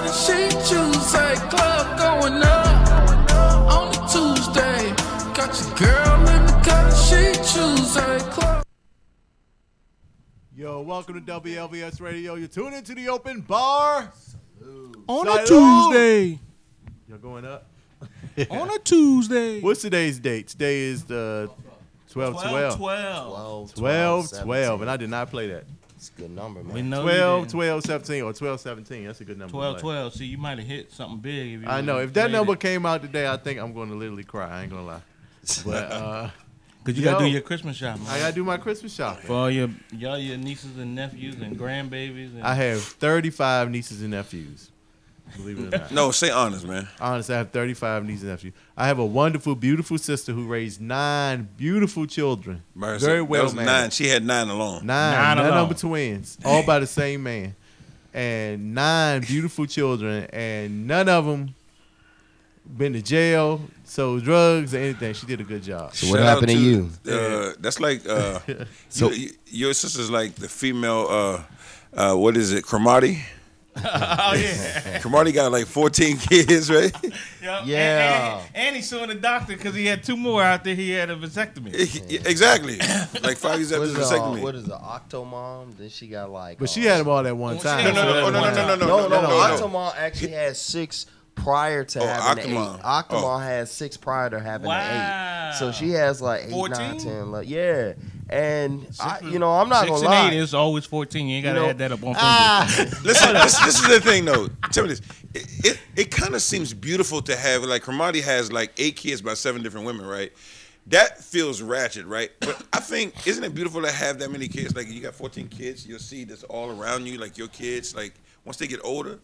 the sheet Tuesday, club going up on the Tuesday. Got your girl in the cut sheet Tuesday, club. Yo, welcome to WLVS Radio. You're tuned into the open bar on a Tuesday. Y'all going up? On a Tuesday. What's today's date? Today is the 12-12. 12-12. And I did not play that. It's a good number, man. We know 12-12-17 or 12-17. That's a good number. 12-12. See, you might have hit something big. If you I know. If that number came out today, I think I'm going to literally cry. I ain't going to lie. But, because you got to do your Christmas shop, man. I got to do my Christmas shopping. For all your nieces and nephews and grandbabies. And I have 35 nieces and nephews. Believe it or not. No, say honest, man. Honest, I have 35 nieces and nephews. I have a wonderful, beautiful sister who raised 9 beautiful children. Very well managed. 9. She had 9 alone. 9 number twins, all by the same man. And 9 beautiful children, and none of them been to jail, sold drugs, or anything. She did a good job. So what happened to you? That's like so your sister's like the female. What is it? Cromartie. Oh yeah, Cromartie got like 14 kids, right? Yep. Yeah. And he's suing the doctor because he had 2 more out there. He had a vasectomy. Exactly. Like 5 years after the vasectomy. What is the Octomom? Then she got like. But she had them all at one time. No. Octomom actually had 6 prior to having the 8. Octomom had 6 prior to having the 8. So she has like 8, 14? 9, 10. Yeah. And I'm not gonna 6 lie. and 8 is always 14. You ain't gotta add that up on fingers. Listen, this is the thing though. Tell me this. It kind of seems beautiful to have, like, Cromartie has like 8 kids by 7 different women, right? That feels ratchet, right? But I think, isn't it beautiful to have that many kids? Like, you got 14 kids, you'll see this all around you, like your kids, like once they get older.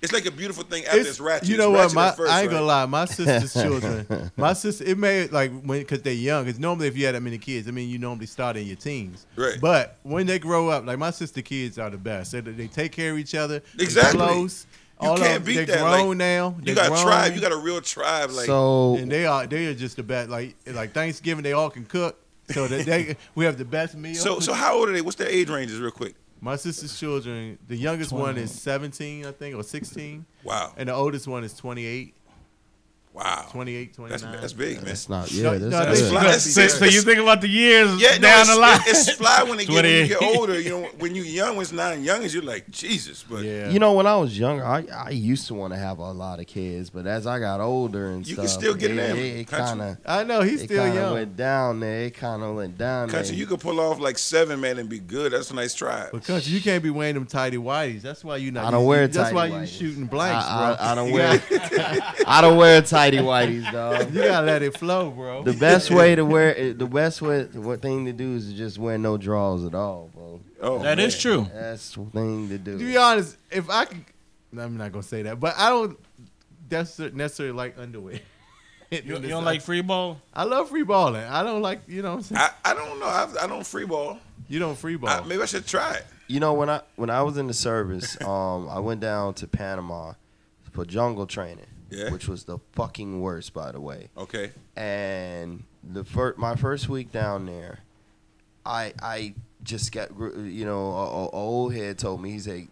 It's like a beautiful thing after it's ratchet. You know what? I ain't gonna lie. My sister's children, it made like because they're young. Because normally, if you had that many kids, I mean, you normally start in your teens. Right. But when they grow up, like my sister kids are the best. They take care of each other. Exactly. They're close. You can't beat that. They're grown now. You got a tribe. You got a real tribe. Like, and they are just the best. Like Thanksgiving, they all can cook. So that we have the best meal. So how old are they? What's their age ranges, real quick? My sister's children, the youngest one is 17, I think, or 16. Wow. And the oldest one is 28. Wow. 28, 29. That's big, man. That's not. Yeah, that's So you think about the years down the line. It's fly when you get older. You know, when you're young, when it's not young, you're like, Jesus. But you know, when I was younger, I used to want to have a lot of kids, but as I got older and you stuff, can still get them. It kind of. I know he's still young. Went down there. It kind of went down there. Country, you could pull off like 7, man, and be good. That's a nice tribe. But Country, you can't be wearing them tighty whities. That's why you not. I don't wear tighty. That's why whities. you shooting blanks, bro. I don't wear. I don't wear tighty whities, dog. You gotta let it flow, bro. The best way to wear it, what thing to do is to just wear no drawers at all, bro. Oh, that is true. That's the thing to do. To be honest, if I could, I'm not gonna say that, but I don't necessarily like underwear. You don't like free ball? I love free balling. I don't like, you know what I'm saying? I don't know. I don't free ball. You don't free ball. Maybe I should try it. You know, when I was in the service, I went down to Panama for jungle training. Yeah. Which was the fucking worst, by the way. Okay. And my first week down there, I just got, you know, a old head told me, he said,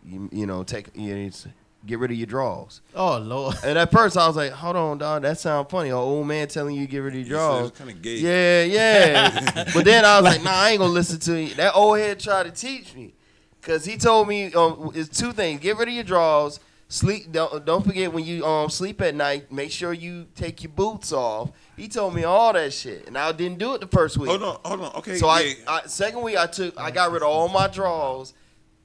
get rid of your drawers. Oh, Lord. And at first I was like, hold on, dog, that sounds funny. An old man telling you to get rid of your drawers. Kind of gay. Yeah. But then I was like, nah, I ain't gonna listen to you. That old head tried to teach me, cause he told me it's 2 things: get rid of your drawers. Sleep. Don't forget when you sleep at night. Make sure you take your boots off. He told me all that shit, and I didn't do it the first week. Hold on. Okay. So second week I got rid of all my drawers,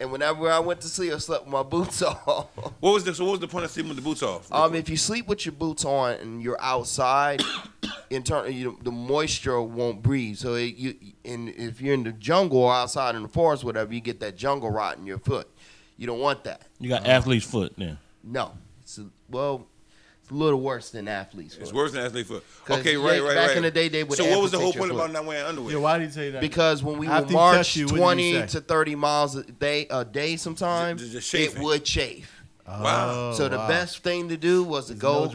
and whenever I went to sleep, I slept with my boots off. What was the point of sleeping with the boots off? If you sleep with your boots on and you're outside, the moisture won't breathe. So if you're in the jungle or outside in the forest, whatever, you get that jungle rot in your foot. You don't want that. You got athlete's foot then? No. It's a little worse than athlete's foot. It's worse than athlete's foot. Okay, right. Back in the day, they would. So what was the whole point about not wearing underwear? Yeah, why did you say that? Because when we would march 20 to 30 miles a day sometimes, it would chafe. Wow. So the best thing to do was to go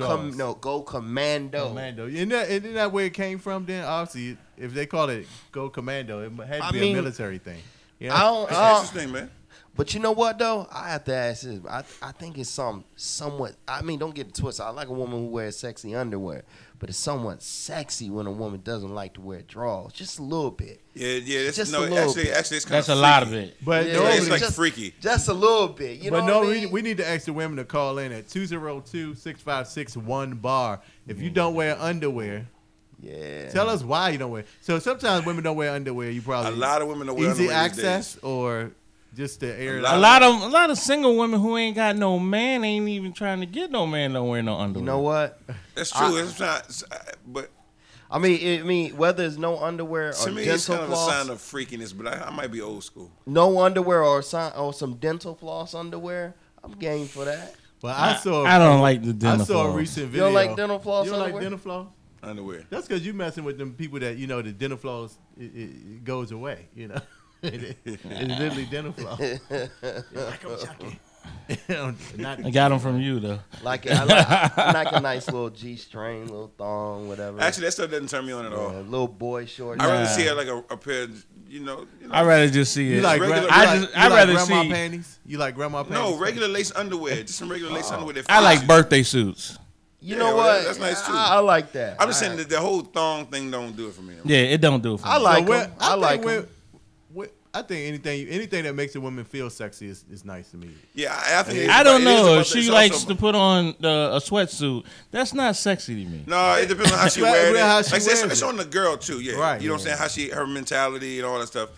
commando. Isn't that where it came from then? Obviously, if they call it go commando, it had to be a military thing. That's interesting, man. But you know what though? I have to ask this. I think it's somewhat. I mean, don't get it twisted. I like a woman who wears sexy underwear, but it's somewhat sexy when a woman doesn't like to wear drawers, just a little bit. Yeah. That's, Just no, a little actually, bit. actually, it's kind That's of a lot of it. But Yeah, normally, It's like just- freaky. Just a little bit. You know but what no, I mean? we need to ask the women to call in at 202-656-1BAR. If you don't wear underwear, Yeah. tell us why you don't wear. So sometimes women don't wear underwear. You A probably lot of women don't wear easy underwear these access days. or just the air. A A lot of single women who ain't got no man ain't even trying to get no man don't wear no underwear. You know what? That's true. It's not, but I mean, whether it's no underwear to or me, it's dental kind of a floss, sign of freakiness. But I might be old school. no underwear or some dental floss underwear, I'm game for that. But I saw. I don't like the I dental saw a floss. recent You video. don't like dental floss You don't like underwear? dental floss? Underwear. That's because you messing with them people that the dental floss it goes away. It's literally dental floss. Not, I got them from you though. I like a nice little G-string, little thong, whatever. Actually, that stuff doesn't turn me on at all. Little boy shorts. I'd rather see her like a pair of, I'd rather just see it. you like regular- I'd I'd rather grandma see- panties. You like grandma panties? No, regular lace underwear. Just some regular lace underwear. that I like fits you. birthday suits. You Yeah, know well, what? that's nice, too. I like that. I'm just saying that the whole thong thing don't do it for me. Yeah, it don't do it for me. I like So them. I like them. I think anything that makes a woman feel sexy is nice to me. Yeah, I think it's I don't about- it is know. about If she it's likes also- to put on a sweatsuit, that's not sexy to me. No, it depends on how she Well, wears it. how she Like I said, wears it's it. on the girl too. Yeah, Right. You know what I'm saying? Her mentality and all that stuff.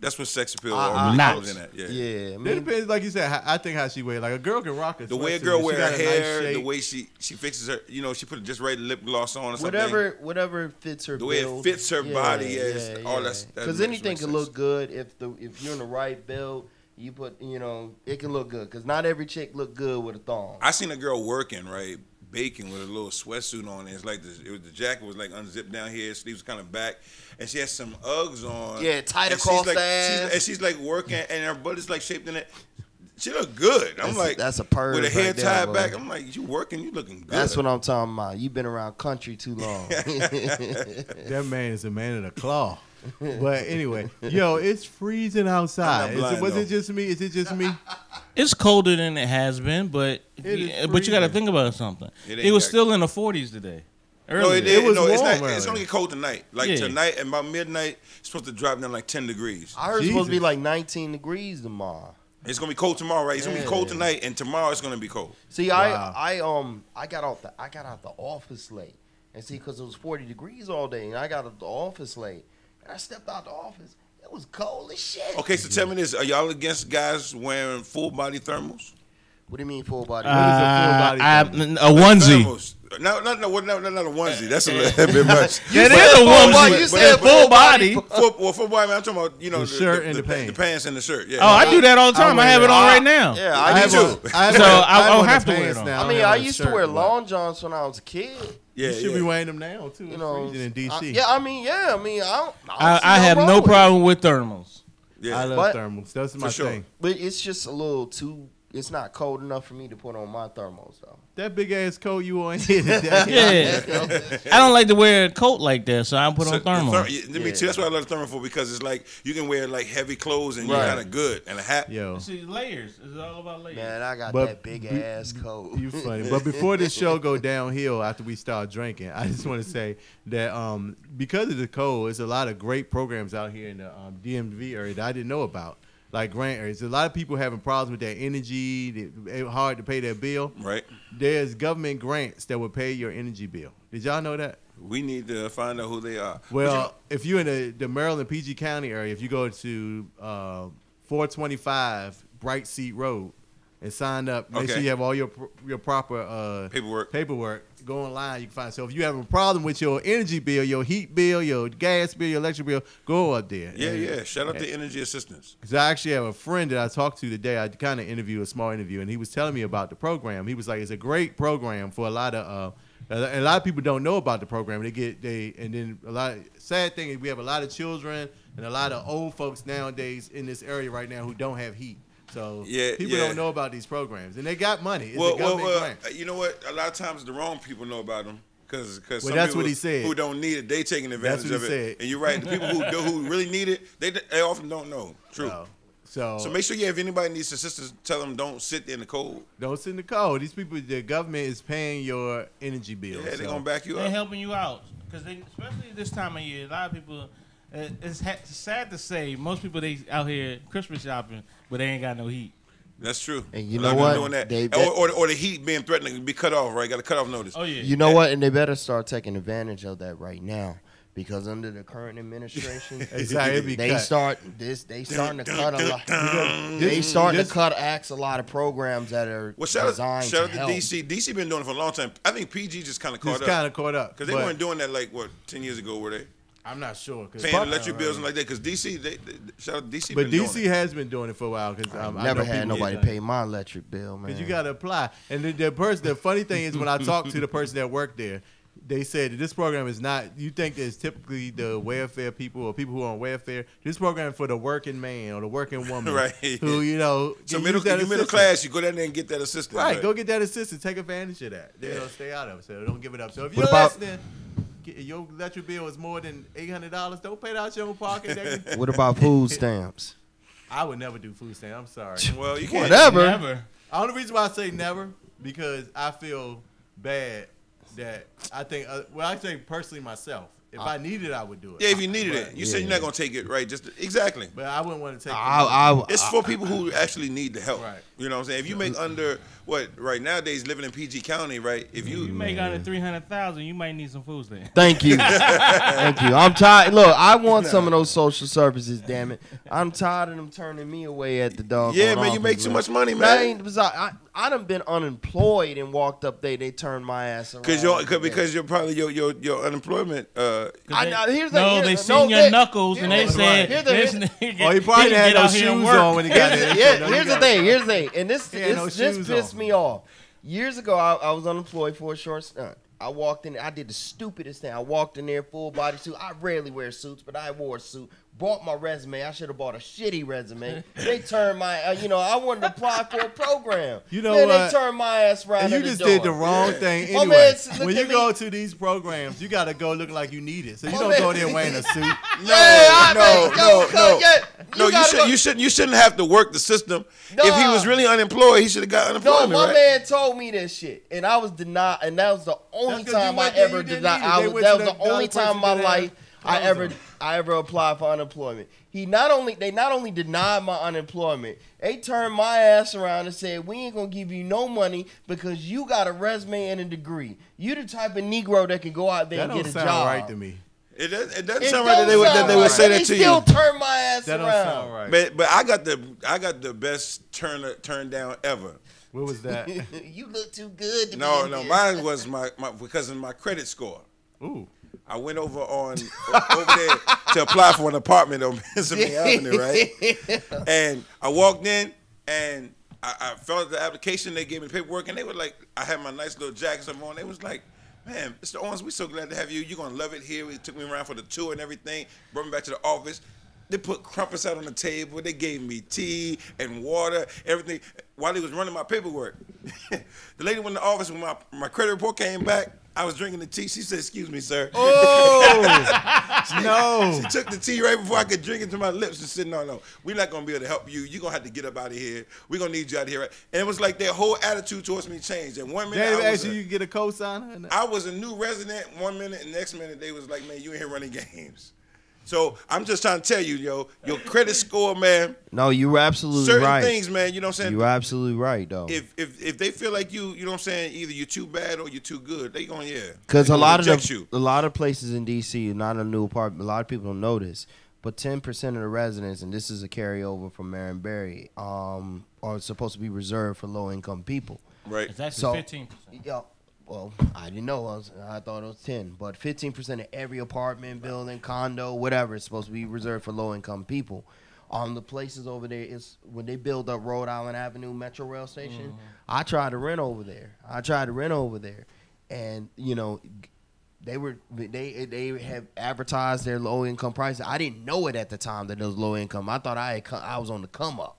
That's what sex appeal I- really not. comes in at. Yeah. Yeah, I It mean, depends, like you said. I think how she wears. Like a girl can rock a The way a sweatsuit girl if she wear got her a nice hair, the shape. way she fixes her, she put just right lip gloss on or something. whatever fits her. The way it build. fits her body is all that Because makes anything can sense. look good if you're in the right build. You put it can look good. Because not every chick look good with a thong. I seen a girl working, right, baking with a little sweatsuit on. It's like the jacket was like unzipped down here, sleeves kind of back, and she had some Uggs on. Yeah, tight and across she's like, the ass. she's like working, and her butt is like shaped in it. She look good. I'm like, that's a purge with her hair right there, tied boy. back. I'm like, you working? You looking good? That's what I'm talking about. You've been around country too long. That man is a man of the claw. But anyway, it's freezing outside. I'm not blind, Was though. it just me? Is it just me? It's colder than it has been, but is you got to freezing. think about something. It It, ain't was got- still in the 40s today. No, Earlier. it did. was No, it's warm not. It's earlier. gonna get cold tonight. Like Yeah. tonight, and by midnight, it's supposed to drop down like 10 degrees. I heard it's supposed to be Jesus. like 19 degrees tomorrow. It's gonna be cold tomorrow, right? It's gonna be cold Yeah. tonight, and tomorrow it's gonna be cold. See, Wow. I got out the office late, and see, because it was 40 degrees all day, and I got out the office late, and I stepped out the office. It was cold as shit. Okay, so tell me this: are y'all against guys wearing full body thermals? What do you mean full body? What is a full body a onesie. Thermals. No, not a onesie. That's a little bit much. That is said a full body. onesie. You said full body. Full body. I'm talking about The shirt and the pants. the pants and the shirt. Yeah. Oh, I do that all the time. I wear have it that. on right now. Yeah, I I have too. on- I have So on- I'll on the have to wear pants it on. now. I mean, don't have I on a used to shirt, wear but long johns when I was a kid. Yeah, You should be yeah. wearing them now too. You It's know, freezing in DC. I mean, I don't see I have wrong no with it. problem with thermals. Yeah. I love But- thermals. That's my sure. thing. But it's just a little too. It's not cold enough for me to put on my thermals though. That big ass coat you on here today. Yeah. I don't like to wear a coat like that, so I put So on thermal. Me too. That's why I love the thermal for, because it's like you can wear like heavy clothes and Right. you're kind of good, and a hat. Yo, See, layers. It's all about layers. Man, I got But that big ass coat. you funny. But before this show go downhill after we start drinking, I just want to say that because of the cold, there's a lot of great programs out here in the DMV area that I didn't know about. Like grant areas. A lot of people having problems with their energy. It's hard to pay their bill. Right. There's government grants that will pay your energy bill. Did y'all know that? We need to find out who they are. Well, if you're in the Maryland PG County area, if you go to 425 Bright Seat Road and sign up, make Okay. sure you have all your proper Paperwork. Go online, you can find. So if you have a problem with your energy bill, your heat bill, your gas bill, your electric bill, go up there. Yeah, yeah. Shout out to Energy Assistance. Because I actually have a friend that I talked to today. I kind of interviewed a small interview, and he was telling me about the program. He was like, "It's a great program for a lot of people don't know about the program. And then a lot. Sad thing is we have a lot of children and a lot of old folks nowadays in this area right now who don't have heat. So people don't know about these programs, and they got money. It's a government grant. You know what? A lot of times the wrong people know about them because some that's people what he said. who don't need it, they taking advantage That's what of he it. said. And you're right. The people who really need it, they often don't know. True. No. So make sure if anybody needs assistance, tell them don't sit in the cold. don't sit in the cold. These people, the government is paying your energy bills. Yeah, they're gonna back you They're up. helping you out because especially this time of year, a lot of people. It's sad to say most people they out here Christmas shopping, but they ain't got no heat. That's true. And you A know lot of what? people doing that. Or the heat being threatened to be cut off. Right, got a cut off notice. Oh yeah. You know what? And they better start taking advantage of that right now. Because under the current administration, Exactly. they starting to cut a lot. They starting to cut a lot of programs that are Well, shout designed out to to help. DC. DC been doing it for a long time. I think PG just kind of caught Just up. kind of caught up Because they weren't doing that like, 10 years ago, were they? I'm not sure. Paying electric bills and like that. Because DC, shout out to DC. But been DC doing it. has been doing it for a while. Because I I never know had people nobody get done. pay my electric bill, man. Because you got to apply. And the funny thing is when I talked to the person that worked there, they said that this program is not, you think it's typically the welfare people or people who are on welfare. This program is for the working man or the working woman. Right. Who, So can middle use that middle assistance. class, you go down there and get that assistance. Right, go get that assistance. Take advantage of that. Stay out of it. So don't give it up. So if What you're about- listening, your electric bill is more than $800, don't pay it out your own pocket. What about food stamps? I would never do food stamp. I'm sorry. Well, you can't. Whatever. Never. The only reason why I say never, because I feel bad that I think, I think personally myself, if I needed it, I would do it. Yeah, if you needed it. You said you're not going to take it, right? Just exactly. But I wouldn't want to take It's for people who actually need the help. Right. You know what I'm saying? If you make under right nowadays living in PG County, right? If You make under 300,000, you might need some food stamps. Thank you. Thank you. I'm tired. Look, I want some of those social services, damn it. I'm tired of them turning me away at the dog. Yeah, man, you make too much money, man. I done been unemployed and walked up there. They turned my ass around. Because you're probably your unemployment. They seen your knuckles and they said, "This nigga, Oh, he probably can had get no out here and shoes work." on when he got there. Here's the thing, and this He had no this shoes pissed on. me off. Years ago, I was unemployed for a short stint. I walked in. I did the stupidest thing. I walked in there full body suit. I rarely wear suits, but I wore a suit. Bought my resume. I should have bought a shitty resume. They turned my, I wanted to apply for a program. You know Then what? they turned my ass around. And you at the just door. did the wrong thing My anyway. man looked When at you me- go to these programs, you got to go looking like you need it. So you My don't man- go there wearing a suit. You shouldn't have to work the system. Nah. If he was really unemployed, he should have got No, unemployment, my right? man told me this shit, and I was denied, and that was the only That's 'cause you time I went there, ever you didn't denied. need it. They went That to was the the only other time in my person that life had clothes I ever applied for unemployment. They not only denied my unemployment, they turned my ass around and said, "We ain't gonna give you no money because you got a resume and a degree. You the type of Negro that can go out there That and don't get a sound job." right to me. It doesn't It sound right that don't they sound would right, say but that to they still you. turn my ass That don't around. sound right. But I got the best turn down ever. What was that? You look too good to be No, in here. mine was my because of my credit score. Ooh. I went over there to apply for an apartment on Pennsylvania Avenue, right? And I walked in and I filled out the application. They gave me the paperwork, and they were like, I had my nice little jacket on. They was like, "Man, Mr. Owens, we're so glad to have you. You're gonna love it here." They took me around for the tour and everything. Brought me back to the office. They put crumpets out on the table. They gave me tea and water, everything, while they was running my paperwork. The lady went in the office when my credit report came back. I was drinking the tea. She said, "Excuse me, sir." Oh, no. She took the tea right before I could drink it to my lips and said, no, we're not going to be able to help you. You're going to have to get up out of here. We're going to need you out of here. And it was like their whole attitude towards me changed. And 1 minute They I was, actually you get a cosigner? I was a new resident 1 minute, and next minute they was like, "Man, you in here running games." So I'm just trying to tell you, your credit score, man, No, you're absolutely certain right. things, man, you know what I'm saying? You're absolutely right, though. If they feel like you know what I'm saying, either you're too bad or you're too good, they going, yeah. Because They a gonna reject a lot of places in DC, not a new apartment. A lot of people don't know this, but 10% of the residents, and this is a carryover from Marion are supposed to be reserved for low income people. Right. It's actually So- 15%. Yeah. Well, I didn't know. I thought it was 10, but 15% of every apartment, building, condo, whatever is supposed to be reserved for low income people. The places over there is when they build up Rhode Island Avenue Metro Rail Station. I tried to rent over there. And they have advertised their low income prices. I didn't know it at the time that it was low income. I thought I was on the come up.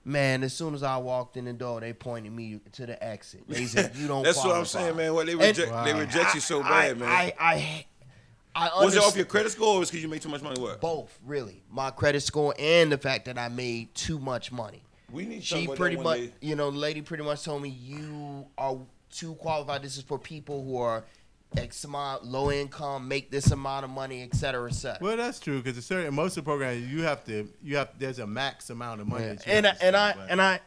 Man, as soon as I walked in the door, they pointed me to the exit. They said, "You don't." That's what I'm qualify." saying, man. Well, they reject you so bad, man. Was it off your credit score or was it because you made too much money? What? Both, really. My credit score and the fact that I made too much money. We need She pretty much, the lady pretty much told me, you are too qualified. This is for people who are X amount, low income, make this amount of money, et cetera, et cetera. Well, that's true because most of the programs you have there's a max amount of money. Yeah. That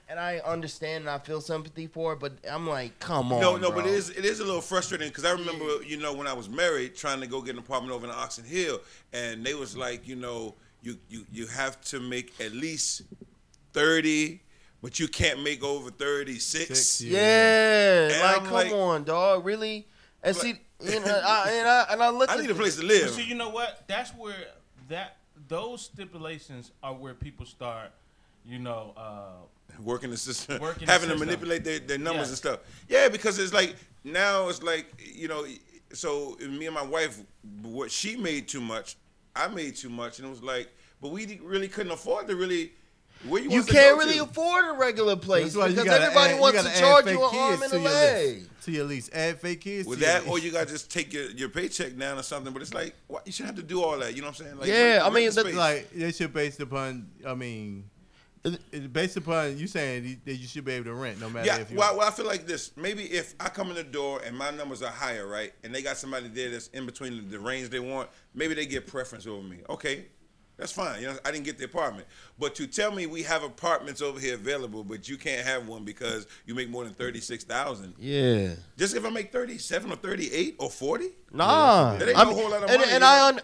you I understand and I feel sympathy for it, but I'm like, come on, No, bro. but it is a little frustrating because I remember, when I was married, trying to go get an apartment over in Oxon Hill, and they was like, you have to make at least 30, but you can't make over 36. Yeah, come on, dog, really? And see, I look. I need a place to live. But see, you know what? That's where those stipulations are where people start, working the system, Working having the to system. manipulate their numbers Yes. and stuff. Yeah, because it's like now it's like so me and my wife, what she made too much, I made too much, and it was like, but we really couldn't afford to really. Where you You want to can't go really to? afford a regular place That's why you because gotta everybody add- wants you to gotta charge add you an fake arm kids and to a your leg. list. To your lease, add fake kids. With to your that, or lease. you got to just take your paycheck down or something. But it's like, what? You shouldn't have to do all that. You know what I'm saying? Like, Yeah, rent I mean, the the- space. Like they should based upon. I mean, it's based upon you saying that you should be able to rent no matter yeah. if you. Well, I feel like this. Maybe if I come in the door and my numbers are higher, right, and they got somebody there that's in between the range they want, maybe they get preference over me. Okay. That's fine. I didn't get the apartment. But to tell me we have apartments over here available, but you can't have one because you make more than $36,000. Yeah. Just if I make 37 or 38 or 40? Nah. That ain't I no mean, whole lot of and, money,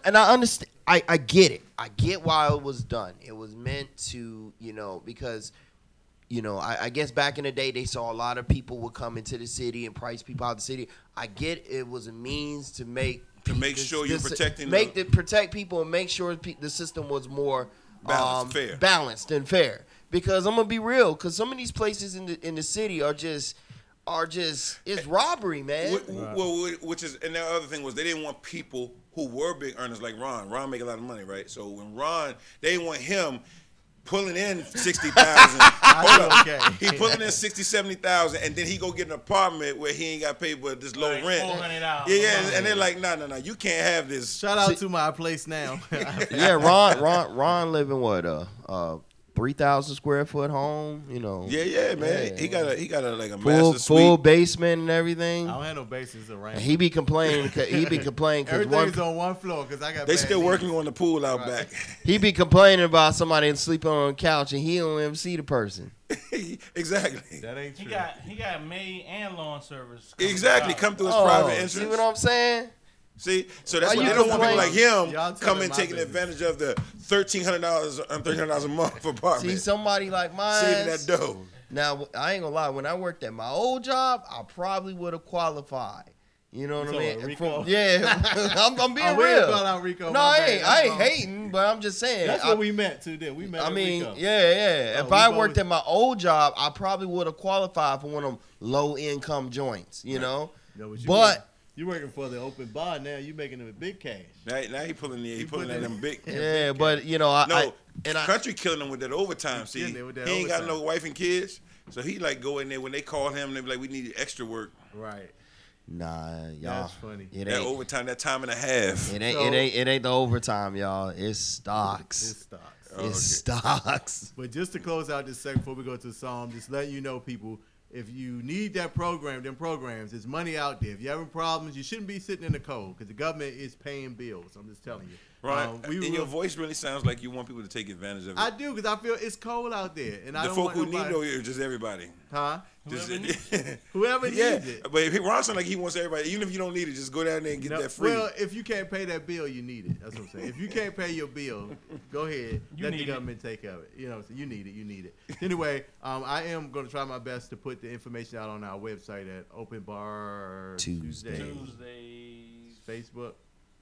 and I understand. I get it. I get why it was done. It was meant to, because, I guess back in the day they saw a lot of people would come into the city and price people out of the city. I get it was a means to make sure you're protecting protect people and make sure the system was more balanced and fair. Because I'm gonna be real, because some of these places in the city are just it's robbery, man. Well, which is, and the other thing was they didn't want people who were big earners like Ron. Ron make a lot of money, right? So when Ron, they didn't want him pulling in 60,000. Hold up. Okay. He pulling in 60, 70,000, and then he go get an apartment where he ain't got paid but this low Like rent. $400. Yeah, and they're like, no, you can't have this. Shout out to my place now. Yeah, Ron live in what 3,000 square foot home, Yeah, man. Yeah. He got a like a master full suite. basement and everything. I don't have no bases around. And he be complaining. Because Everything's on one floor because I got. They bad still knees. working on the pool out back. he be complaining about somebody sleeping on a couch and he don't even see the person. Exactly. That ain't He true. got maid and lawn service. Exactly. out. Come through his private entrance. See what I'm saying? See, so that's Why why you they don't want people like complaining? him Y'all telling coming my taking business. advantage of the $1,300 and $300 a month for apartment. See somebody like mine. Saving that dough. Now I ain't gonna lie. When I worked at my old job, I probably would have qualified. You know what I talking mean? about Rico? Yeah, I'm being Oh, we ain't real. call out Rico, No, my I bad. ain't. That's I ain't wrong. hating, but I'm just saying. That's what we meant to do. We met. I at mean, Rico. yeah. Oh, If I we worked both- at my old job, I probably would have qualified for one of them low income joints. No, But you working for the open bar now. You making them a big cash. Now he pulling putting at it- them big. yeah, but Country killing him with that overtime. He's See, killing it with that he ain't got overtime. no wife and kids, so he like go in there when they call him. They be like, we need extra work. Right. nah, y'all. That's funny. It That ain't. overtime, that time and a half. It ain't. So- It ain't the overtime, y'all. It's stocks. It's stocks. It's stocks. But just to close out this segment before we go to the song, just letting you know, people, if you need that program, them programs, there's money out there. If you're having problems, you shouldn't be sitting in the cold because the government is paying bills. I'm just telling you. Right. We And will- your voice really sounds like you want people to take advantage of it. I do because I feel it's cold out there, and I The don't folk want who nobody, need though is just everybody. huh? Just, Whoever yeah, needs it. but if Ron sound like he wants everybody, even if you don't need it, just go down there and get No, that free. well, if you can't pay that bill, you need it. That's what I'm saying. If you can't pay your bill, go ahead. Let the need it. government take care of it. You know, so you need it. You need it. Anyway, I am going to try my best to put the information out on our website at Open Bar Tuesday. Tuesdays. Facebook.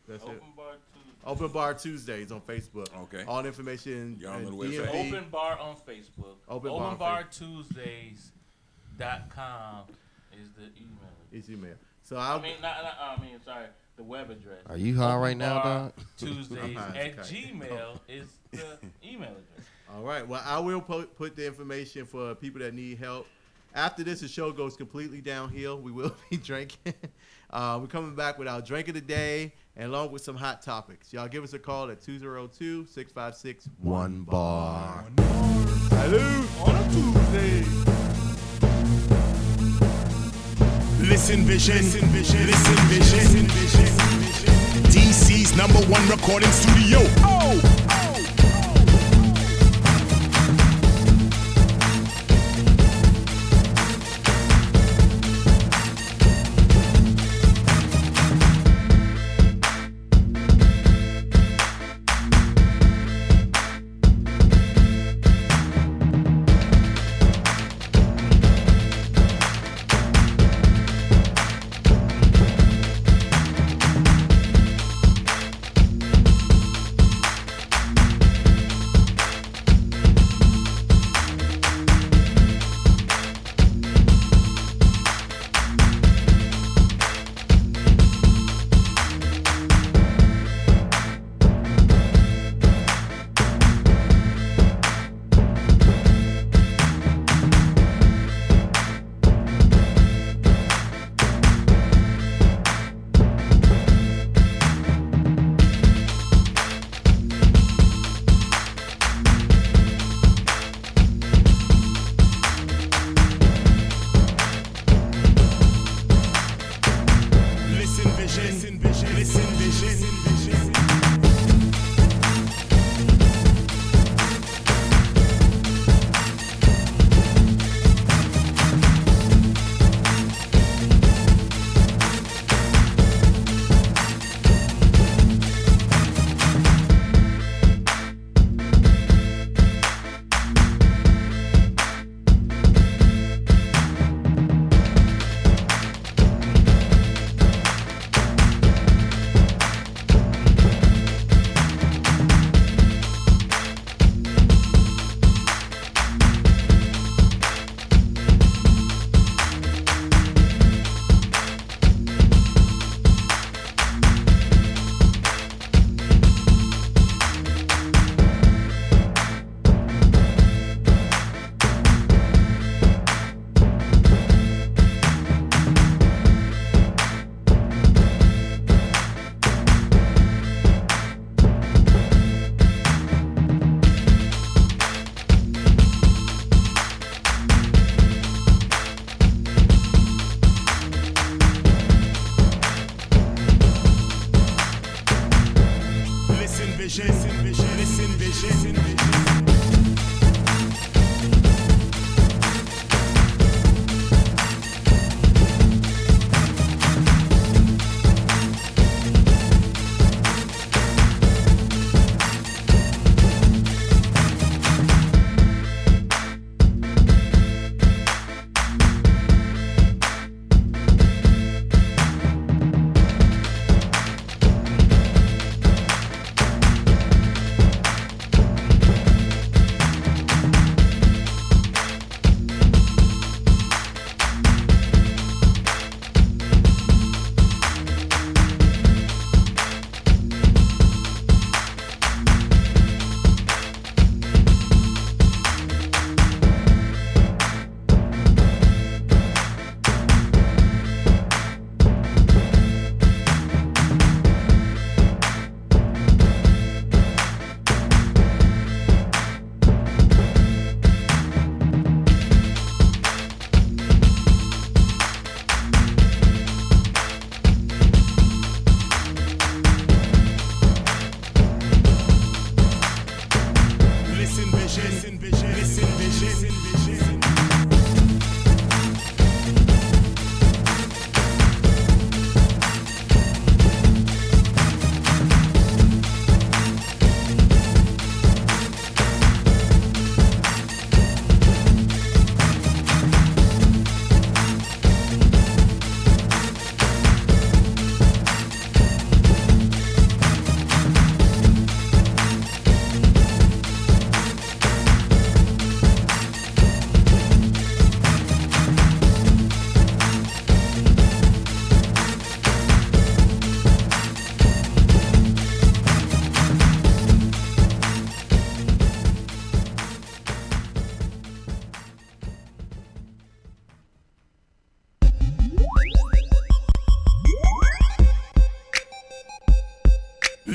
That's it. Open bar Tuesdays. Open Bar Tuesdays on Facebook. Okay. All the information. Y'all on and the website. DMV. Open bar on Facebook. Open bar on OpenBarTuesdays.com is the email. It's email. So I'll. Sorry, the web address. Are you high right now, dog? Tuesdays I'm high, at okay. Gmail is the email address. All right. Well, I will put the information for people that need help. After this, the show goes completely downhill. We will be drinking. We're coming back with our drink of the day and along with some hot topics. Y'all give us a call at 202-656-1 One bar. Salute on a Tuesday. Listen vision, listen vision. DC's #1 recording studio.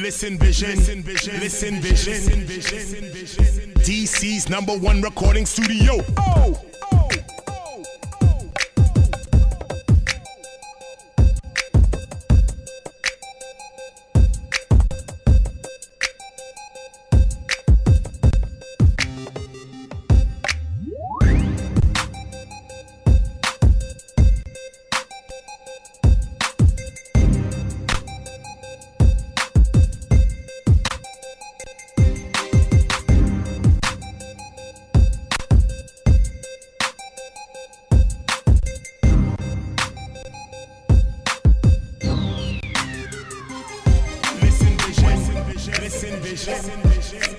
Listen Vision, Listen Vision, Listen Vision, Listen Vision, Listen Vision. DC's #1 recording studio. Oh. Listen Vision.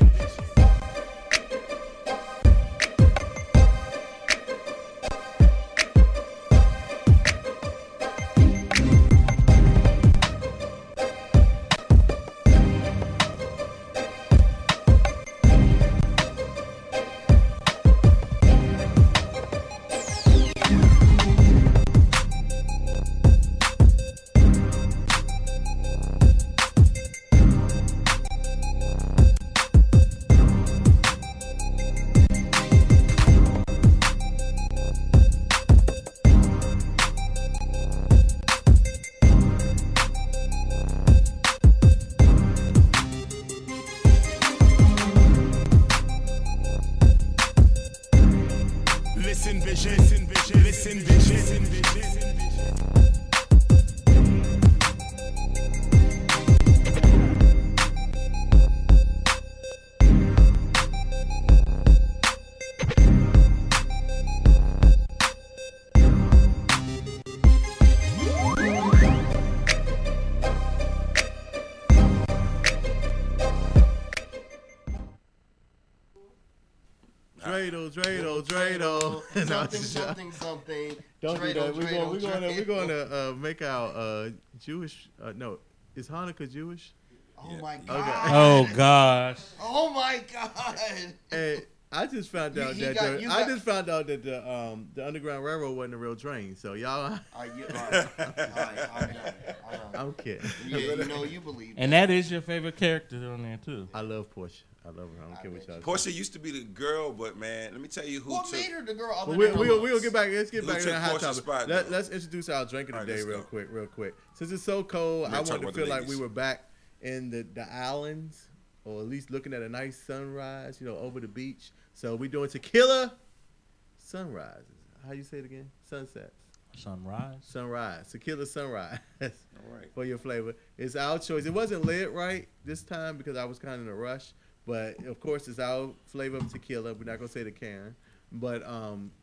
Listen Vision, Listen Vision, Listen Vision, Listen Vision. Drado. Something. Don't do that. We're Drado. going to make our Jewish. No, is Hanukkah Jewish? Oh my Okay. god. Oh gosh. Oh my god. Hey, I just found out that the Underground Railroad wasn't a real train. So y'all, I'm kidding. Yeah, you know you believe. And that is your favorite character on there too. I love Portia. I love her. I don't care what y'all say. Portia used to be the girl, but man, let me tell you who What took. made her the girl? Other Well, than we'll get back. Let's get Who back to took that hot Portia's topic. spot, though? Let's introduce our drinking All right, today let's go. real quick. Since it's so cold, We're I gonna talk wanted to about feel the like we ladies. were back in the islands, or at least looking at a nice sunrise, over the beach. So we're doing tequila sunrises. How you say it again? Sunsets. Sunrise. Tequila sunrise. All right. For your flavor. It's our choice. It wasn't lit right this time because I was kind of in a rush. But, of course, it's our flavor of tequila. We're not going to say the Karen. But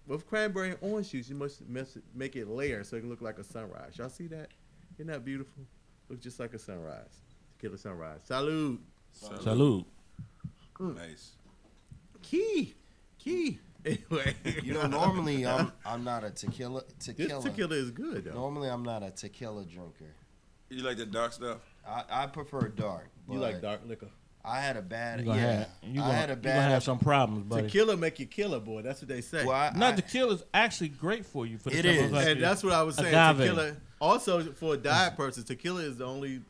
with cranberry and orange juice, you must make it layer so it can look like a sunrise. Y'all see that? Isn't that beautiful? Looks just like a sunrise. Tequila sunrise. Salud. Salute. Nice. Key. Anyway. normally I'm not a tequila. This tequila is good, though. Normally I'm not a tequila drinker. You like the dark stuff? I prefer dark. You like dark liquor. I had a bad. You're gonna have some problems, buddy. Tequila make you killer, boy. That's what they say. Well, No, tequila is actually great for you. For the It type of is. like And that's what I was saying. agave. Tequila, also for a diet person, tequila is the only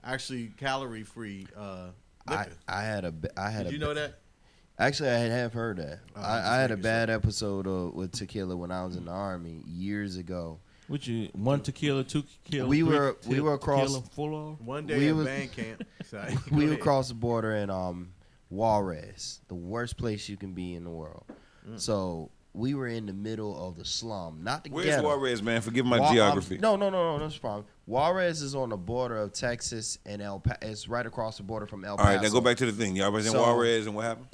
actually calorie-free liquor. I had Did you know that? Actually, I have heard that. Oh, I had a just bad episode with tequila when I was in the Army years ago. What you one tequila, two tequila? We three were tequila across- full of. One day We at was- band camp. Sorry. Go We were ahead. across the border in Juarez, the worst place you can be in the world. So we were in the middle of the slum, not the Where's ghetto. Juarez, man? Forgive my Wa- geography. No, that's a problem. Juarez is on the border of Texas and it's right across the border from El All Paso. right, now go back to the thing. Y'all was in So- Juarez, and what happened?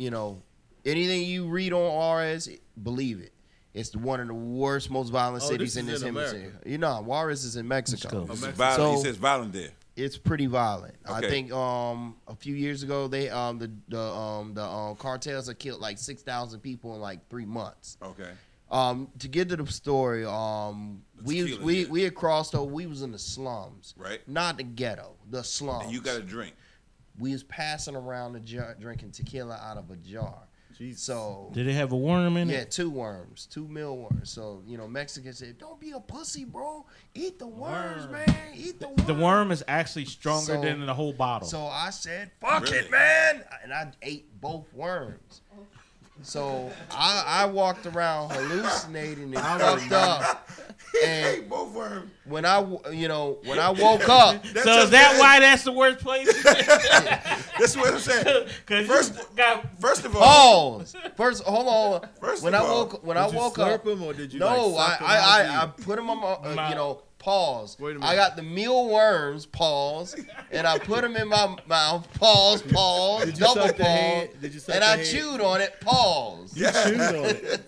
Anything you read on Juarez, believe it. It's one of the worst, most violent Oh, cities this in is this in hemisphere. America. Juarez is in Mexico. Mexico. It's Mexico. violent. So- He says violent there. It's pretty violent. I Okay. think a few years ago they the cartels have killed like 6,000 people in like 3 months. Okay. To get to the story, tequila, we had crossed over. We was in the slums, Right. not the ghetto, the slums. And you got a drink. We was passing around the jar, drinking tequila out of a jar. Jesus. So Did it have a worm in yeah, it? 2 worms, 2 mealworms. So Mexicans said, "Don't be a pussy, bro. Eat the worms, man. Eat the worms." The worm is actually stronger So- than the whole bottle. So I said, "Fuck Really? it, man," and I ate both worms. So I walked around hallucinating and fucked up. Hey, And both worms. when I woke up, So is that why that's the worst place? That's what I'm saying. Because First of all, pause. First, hold on. First When of I all, woke up, Him or did you no, like, suck him I out? put them on my, Mouth. pause. Wait a minute. I got the mealworms, pause, and I put them in my mouth, pause, Did you double suck the pause, head? Did you suck and the I head? chewed on it, pause. Chewed on it.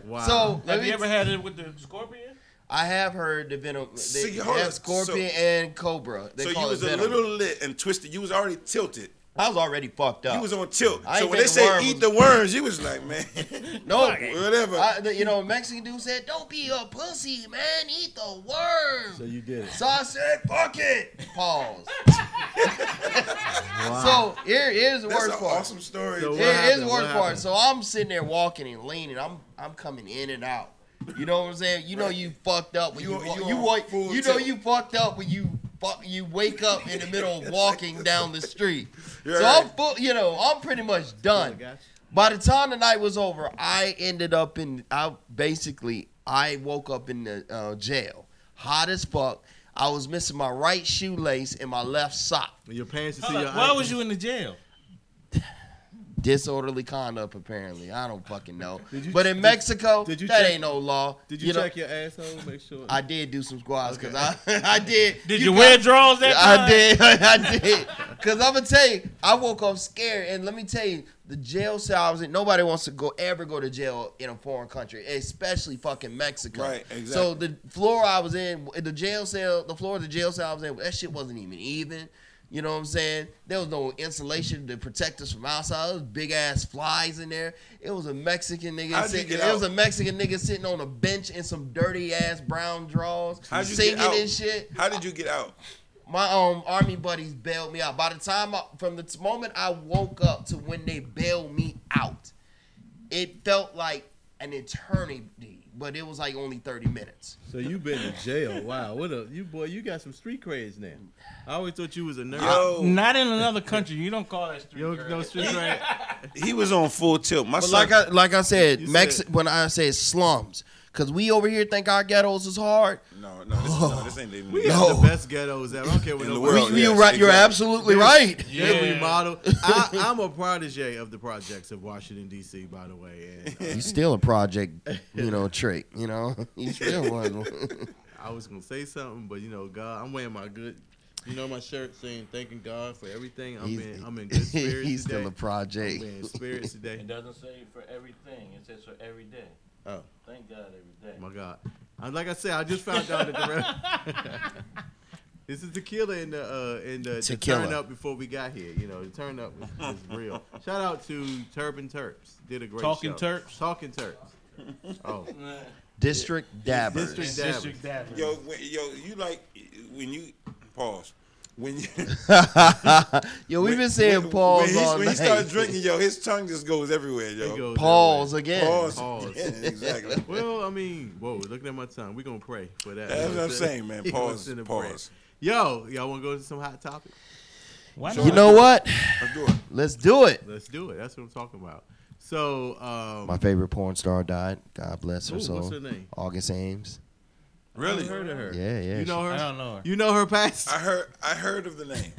Wow. So let have me you ever had it with the scorpion? I have heard the venom. They See, hold have on. scorpion and cobra. They so call you was it a venom. little lit and twisted. You was already tilted. I was already fucked up. You was on tilt. I So ain't when they think the say worm eat was- the worms, you was like, man, No, whatever. Mexican dude said, "Don't be a pussy, man. Eat the worm." So you did it. So I said, "Fuck it." Pause. So here's the That's worst an part. awesome story. So Jay. what Here's happened? the What worst part. happened? So I'm sitting there walking and leaning. I'm coming in and out. You know what I'm saying? You know you fucked up when You you fucked up when you wake up in the middle of walking down the street. You're So right. I'm pretty much done. By the time the night was over, I woke up in the jail, hot as fuck. I was missing my right shoelace and my left sock. Your parents to see Hold your up, why eye- was you in the jail? Disorderly conduct, apparently. I don't fucking know. Did you- But in Mexico, did you that check- ain't no law. Did you know, check your asshole? Make sure. I did do some squats because I did. Did you wear drawers that time? I did. Because I'm going to tell you, I woke up scared. And let me tell you, the jail cell I was in, nobody wants to ever go to jail in a foreign country, especially fucking Mexico. Right, exactly. So the floor I was in, the floor of the jail cell I was in, that shit wasn't even. You know what I'm saying? There was no insulation to protect us from outside. There was big ass flies in there. It was a Mexican nigga How'd you sitting. get It was out? a Mexican nigga sitting on a bench in some dirty ass brown drawers, How'd you singing get out? and shit. How did you get out? My army buddies bailed me out. By the time from the moment I woke up to when they bailed me out, it felt like an eternity, but it was like only 30 minutes. So you been to jail? Wow, you got some street creds now. I always thought you was a nerd. Yo, Not in another country. You don't call that street. You don't know street cred. he was on full tilt. My But son, like I said, You said- when I say slums, because we over here think our ghettos is hard. this ain't even. We got the best ghettos ever. I don't care what In the nobody world, says. yeah. You're right. You're exactly. absolutely right. They Yeah. remodeled. I'm a protege of the projects of Washington D.C. By the way, and He's still a project, trick. He still one. I was gonna say something, but God, I'm wearing my good. My shirt saying thanking God for everything. I'm in good spirits He's today. still a project. I'm in spirits today. It doesn't say for everything. It says for every day. Oh Thank God every day. my God! Like I said, I just found out that this is tequila in the Tequila. turn up before we got here. The turn up was real. Shout out to Turban Terps. Did a great Talking show. Terps? Talking Terps. Oh, District Dabbers. District Dabbers. Yo, you like when you pause. When you Yo, we've been saying pause all when he night. starts drinking, his tongue just goes everywhere, It yo. goes Pause that way. again. Pause. Yeah, exactly. Well, whoa, looking at my tongue. We're going to pray for that. That's what I'm saying, man. We're gonna Pause. send a Pause. prayer. Yo, y'all want to go to some hot topic? Why You know what? Let's do it. Let's do it. Let's do it. That's what I'm talking about. So, My favorite porn star died. God bless her ooh, soul. what's her name? August Ames. Really? I've heard of her. Yeah, yeah. You know her? I don't know her. You know her past? I heard of the name.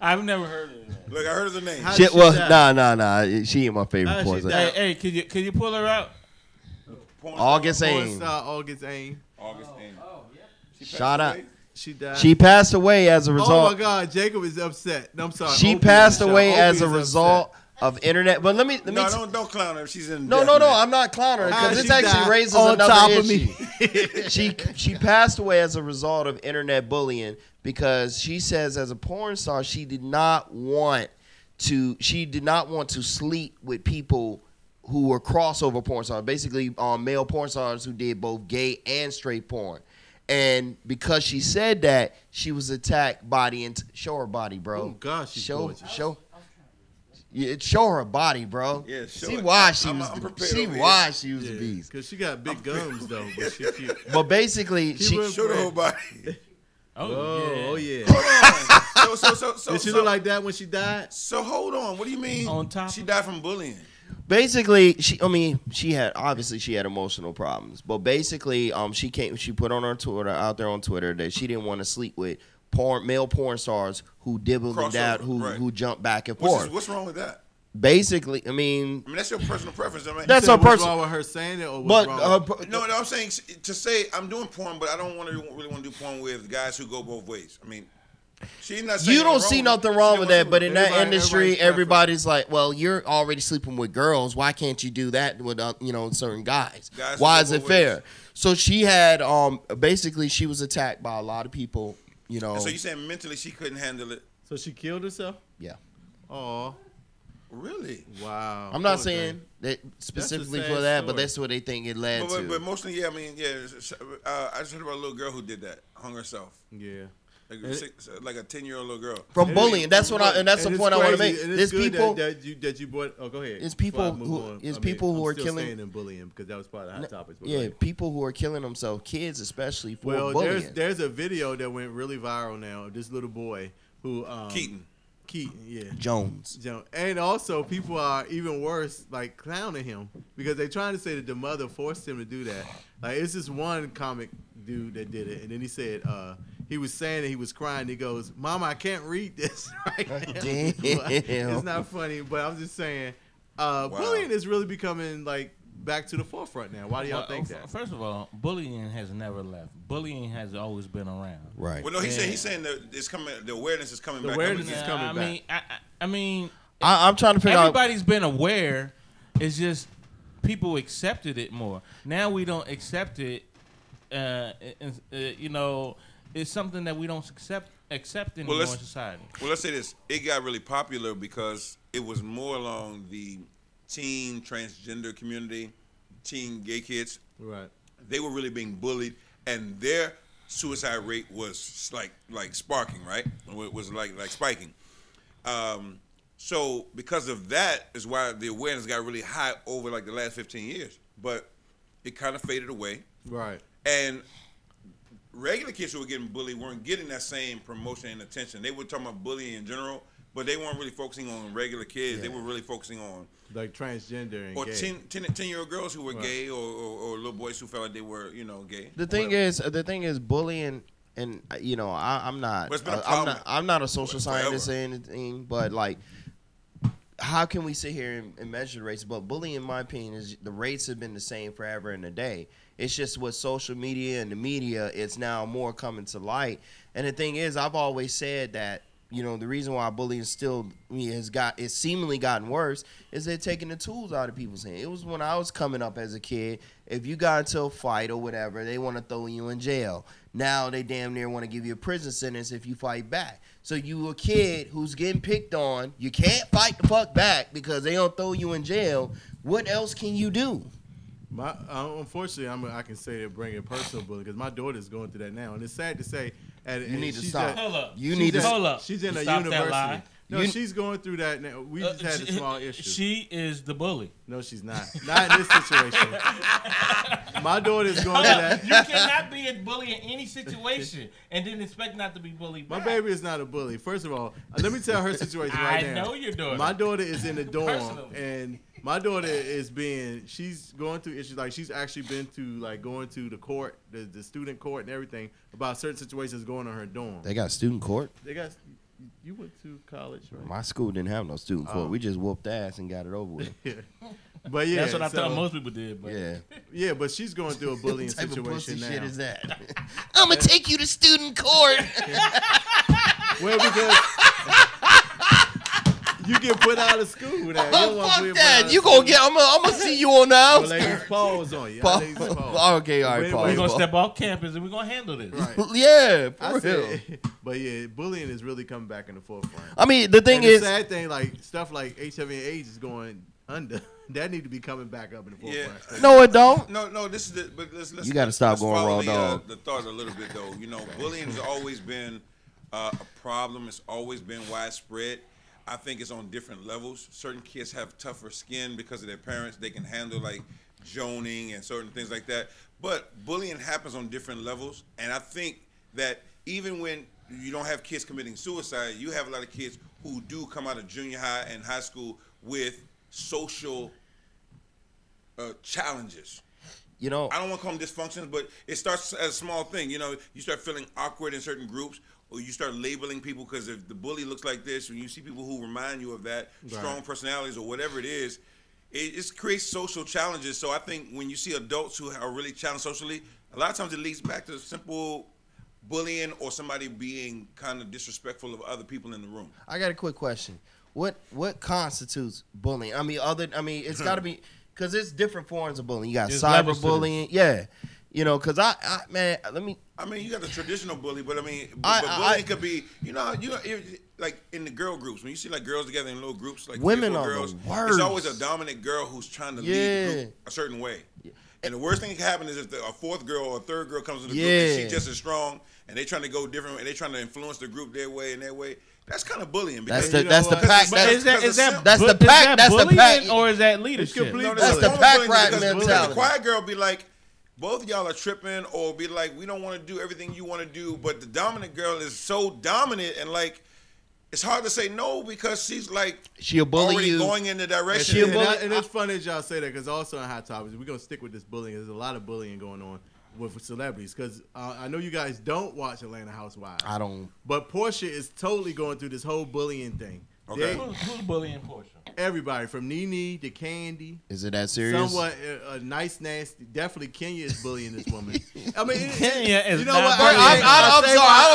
I've never heard of it. Look, I heard of the name. How- Shit, she well, die? nah. She ain't my How favorite did porn she star. die? Hey, could you pull her out? August Porn Ames. star August Ames. August Ames. She passed Shout out. away? She died. She passed away as a oh result. my God, Jacob is upset. No, I'm sorry. She Opie passed is upset. away Opie as is a upset. result of internet. But let me. No, don't clown her. She's in. No, I'm not clowning her How because she this actually died raises on another top issue. of me. She passed away as a result of internet bullying because she says as a porn star she did not want to sleep with people who were crossover porn stars, basically male porn stars who did both gay and straight porn. And because she said that, she was attacked body and show her body, bro. Oh, gosh, she's gorgeous. show her body, bro. Yeah, show See it. why she I'm was. prepared See over here. why she was a beast. Because she got big gums though, but she cute. But basically, she. was- Show the whole body. Oh yeah. Hold on. So Did she look like that when she died? So hold on. What do you mean? On top she of- died from bullying. Basically, she had emotional problems, but basically, she put on her Twitter out there on Twitter that she didn't want to sleep with male porn stars who dibbled and dab, who jumped back and forth. What's wrong with that? Basically, I mean, that's your personal preference. I mean, that's So her what's personal. wrong with her saying it, or what's wrong? no, I'm saying to say I'm doing porn, but I don't really want to do porn with guys who go both ways. I mean, she's not saying You don't see nothing wrong with that, but in that industry, everybody's like, "Well, you're already sleeping with girls. Why can't you do that with certain guys? Why is it fair?" So she had basically she was attacked by a lot of people. And so you saying mentally she couldn't handle it? So she killed herself? Yeah. Oh, really? Wow. I'm not Poor saying thing. that specifically sad for that, but story. that's what they think it led to. But mostly, I just heard about a little girl who did that, hung herself. Yeah. Like a 10-year-old little girl. From bullying, that's what and that's the point I want to make. There's people that you brought. Oh, go ahead. It's people who are killing. Staying in bullying because that was part of the hot topics. Yeah, people who are killing themselves, kids especially for bullying. Well, there's a video that went really viral now of this little boy who Keaton, yeah. Jones. And also people are even worse, like clowning him because they're trying to say that the mother forced him to do that. Like it's this one comic dude that did it, and then he said he was saying that he was crying. He goes, "Mama, I can't read this right now." Damn. It's not funny, but I'm just saying, bullying is really becoming like back to the forefront now. Why do y'all think that? First of all, bullying has never left. Bullying has always been around. Right. Well, no, he's saying that it's coming. The awareness is coming back. The awareness is coming back. I'm trying to figure out. Everybody's been aware. It's just people accepted it more. Now we don't accept it. It's something that we don't accept anymore in society. Well, let's say this. It got really popular because it was more along the teen transgender community, teen gay kids. Right. They were really being bullied, and their suicide rate was like sparking, right? It was like spiking. So because of that is why the awareness got really high over like the last 15 years. But it kind of faded away. Right. And regular kids who were getting bullied weren't getting that same promotion and attention. They were talking about bullying in general, but they weren't really focusing on regular kids. Yeah. They were really focusing on like transgender and or gay. 10-year-old girls who were gay or little boys who felt like they were, gay. The thing is bullying, and I'm not a social scientist or anything, but like, how can we sit here and measure rates? But bullying, in my opinion, is the rates have been the same forever and a day. It's just with social media and the media, it's now more coming to light. And the thing is, I've always said that, the reason why bullying still it's seemingly gotten worse is they're taking the tools out of people's hands. It was when I was coming up as a kid, if you got into a fight or whatever, they want to throw you in jail. Now they damn near want to give you a prison sentence if you fight back. So you a kid who's getting picked on, you can't fight the fuck back because they don't throw you in jail. What else can you do? Unfortunately, I can say that bringing personal bullying because my daughter's going through that now, and it's sad to say. You need to stop. Hold up. Hold up. She's in a Stop university. That lie. No, she's going through that now. We just had a small issue. She is the bully. No, she's not. Not in this situation. My daughter's going through that. You cannot be a bully in any situation and then expect not to be bullied back. My baby is not a bully. First of all, let me tell her situation right now. I know your daughter. My daughter is in the dorm, and my daughter she's going through issues. Like, she's actually been to, like, going to the court, the student court and everything about certain situations going on in her dorm. They got student court? You went to college, right? My school didn't have no student court. We just whooped ass and got it over with. But yeah, that's what I thought most people did. But. Yeah, but she's going through a bullying what type situation of pussy now. shit is that? I'm gonna take you to student court. Well, because you get put out of school now. You don't want to fuck that. You gonna get? I'm gonna see you on the Well, outskirts. pause on you. Okay, all right, pause. We're gonna step off campus and we're gonna handle this. Right. Yeah, for real. But yeah, bullying is really coming back in the forefront. I mean, the thing and is, the sad thing, like stuff like HIV and AIDS is going under. That need to be coming back up in the forefront. Yeah. No, it don't. No. This is but let's you got to stop going raw dog. The thought a little bit though. Bullying has always been a problem. It's always been widespread. I think it's on different levels. Certain kids have tougher skin because of their parents. They can handle like joning and certain things like that. But bullying happens on different levels. And I think that even when you don't have kids committing suicide, you have a lot of kids who do come out of junior high and high school with social challenges. You know, I don't want to call them dysfunctions, but it starts as a small thing. You know, you start feeling awkward in certain groups, or you start labeling people because if the bully looks like this, when you see people who remind you of that, strong personalities or whatever it is, it just creates social challenges. So I think when you see adults who are really challenged socially, a lot of times it leads back to simple bullying or somebody being kind of disrespectful of other people in the room. I got a quick question. What constitutes bullying? I mean, it's got to be, because there's different forms of bullying. You got cyberbullying, yeah. You know, because I mean, you got the traditional bully, but I mean, bullying could be, you know, like in the girl groups, when you see like girls together in little groups, like women are girls, the worst. there's always a dominant girl who's trying to lead the group a certain way. Yeah. And the worst thing that can happen is if a fourth girl or a third girl comes in the group and she's just as strong, and they trying to go different, and they trying to influence the group their way and their way. That's kind of bullying. Because That's the pack. Is that That's the pack. Or is that leadership? No, that's the pack rat mentality. The quiet girl be like, both of y'all are tripping, or be like, we don't want to do everything you want to do, but the dominant girl is so dominant, and like, it's hard to say no because she's like, she'll bully already you. going in the direction. And it's funny that y'all say that because also on Hot Topics, we're going to stick with this bullying. There's a lot of bullying going on with celebrities because I know you guys don't watch Atlanta Housewives. I don't. But Portia is totally going through this whole bullying thing. Okay. Who's bullying Portia? Everybody from Nene to Candy. Is it that serious? Somewhat nice, nasty. Definitely Kenya is bullying this woman. I mean, Kenya is you know not what? bullying.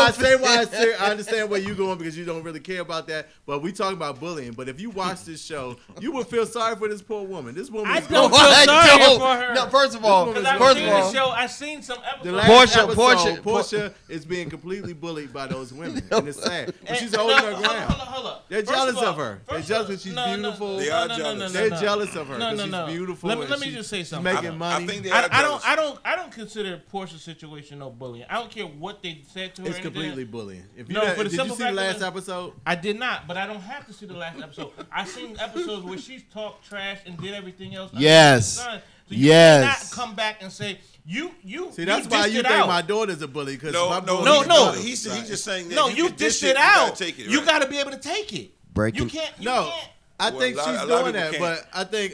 I understand where you're going because you don't really care about that. But we talking about bullying. But if you watch this show, you would feel sorry for this poor woman. This woman. I is don't going- feel sorry for her. No, first of all, Because I've seen the show. I've seen some The episodes. last Portia is being completely bullied by those women, and it's sad. But she's holding her ground. Hold up. They're jealous of her. They're jealous that she's beautiful. They are jealous. They're jealous of her because she's beautiful. Let me just say something. Making money. I think they are jealous. I don't consider Portia's situation no bullying. I don't care what they said to her. It's completely bullying. If you No, for the did you simple see the fact last that- episode? I did not, but I don't have to see the last episode. I've seen episodes where she's talked trash and did everything else. Yes. So you Yes. cannot come back and say you. See, that's you why dished you it think out. my daughter's a bully because No. He's just saying that. No, if you can dished dish it you gotta out. take it, You right? got to be able to take it. Breaking. You can't. No. I Well, think a lot- she's a lot of doing people that, can't. but I think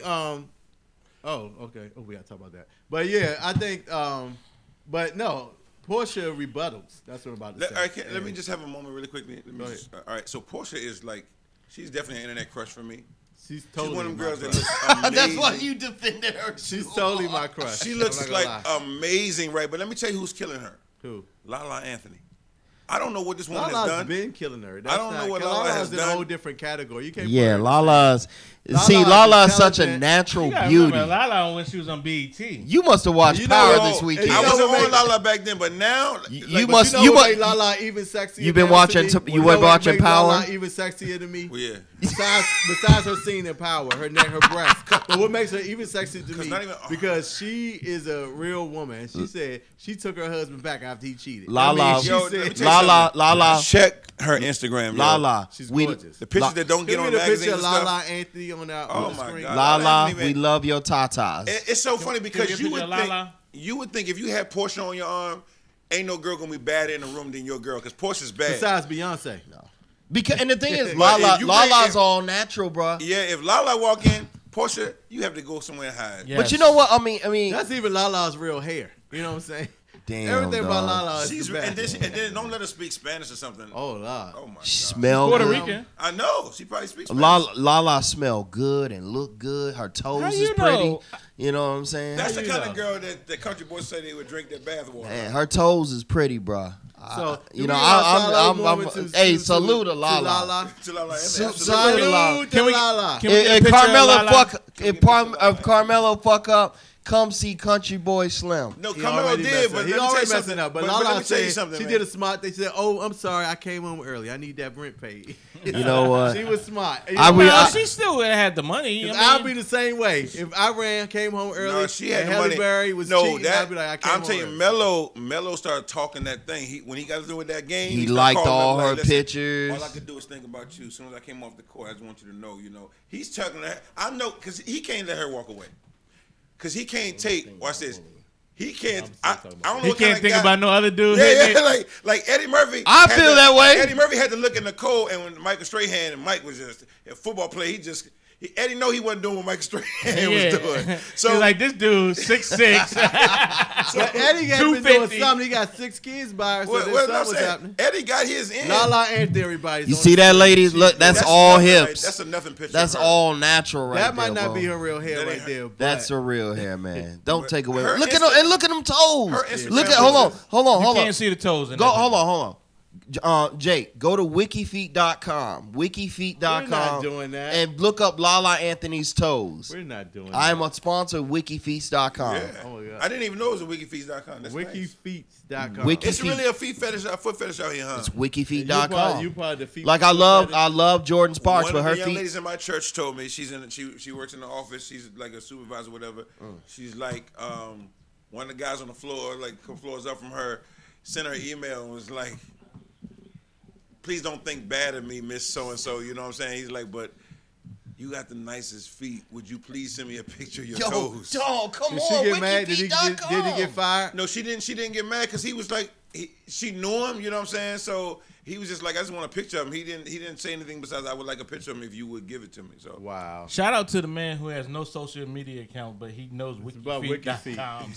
oh, okay. Oh, we gotta talk about that. But yeah, I think but no, Portia rebuttals. That's what I'm about to say. Let me just have a moment really quickly. Go ahead. All right, so Portia is like, she's definitely an internet crush for me. She's totally She's one of them my girls that crush. looks amazing. That's why you defended her. She's totally my crush. She I'm looks not gonna like lie. amazing, right? But let me tell you who's killing her. Who? Lala Anthony. I don't know what this woman has Lala's done. been killing her. I don't know what Lala has Lala's in a whole done. different category. You can't. Yeah, put her Lala's. Lala's See, Lala's such a intelligent. natural You gotta beauty. remember Lala when she was on BET. You must have watched You know Power what? this And weekend. you I know wasn't what on Lala back then, but now You But must. You know You what must. made Lala even sexier. You've been now watching to me? you You were know what watching made Power? Lala even sexier to me. Well, yeah. Besides her scene in Power, her neck, her breast. But what makes her even sexier to me? not even- Because she is a real woman. She said she took her husband back after he cheated. Lala. she Yo, let me said, tell you Lala. something. Lala. Check her Instagram. yo. Lala. she's We- gorgeous. The pictures that don't get Give on me the magazines picture and of Lala stuff. Anthony on the Oh my screen. God. Lala. Anthony, We man. love your tatas. It's so funny because Can we you get a would picture of think Lala? if you had Portia on your arm, ain't no girl gonna be badder in the room than your girl because Portia's bad. Besides Beyonce. Because and the thing is, But Lala. if you Lala's bring- all natural, bro. Yeah, if Lala walk in, Portia, you have to go somewhere and hide. Yeah. But you know what? I mean, That's even Lala's real hair. You know what I'm saying? damn. Everything about dog. Lala is She's the best. and then don't let her speak Spanish or something. Oh, Lord. Oh my God. Smell Puerto good. Rican. I know she probably speaks Spanish. Lala smell good and look good. Her toes How is you pretty. know? You know what I'm saying? That's the you kind know? of girl that the country boys say they would drink their bath water. Man, her toes is pretty, bro. So, You do know, we I'm moment to- hey, to- salute to to Lala. To Lala, Salute absolutely. to Lala. Salute to Lala. Can we get a If picture of Carmelo Lala? fuck, if Carmelo fuck up, come see Country Boy Slim. No, He Carmelo already did, messing- but he let me tell you already something. messing up. But let Lala me tell you said something, she man. did a smart thing. She said, "Oh, I'm sorry, I came home early. I need that rent paid." You know what? She was smart. You I know, re- Well, I- she still had the money. I'll be the same way. If I came home early, No, she had and the Halle money. Berry was no, cheating, that I'd be like, I came I'm home telling you, early. Melo started talking that thing. When he got through with that game, He started liked calling all up, her like, listen, pictures. All I could do was think about you. As soon as I came off the court, I just want you to know, he's talking to her. I know because he can't let her walk away. Because he can't take. Watch this. He can't. I don't know. He what can't kind of think guy, about no other dude. Yeah, hitting yeah, it. like Eddie Murphy. I had feel to- that way. Eddie Murphy had to look in the cold, and when Michael Strahan and Mike was just a football player, Eddie know he wasn't doing what Michael Strahan was doing. So He's like, this dude 6'6". But Eddie had been doing 250. something. He got 6 kids by her, so what then I'm something was saying, happening. Eddie got his in. Lala and everybody's. You on see the that, screen. ladies? Look, that's That's all nothing, hips. That's a nothing picture. That's of her. all natural right That there, might not bro. be her real hair That right ain't there. But That's her real hair, man. Don't take away. her Look at Insta- them and look at them toes. her Instagram Look at hold on, pictures. hold on, You hold on. can't see the toes in Go that hold picture. on, hold on. Jake, go to wikifeet.com. Wikifeet.com. We're not doing that. And look up Lala Anthony's toes. we're not doing I that. am a sponsor of wikifeets.com. Yeah. Oh my God. I didn't even know it was a wikifeets.com. That's nice. Wikifeets.com. Wiki- It's really a foot fetish out here, huh? It's You wikifeet.com. probably the feet. Like I love Jordan Sparks, One but of her the young feet. ladies in my church told me she works in the office. She's like a supervisor, or whatever. She's like one of the guys on the floor, like a couple floors up from her, sent her an email and was like, "Please don't think bad of me, Miss So and So." You know what I'm saying? He's like, "But you got the nicest feet. Would you please send me a picture of your toes?" dog, come Did she on, get mad? Did he wikifeet.com. get fired? No, she didn't. She didn't get mad because he was like, she knew him. You know what I'm saying? So he was just like, I just want a picture of him. He didn't say anything besides, I would like a picture of him if you would give it to me. So Wow. Shout out to the man who has no social media account, but he knows about wikifeet.com.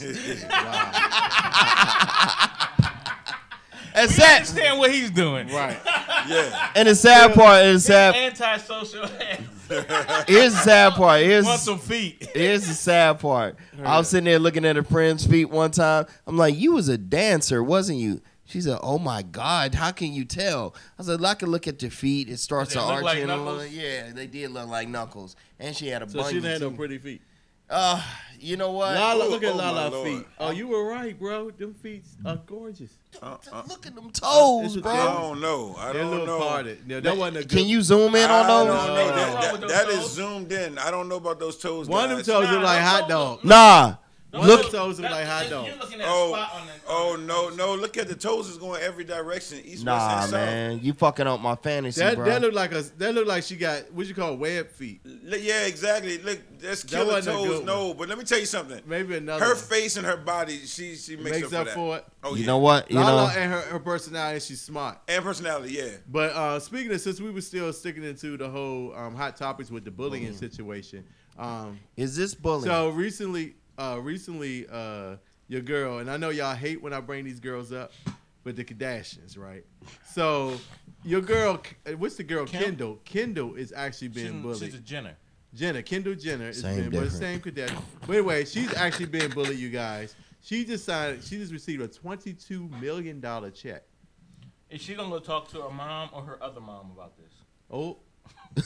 And We sad, understand what he's doing. Right. yeah. and the sad part is sad. Anti-social. Here's the sad part. Want some feet. Here's the sad part. I was sitting there looking at a friend's feet one time. I'm like, you was a dancer, wasn't you? She said, oh my God, how can you tell? I said, I can look at your feet. It starts They to look arch like in a knuckles? little. Yeah, they did look like knuckles. And she had a So bunion she didn't have no too. pretty feet. You know what? Lala, look at oh, my Lala's Lord. feet. Oh, you were right, bro. Them feet are gorgeous. Look at them toes, It's a bro. I don't know. I They're a don't little know. parted. No, that wasn't a good. Can you zoom in on I those? don't know. Nothing wrong with those That is toes. zoomed in. I don't know about those toes. One of them guys. toes look like those hot toes dog. Nah. One Look. of them toes look like hot dog. You're looking at a spot on the No. Look at the toes is going every direction, east, Nah, west, and south. man. You fucking up my fantasy, That bro. look like she got what you call web feet. Yeah, exactly. Look, that's killer wasn't a toes. good No, but let me tell you something. Maybe another. Her one. face and her body, she makes up for that. Oh, You yeah. know what? You Lala know. and her personality, she's smart. And personality, yeah. But speaking of, since we were still sticking into the whole hot topics with the bullying situation, Is this bullying? so recently, your girl, and I know y'all hate when I bring these girls up, but the Kardashians, right? So your girl, what's the girl? Kim? Kendall. Kendall is actually being bullied. She's a Jenner. Kendall Jenner is Same being bullied. difference. Same Kardashian. But anyway, she's actually being bullied, you guys. She just received a $22 million check. Is she gonna go talk to her mom or her other mom about this? Oh. He's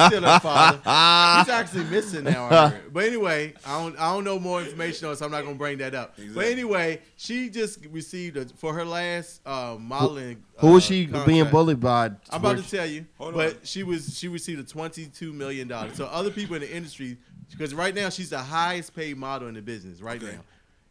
still her father. He's actually missing now. I heard. But anyway, I don't know more information on it, so I'm not gonna bring that up. Exactly. But anyway, she just received for her last modeling. Who was she contract. being bullied by? I'm about to tell you. Hold but on. she received a $22 million. So other people in the industry, because right now she's the highest paid model in the business right Okay. now.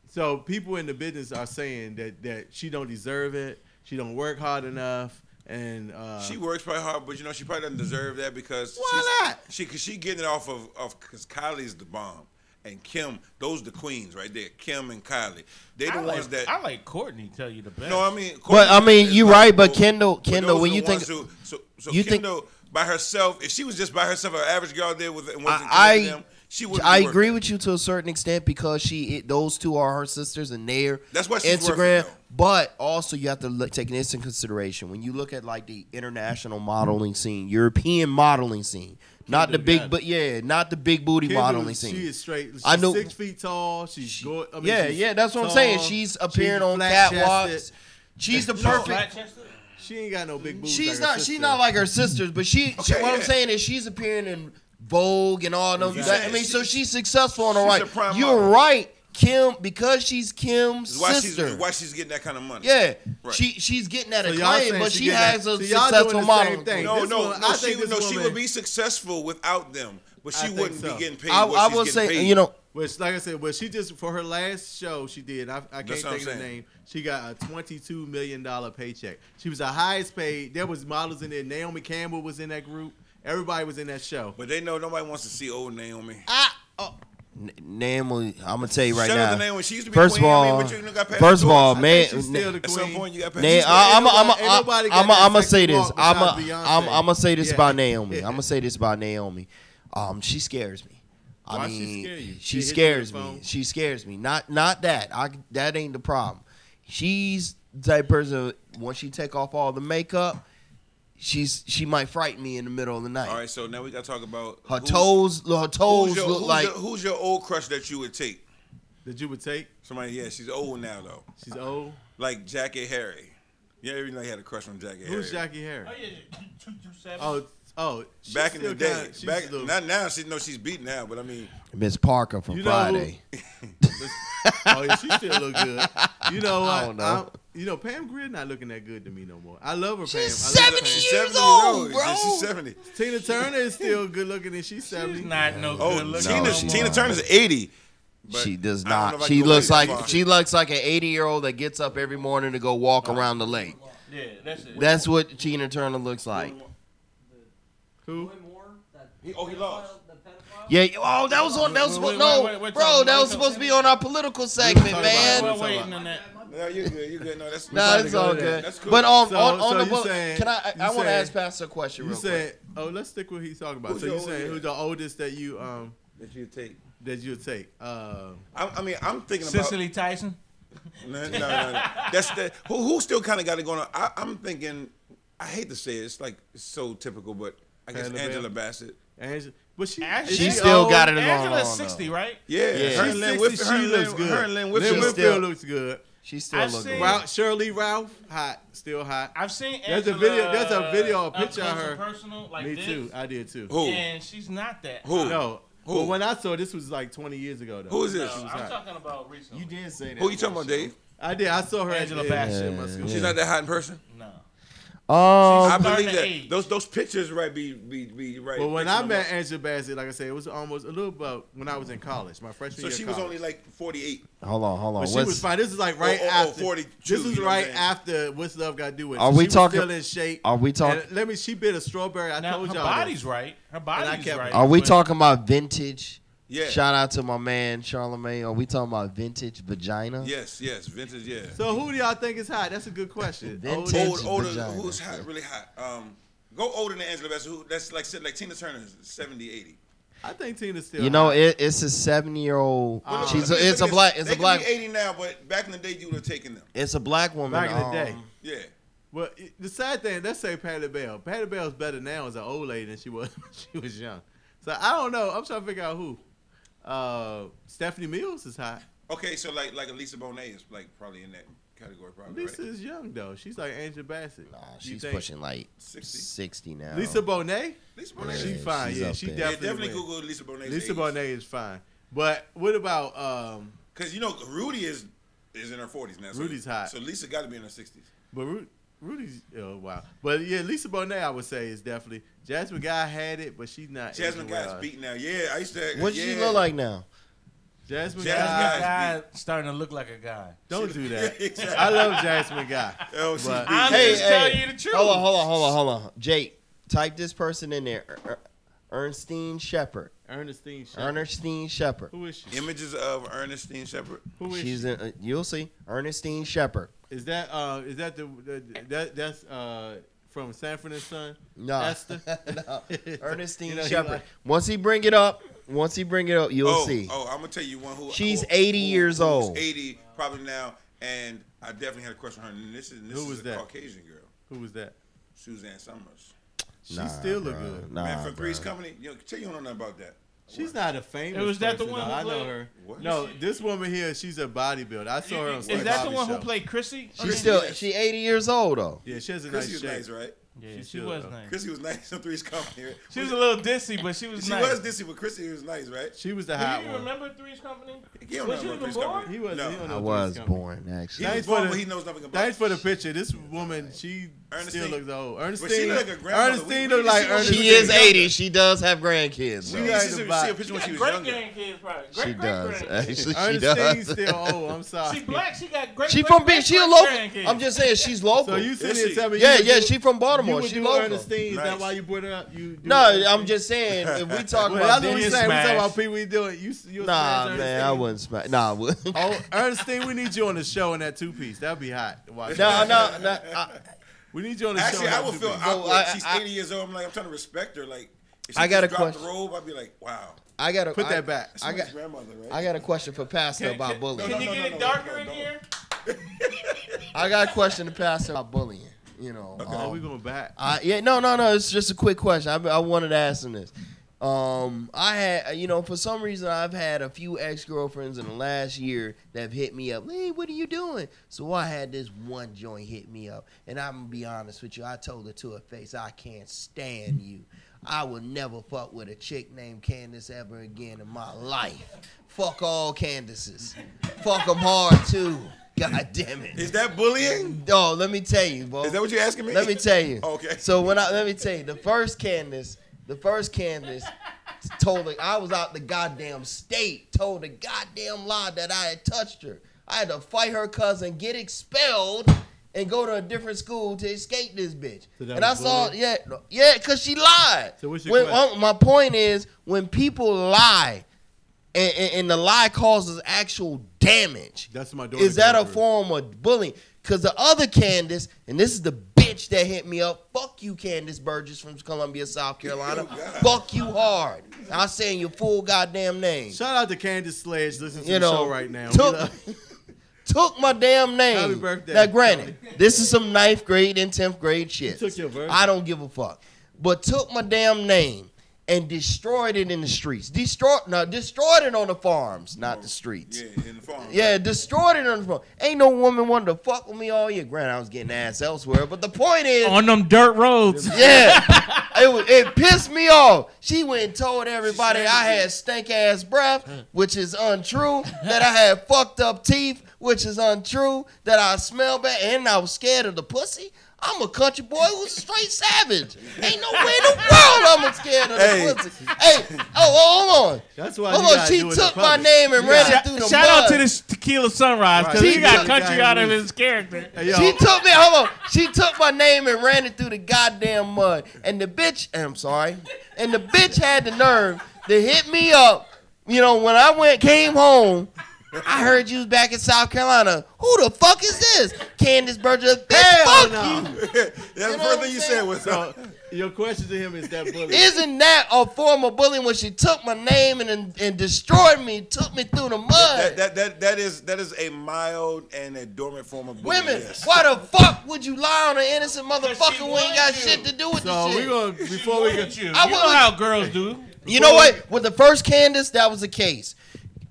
So people in the business are saying that she don't deserve it. She don't work hard enough. And She works probably hard, but she probably doesn't deserve that because Why not? She getting it off of because Kylie's the bomb and Kim, those the queens right there. Kim and Kylie, they the ones that. I like Courtney. Tell you the best. No, I mean, But I mean, is you're not right. But cool. Kendall, Those when are you the think, ones so you think- Kendall by herself, if she was just by herself, an average girl there with and wasn't I- connected to them, she wouldn't. I be worth agree it. with you to a certain extent because those two are her sisters and their That's why she's worth Instagram. it, though. But also you have to take this in consideration when you look at like the international modeling scene, European modeling scene, not the big, Kendall but yeah, not the big booty Kendall, modeling scene. She is straight. She's I know- 6 feet tall. She's good. I mean, yeah, she's yeah, that's what I'm tall, saying. She's appearing on flat-chested. catwalks. She's the perfect. Flat-chested? She ain't got no big boobs. She's like her not. sister. She's not like her sisters, but Okay, what I'm yeah. saying is she's appearing in Vogue and all them. Exactly. I mean, so she's successful on her she's a right. prime You're model. right, Kim, because she's Kim's sister. Why she's getting that kind of money? Yeah, Right. she's getting that So y'all acclaim, saying but she she getting has that- a so y'all successful doing the model. same thing. No, This no, woman- no. I She think this would woman- be successful without them, but I she think wouldn't so. be getting paid. I what will she's getting say, paid. you know, Which, like I said, she just for her last show she did. I can't That's what I'm think of the saying. name. She got a $22 million paycheck. She was the highest paid. There was models in there. Naomi Campbell was in that group. Everybody was in that show. But they know nobody wants to see old Naomi. Naomi, I'm gonna tell you right Shout out to now. Naomi. She used to be First of queen. I mean, all, but you got past first the of all, torch. man, She's still the At some queen. point, you got past I'm Ain't nobody got that gonna sexy say this. walk I'm besides Beyonce. gonna say this Yeah. about Naomi. Yeah. I'm gonna say this about Naomi. She scares me. I Why mean, she scare you? she She hit you scares with the me. phone? She scares me. Not that. That ain't the problem. She's the type of person once she take off all the makeup, she might frighten me in the middle of the night. All right, so now we got to talk about Her who's- toes look who's like. who's your old crush that you would take? That you would take? Somebody, yeah, she's old now though. She's old. Like Jackie Harry. Yeah, every night had a crush on Jackie Harry. Who's Jackie Harry? Oh yeah, 227. Oh. She's Back in the still day, kinda- she's back a little- not now. She's beat now, but I mean, Miss Parker from You know who- Friday. Oh yeah, she still look good. You know what? I don't know. Pam Grier not looking that good to me no more. I love her, Pam. She's I love 70 Pam. she's years 70 old, bro. Yeah, she's 70. Tina Turner is still good looking, and she's 70. She's not no Oh, good looking. No, no Tina more. Turner's 80. But She does I don't know not. if I She can go looks back like that far. she looks like an 80-year-old that gets up every morning to go walk around the lake. Yeah, that's it. That's what Tina Turner looks like. Who? He lost. Yeah. Oh, that was on. That was Wait, no, wait, wait, bro. wait, That wait, was wait, supposed to be on our political segment, talking man. about- We're waiting on that. No, you're good. You're good. No, that's Nah, about it's to go all to that. good. That's cool. But on So the you book, saying- can I you want to saying- ask Pastor a question You real quick. said, let's stick with what he's talking about. Who's So you your saying oldest? who's the oldest that you that you take. that you'll take? I mean, I'm thinking about. Cicely Tyson. No. That's the who still kind of got it going on. I'm thinking. I hate to say it. It's like it's so typical, but I guess Angela Angela Bassett. Bassett. But she Actually, She is still old? got it going Angela's on. 60, though. right? Yeah, Yeah. her She's and Lynn 60, Whitfield. she looks good. Her and Lynn Lynn Whitfield. Whitfield still- looks good. She still I've look seen- good. Shirley Ralph, hot, still hot. I've seen There's a Angela, video- there's a video, a up picture of close her. and personal, like Me this, too. I did too. Who? and she's not that. Who? No. Who? Well, when I saw this was like 20 years ago though. Who is No, this? She was I'm hot. talking about recently. did say that. Who you talking about, Dave? I did. I saw her Angela at Bassett. shit, my school. She's not that hot in person. No. I She's believe starting to that age. those pictures right be right. Well, when mixing I them met up. Angela Bassett, like I said, it was almost a little about when I was in college, my freshman So year. she of was college. only like 48. Hold on. But she What's- was fine. This is like right or after. 42, This was you know what I'm right saying? after What's Love Got to Do with It. Are So we she was talking- still in shape. are we talking- And she bit a strawberry. I Now told her y'all. body's this. right. Her I body's kept- right. Are we but- talking about vintage? Yeah. Shout out to my man Charlamagne. Are we talking about vintage vagina? Yes, vintage. Yeah. So who do y'all think is hot? That's a good question. Vintage. Old- Older. vagina. Who's hot? Really hot. Go older than Angela Bassett. Who? That's like Tina Turner, 70, 80. I think Tina's still. You know, hot. it's a 70-year-old. Oh. She's Look, it's a look, black. they It's a can black. be 80 now, but back in the day, you would have taken them. It's a black woman. Back in the day. Yeah. But the sad thing, let's say Patti LaBelle. Patti LaBelle's better now as an old lady than she was when she was young. So I don't know. I'm trying to figure out who. Stephanie Mills is hot. Okay, so like Elisa Bonet is like probably in that category, probably. Lisa Right? is young though. She's like Angela Bassett. Nah, You she's think? pushing like 60. 60 now. Lisa Bonet. Lisa Yeah, Bonet. She's fine. she's Yeah, up she there. Yeah, definitely. definitely wins. Google Lisa Bonet's Lisa age. Bonet is fine. But what about Because you know Rudy is in her 40s now. So, Rudy's hot. So Lisa got to be in her 60s. But Rudy's wow. But yeah, Lisa Bonet I would say is definitely. Jasmine Guy had it, but she's not. Jasmine aging well. Guy's beaten now. Yeah, I used to. What does yeah. she look like now? Jasmine Jasmine Guy. Guy. Guy starting to look like a guy. Don't do that. Exactly. I love Jasmine Guy. Oh, she's But- beaten. I'm Hey, just hey, telling you the truth. Hold on. Jake, type this person in there. Ernestine Shepherd. Ernestine Shepherd. Ernestine Shepherd. Who is she? Images of Ernestine Shepherd. Who is She's she? in, you'll see. Ernestine Shepherd. Is that that's from Sanford and Son? No. Esther. No. Ernestine You know, he Shepherd. like- Once he bring it up, you'll see. Oh, I'm gonna tell you one who. She's who- 80 who- years who's old. 80 probably now, and I definitely had a crush on her. And this Who is was a that? Caucasian girl, Who was that? Suzanne Summers. She Nah, still look bruh. good. Nah, Man, from Three's bruh. Company. You don't know nothing about that. She's not a famous. It was that the person, one though. who I know played- her. What? No, this woman here, she's a bodybuilder. I saw her on Is Steve that the Harvey one show. who played Chrissy? She's 80 years old though. Yeah, she has a Chrissy nice was shape. nice, right? Yeah, she still- was nice. Chrissy was nice in Three's Company. Right? She was a little dissy, but she was She nice. was dissy, but Chrissy was nice, right? She was the Do hot you one. remember Three's Company? He don't Was know you about even Three's born? Company. He was. No. He don't know I Three's was Company. born, actually. He Thanks was for born, the- but he knows nothing about Thanks for the it. picture. This woman, she Ernestine. still looks old. But she Ernestine, look like a grandmother. Ernestine We look like see her- Ernestine. She is 80. She does have grandkids. We We need got to the see vibe. a picture when she was Great younger. grandkids, probably. She Great does. grandkids. Actually, she Ernestine's does. still old. I'm sorry. She black. She got great. She great, from great, B. She a great local. grandkids. I'm just saying she's local. So you sitting Is here she? telling me? yeah, you would yeah. do- She from You Baltimore. would She do local. Ernestine. Is that Nice. why you brought it up? You do No, Ernestine? I'm just saying if we talk Well, about that's what we Then saying. We smash. talking about people we doing. You nah, smash man, I Ernestine. wouldn't smash. Nah, I wouldn't. Oh, Ernestine, we need you on the show in that 2-piece. That'd be hot. to watch. No. We need you on the Actually, show. I in would that feel 2-piece. awkward. She's I- 80 years old. I'm like, I'm trying to respect her. Like, if she I got just a dropped question. the robe, I'd be like, wow. I got Put that back. I got. grandmother, right? I got a question for Pastor about bullying. Can you get it darker in here? I got a question to Pastor about bullying. You know. Oh, we going back. No. It's just a quick question. I wanted to ask him this. I had, for some reason, I've had a few ex-girlfriends in the last year that have hit me up. Hey, what are you doing? So I had this one joint hit me up, and I'm gonna be honest with you. I told her to her face, I can't stand you. I will never fuck with a chick named Candace ever again in my life. Fuck all Candaces. Fuck them hard too. God damn it. Is that bullying? Oh, let me tell you, bro. Is that what you're asking me? Let me tell you. Okay. So let me tell you, the first Candace told her I was out the goddamn state, told a goddamn lie that I had touched her. I had to fight her cousin, get expelled, and go to a different school to escape this bitch. So that and I was saw, bullying? yeah, because she lied. So what's your question? My point is, when people lie, and the lie causes actual damage, That's my daughter. is that a going through. form of bullying? Because the other Candace, and this is the bitch that hit me up, fuck you, Candace Burgess from Columbia, South Carolina. Fuck you hard. I'm saying your full goddamn name. Shout out to Candace Sledge. Listen to You the know, show right now. Took my damn name. Happy birthday, Now, granted, this is some 9th grade and 10th grade shit. took your birthday. I don't give a fuck. But took my damn name and destroyed it in the streets. Destroyed it on the farms, not the streets. Yeah, in the farm. Yeah, destroyed it on the farm. Ain't no woman wanted to fuck with me all year. Granted, I was getting ass elsewhere, but the point is, On them dirt roads. yeah, it pissed me off. She went and told everybody I had stank ass breath, which is untrue. That I had fucked up teeth, which is untrue. That I smelled bad, and I was scared of the pussy. I'm a country boy who's a straight savage. Ain't no way in the world I'm scared of the pussy. Hey, hold on. That's why Hold you on, gotta she do it in took my public. name and ran it through the Shout out mud. to this Tequila Sunrise because Right. he got She country got out of loose. his character. Hey, yo, She took me, hold on. She took my name and ran it through the goddamn mud. And the bitch, I'm sorry, and the bitch had the nerve to hit me up. You know, when I came home, I heard you was back in South Carolina. Who the fuck is this? Candace Burgess. Bitch, Hell fuck no. you. That's the know first what thing I'm you saying? said was, so your question to him is that bullying? Isn't that a form of bullying when she took my name and destroyed me, took me through the mud? that is a mild and a dormant form of bullying. Women, Yes. why the fuck would you lie on an innocent motherfucker she who ain't got wanted you. shit to do with So this we shit? gonna before we Look get at you. I You know would- how girls do. You know what? With the first Candace, that was the case.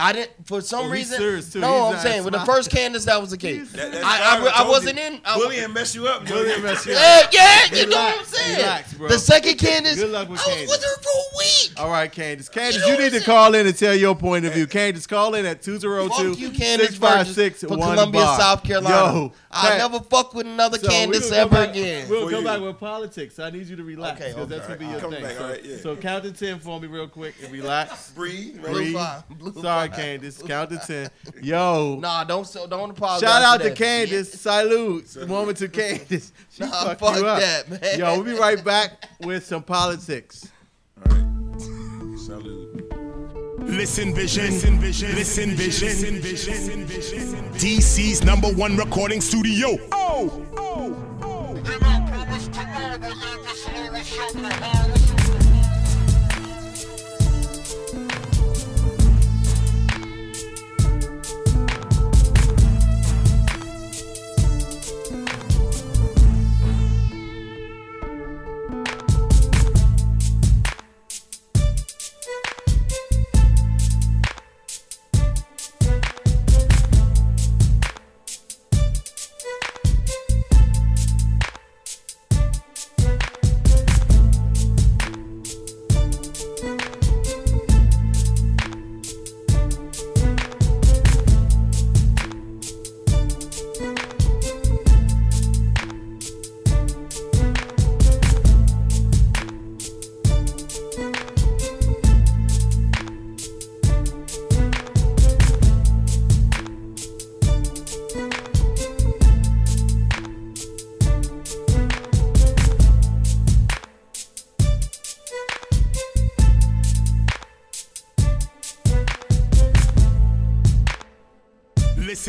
I didn't, for some Oh, he's reason. serious, too. No, He's I'm not saying with the smart. first Candace, that was the case. That's I fine. told wasn't you. in. Bullying mess you up. bullying mess you up. Yeah, you know what I'm Relax, saying. relax, bro. The second Candace, Good luck with I was Candace. with her for a week. All right, Candace. Candace, You know you what need I'm to saying? call in and tell your point of view. Candace, call in at Fuck you, 202-656-1 Candace for Columbia, bar. South Carolina. Yo, I'll Pat, never fuck with another so Candace we'll come ever back- again. We'll For come you. back with politics. So I need you to relax Okay, because that's okay. gonna be your Coming thing. back, so, all right, yeah. so count to 10 for me real quick and relax. Breathe. Right? Blue Breathe. five, blue Sorry, five. Candace. Count to 10. Yo. Nah, don't apologize. Shout out for to that. Candace. Salute. Woman to Candace. She Nah, fucked fuck you up. that, man. Yo, we'll be right back with some politics. All right. Salute. Listen Vision, Listen Vision, DC's #1 recording studio. Oh. And I promise tomorrow and the slow will show the horror.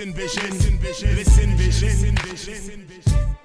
Listen vision, listen vision, listen vision, listen vision.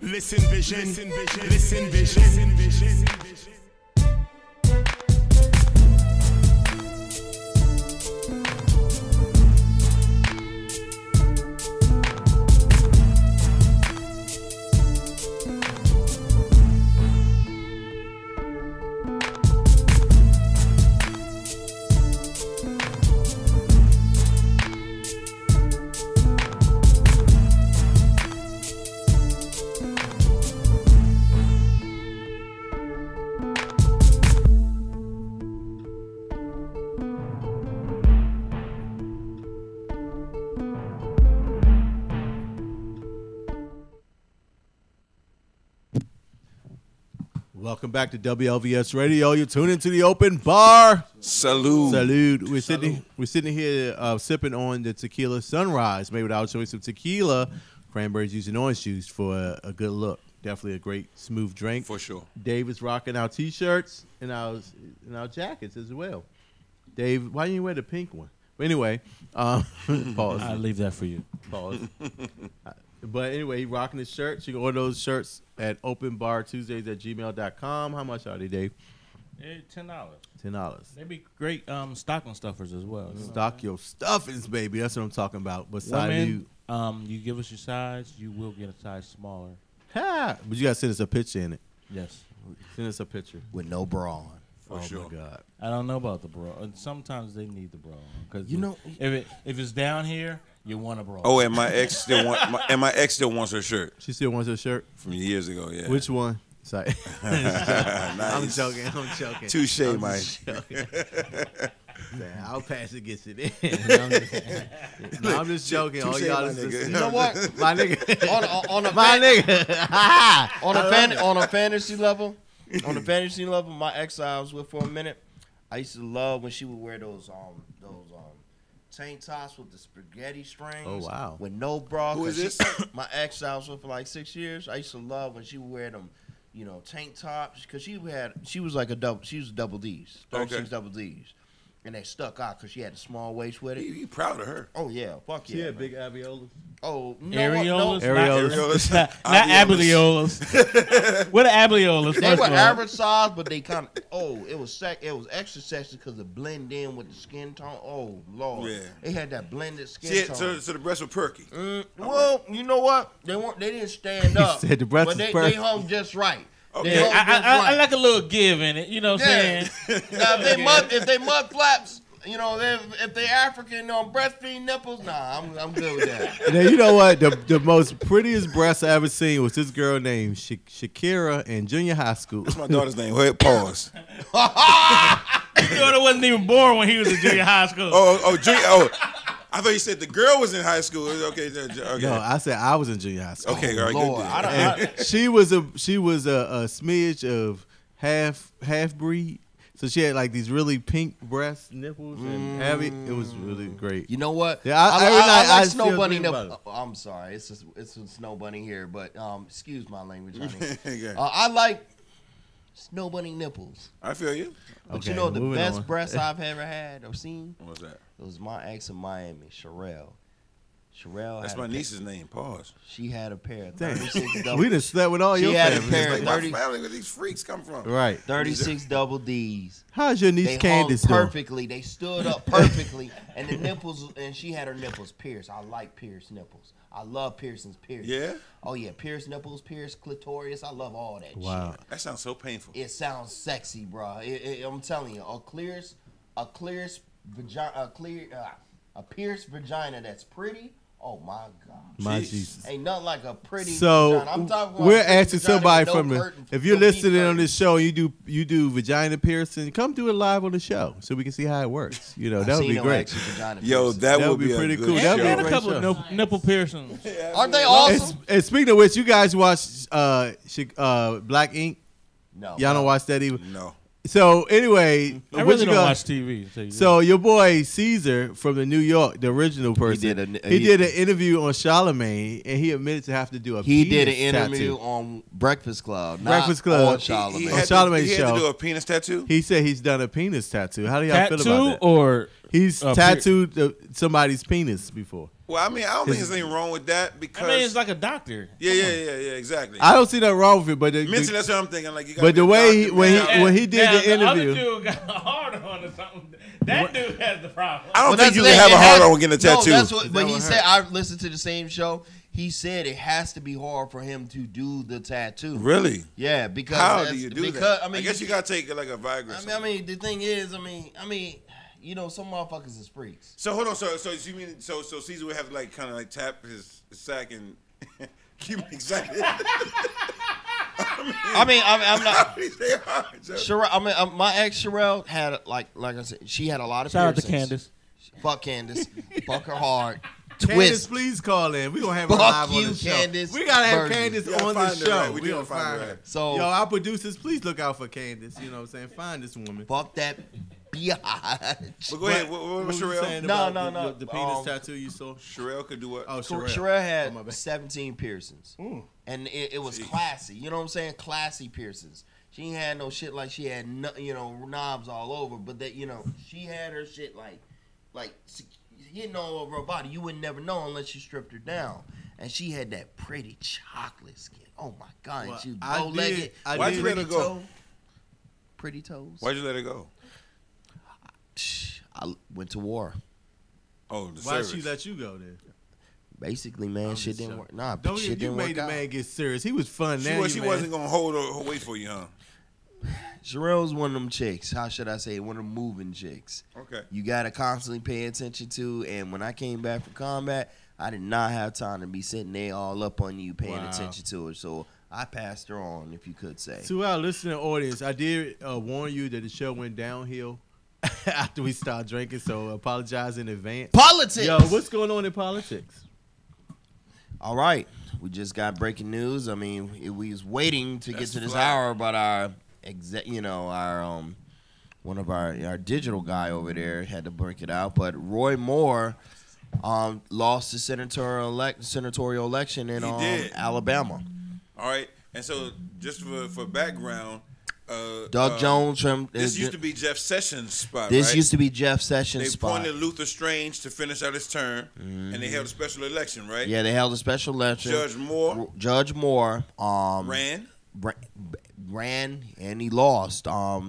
Listen vision, listen vision, listen vision, listen vision. Welcome back to WLVS Radio. You're tuned into the open bar. Salute. Salute. We're sitting here sipping on the tequila Sunrise, made with our choice of tequila, cranberries, juice, and orange juice for a good look. Definitely a great smooth drink. For sure. Dave is rocking our t-shirts and our jackets as well. Dave, why didn't you wear the pink one? But anyway, pause. I'll leave that for you. Pause. But anyway, he rocking his shirts. You can order those shirts at openbartuesdays@gmail.com. How much are they, Dave? $10. $10. They be great stocking stuffers as well. Stock your stuffings, baby. That's what I'm talking about. Beside you. You give us your size, you will get a size smaller. Ha! But you got to send us a picture in it. Yes. Send us a picture. With no bra on. For sure. My God. I don't know about the bra. And sometimes they need the bra because You know- if it's down here, you want a bra. Oh, and my ex still wants her shirt She still wants her shirt? from years ago. Yeah. Which one? Sorry. I'm Nice. joking. I'm joking. Touche, I'm Mike. just joking. Man, I'll pass it, gets it in. I'm just joking. All Touche, y'all my is nigga. You know what? my nigga. on a My nigga. on a fantasy level, my ex I was with for a minute, I used to love when she would wear those tank tops with the spaghetti strings. Oh, wow. With no bra. Who is 'cause this? My ex I was with for like 6 years. I used to love when she would wear them, tank tops, because she was a double D's, 36 Okay. double D's, and they stuck out because she had a small waist with it. You proud of her? Oh yeah, fuck yeah. She had man. big alveolas. Oh no, Areolas? Areolas. Not abliolas. What are abliolas? They first were of all? average size, but they kind of it was extra sexy because it blended in with the skin tone. Oh Lord, Yeah. They had that blended skin See, tone. so the breasts were perky. Well, you know what? They didn't stand up. said the breast but was they perfect. hung just right. Okay. They hung just I right. like a little give in it. You know what I'm Yeah. saying? Now if they mud flaps, if they African on breastfeeding nipples, nah, I'm good with that. Now, you know what? The most prettiest breasts I ever seen was this girl named Shakira in junior high school. That's my daughter's name. Wait, pause. Your daughter wasn't even born when he was in junior high school. Junior. Oh, I thought you said the girl was in high school. Okay. Okay. No, I said I was in junior high school. Okay. All right. Lord, Good. And she was a smidge of half breed. So she had like these really pink breast nipples and heavy. It was really great. You know what? Yeah, I every night like I Snow still Bunny dream about nipple. Oh, I'm sorry, it's a Snow Bunny here, but excuse my language, honey. Okay. I like Nobody nipples. I feel you. But Okay, you know the moving best on. breasts I've ever had or seen? What's that? It was my ex in Miami, Sherelle. Sherelle That's had my a niece's name. Pause. She had a pair of Damn. 36 double We done slept with all She your had a families. pair Like of my 30 family, where these freaks come from? Right. 36 double D's. How's your niece They Candace hung doing? perfectly. They stood up perfectly, and the nipples. And she had her nipples pierced. I like pierced nipples. I love piercings. Pierced. Yeah? Oh yeah, pierced nipples, pierced clitoris. I love all that. Wow. Shit. That sounds so painful. It sounds sexy, bro. I'm telling you, a pierced vagina that's pretty. Oh my God. My Jeez. Jesus. Ain't nothing like a pretty So vagina. I'm talking about we're a pretty asking vagina somebody with from no the, curtain, if you're no deep listening on curtain. this show, you do vagina piercing, come do it live on the show so we can see how it works. You know, I've that would seen be no great. actual vagina Yo, piercings. that That would would be a pretty good cool. show. That would be Had a a great couple show. of nipple piercings. Aren't they awesome? And speaking of which, you guys watch Black Ink? No, Y'all don't watch that either. No. So anyway, I what really you don't got- watch TV. So, you So your boy Caesar from the New York, the original person, he did an interview on Charlemagne, and he admitted to have to do a He penis did an interview tattoo. on Breakfast Club. Breakfast not Club. On Charlemagne. On Charlemagne's he had show. to do a penis tattoo? He said he's done a penis tattoo. How do y'all feel tattoo about that? or He's pierce? tattooed somebody's penis before. Well, I mean, I don't think there's anything wrong with that because. I mean, it's like a doctor. yeah, exactly. I don't see nothing wrong with it, but Mentally, that's what I'm thinking. Like, you gotta but be the a way doctor, when man. he did Now, the interview, other dude got a hard on or something. That dude has the problem. I don't Well, think you that's can the have a thing. It hard has- on getting a No, tattoo. that's what. Is But that he what said, hurt? I listened to the same show. He said it has to be hard for him to do the tattoo. Really? Yeah, because How do that's- you do because, that? I mean, guess you gotta take like a Viagra. or I something. mean, the thing is, I mean, you know, some motherfuckers is freaks. So hold on. So you mean so Caesar would have to like kind of like tap his sack and keep him excited? I mean, I'm not. How do you say hard, Joe? Sherelle, I mean, my ex Sherelle had like I said, she had a lot of Shout out to piercings. Candace. Fuck Candace. Fuck her hard. Candace, Twist. please call in. We gonna have her Fuck live on you, the show. Candace We gotta have Bergen. Candace Yeah, on the find her, show. right. We We do gonna find her, find her. right. So Yo, our producers, please look out for Candace. You know what I'm saying? Find this woman. fuck that biatch. But go ahead. What What was you Sherelle? saying No, about no. the penis Um, tattoo you saw? Sherelle could do what? Oh, Sherelle, Sherelle. had Oh, my bad. 17 piercings. And it was Jeez. classy. You know what I'm saying? Classy piercings. She ain't had no shit like she had, knobs all over. But that, she had her shit like hitting all over her body. You would never know unless you stripped her down. And she had that pretty chocolate skin. Oh my God! Well, And she I bow-legged. did- I Why'd you did- let her go? Pretty toes. Why'd you let it go? I went to war. Oh, the Why service. she let you go then? Basically, man, shit didn't work. Nah, Don't shit you didn't made work the out. man get serious. He was fun. She wasn't gonna hold her wait for you, huh? Sherelle's one of them chicks. How should I say? One of them moving chicks. Okay. You gotta constantly pay attention to. And when I came back from combat, I did not have time to be sitting there all up on you paying Wow. attention to her. So I passed her on, if you could say. To our listening audience, I did warn you that the show went downhill after we started drinking, so apologize in advance. Politics. Yo, what's going on in politics? All right, we just got breaking news. I mean, we was waiting to get That's to this flat. hour, but our one of our digital guy over there had to break it out. But Roy Moore lost the senatorial election in He did. Alabama. All right. And so, just for background, Doug Jones from This used to be Jeff Sessions' spot, This right? used to be Jeff Sessions' They spot. appointed Luther Strange to finish out his term, and they held a special election, right? Yeah, they held a special election. Judge Moore ran and he lost.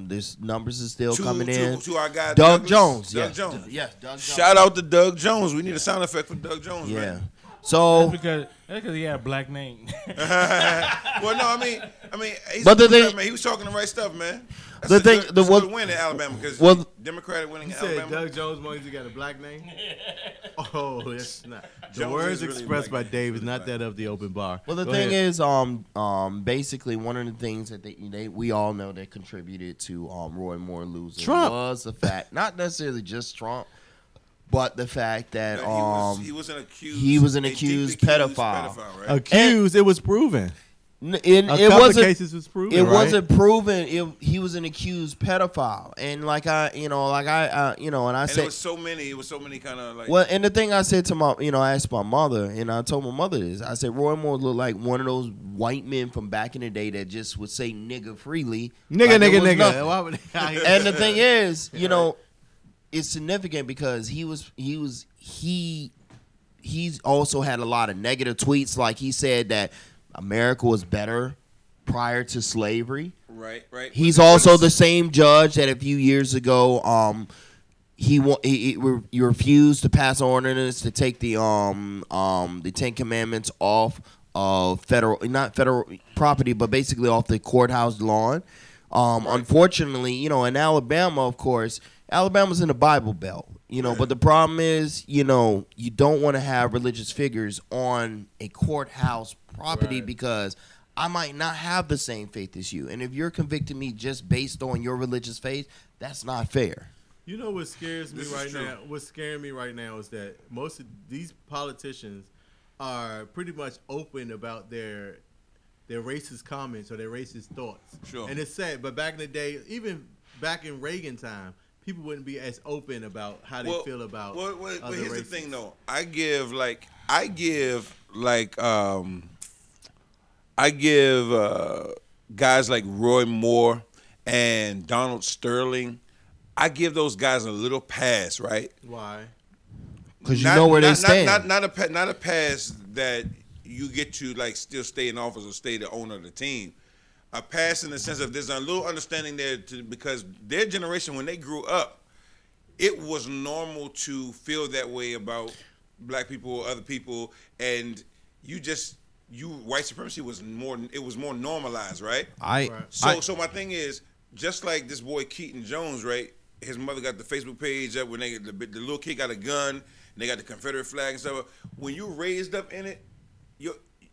This numbers is still coming in. To our guy Doug Douglas. Jones. Doug Yes. Jones. Yes, Doug Jones. Shout out to Doug Jones. We need a sound effect for Doug Jones, Yeah. man. So, That's because he had a black name. Well, no, I mean, he's But the a Democrat, thing- man. He was talking the right stuff, man. That's The a thing- good, the that's a one- good win in Alabama because well- Democratic winning You in said Alabama. Doug Jones Moise got a black name? Oh, that's not. The Jones words is really expressed by black. Dave is not that of the open bar. well, the Go thing ahead. is, basically one of the things that we all know that contributed to Roy Moore losing Trump. was the fact, not necessarily just Trump, but the fact that he was an accused. he was an a deeply accused pedophile. right? accused, it was proven. It couple wasn't. cases was proven. It right? wasn't proven. He was an accused pedophile, and and I And said, it was so many kind of like. well, and the thing I said to my, I asked my mother, and I told my mother this. I said Roy Moore looked like one of those white men from back in the day that just would say nigga freely. Nigga, like it was nigga, nothing. nigga. Why would And the thing is, it's significant because he's also had a lot of negative tweets. Like he said that America was better prior to slavery. Right. He's also the same judge that a few years ago, he refused to pass an ordinance to take the 10 Commandments off of not federal property, but basically off the courthouse lawn. Unfortunately, in Alabama, of course, Alabama's in the Bible Belt. But the problem is, you don't want to have religious figures on a courthouse property because I might not have the same faith as you. And if you're convicting me just based on your religious faith, that's not fair. You know what scares me This is right true. now? What's scaring me right now is that most of these politicians are pretty much open about their racist comments or their racist thoughts. Sure. And it's sad, but back in the day, even back in Reagan time, people wouldn't be as open about how they feel about Well, other here's races. the thing, though. I give guys like Roy Moore and Donald Sterling. I give those guys a little pass, right? Why? Because you know where they stand. Not a pass that you get to like still stay in office or stay the owner of the team. A pass in the sense of there's a little understanding there because their generation, when they grew up, it was normal to feel that way about black people or other people, and white supremacy was more normalized, right? So my thing is, just like this boy Keaton Jones, right? His mother got the Facebook page up when the little kid got a gun and they got the Confederate flag and stuff. When you raised up in it,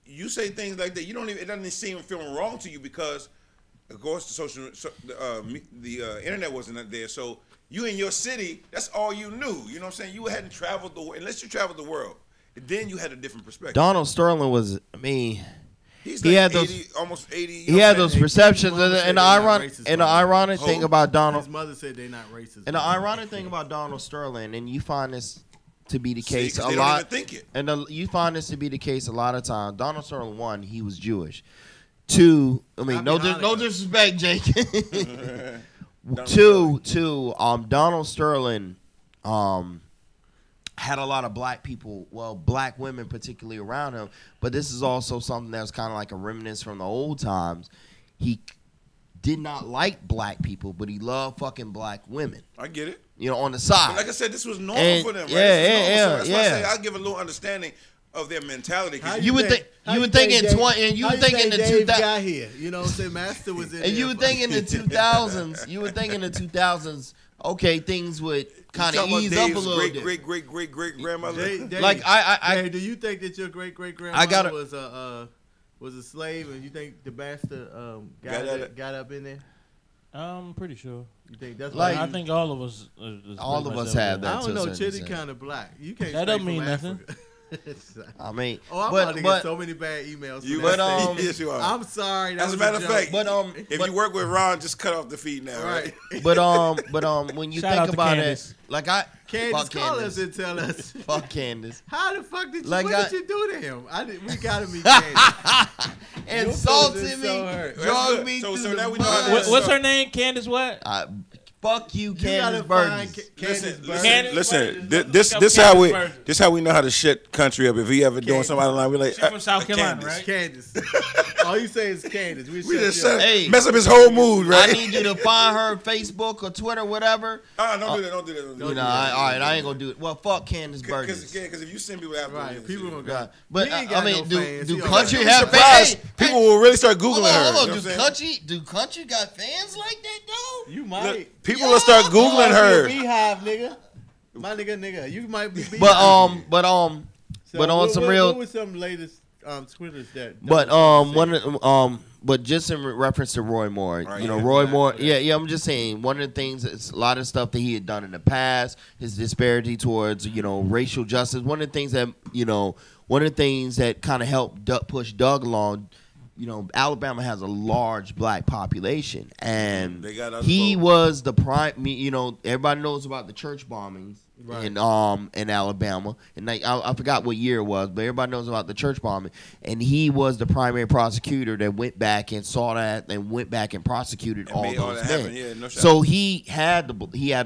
you say things like that. It doesn't seem feel wrong to you because, of course, the internet wasn't there. So you in your city, that's all you knew. You know what I'm saying? You hadn't traveled the world unless you traveled the world. Then you had a different perspective. Donald Sterling was, He's he like had 80, almost 80. He had those Hey, perceptions, Keaton Moore and the said they're not ironic racist, and the bro. ironic thing about Donald His mother said they're not racist. and the ironic thing about Donald Sterling, and you find this to be the case 'cause a they lot. don't even think it. And you find this to be the case a lot of times. Donald Sterling, one, he was Jewish. Two, no disrespect, Jake. Two, Donald Sterling, had a lot of black people, black women particularly around him. But this is also something that's kind of like a reminiscence from the old times. He did not like black people, but he loved fucking black women. I get it. On the side. But like I said, this was normal And- for them, right? yeah, That's why I say I give a little understanding of their mentality. 'Cause You would think in Dave- 20 and you how would think in the Dave 2000 got here. You know what I'm saying? Master was in and there you would for- think in the 2000s, okay, things would kind of talking about ease up a Dave's little bit. great grandmother. Dave, Like Dave, do you think that your great gotta- grandmother was a slave, and you think the master got up in there? I'm pretty sure. You think that's Like- why I think all of us. All of us have that. I don't to a know. certain Chitty extent. kind of black. You can't. That stay don't mean from nothing. Africa. I mean, I'm but about to get so many bad emails. You from would, that station. yes, you are. I'm sorry. That As a was matter of joke. fact, but if you work with Ron, just cut off the feed now, right? but when you Shout out think to about Candace. it, like fuck Candace, call Candace. us and tell us. Fuck Candace. How the fuck did you? Like what did you do to him? We gotta meet Candace. Insulted feelings me, is so hurt. drug me So through now the we know how mud. to- What's her name? Candace what? Fuck you, You Candace gotta find Burgess. Candace Burgess. Candace Listen. Burgess. This how we Candace Burgess. this how we know how to shut country up. If we ever doing Candace. something out of line, we like She from South Carolina, Candace. right? Candace. All you say is Candace. We We just shut you up. Hey. mess up his whole mood, right? I need you to find her Facebook or Twitter, whatever. Don't do that. Don't do that. All right, I ain't gonna do it. Well, fuck Candace Burgess. Because if you send people after Right, people gonna go. Right. But He ain't I got mean, no fans. do He country don't have surprised, fans? people will really start googling her. Hold You on, know what I'm saying? do country got fans like that though? You might. Look, people will start googling her. Beehive, nigga. My nigga. You might be. But on what, some real. What was some latest Twitters that? But just in reference to Roy Moore, Right, Roy Moore. Yeah. I'm just saying one of the things. It's a lot of stuff that he had done in the past. His disparity towards racial justice. One of the things that kind of helped push Doug along. Alabama has a large black population, and They got us he vote. was the prime. Everybody knows about the church bombings in Alabama, and I forgot what year it was, but everybody knows about the church bombing, and he was the primary prosecutor that went back and saw that and went back and prosecuted all made all those that men. happen. Yeah, no shot. So he had the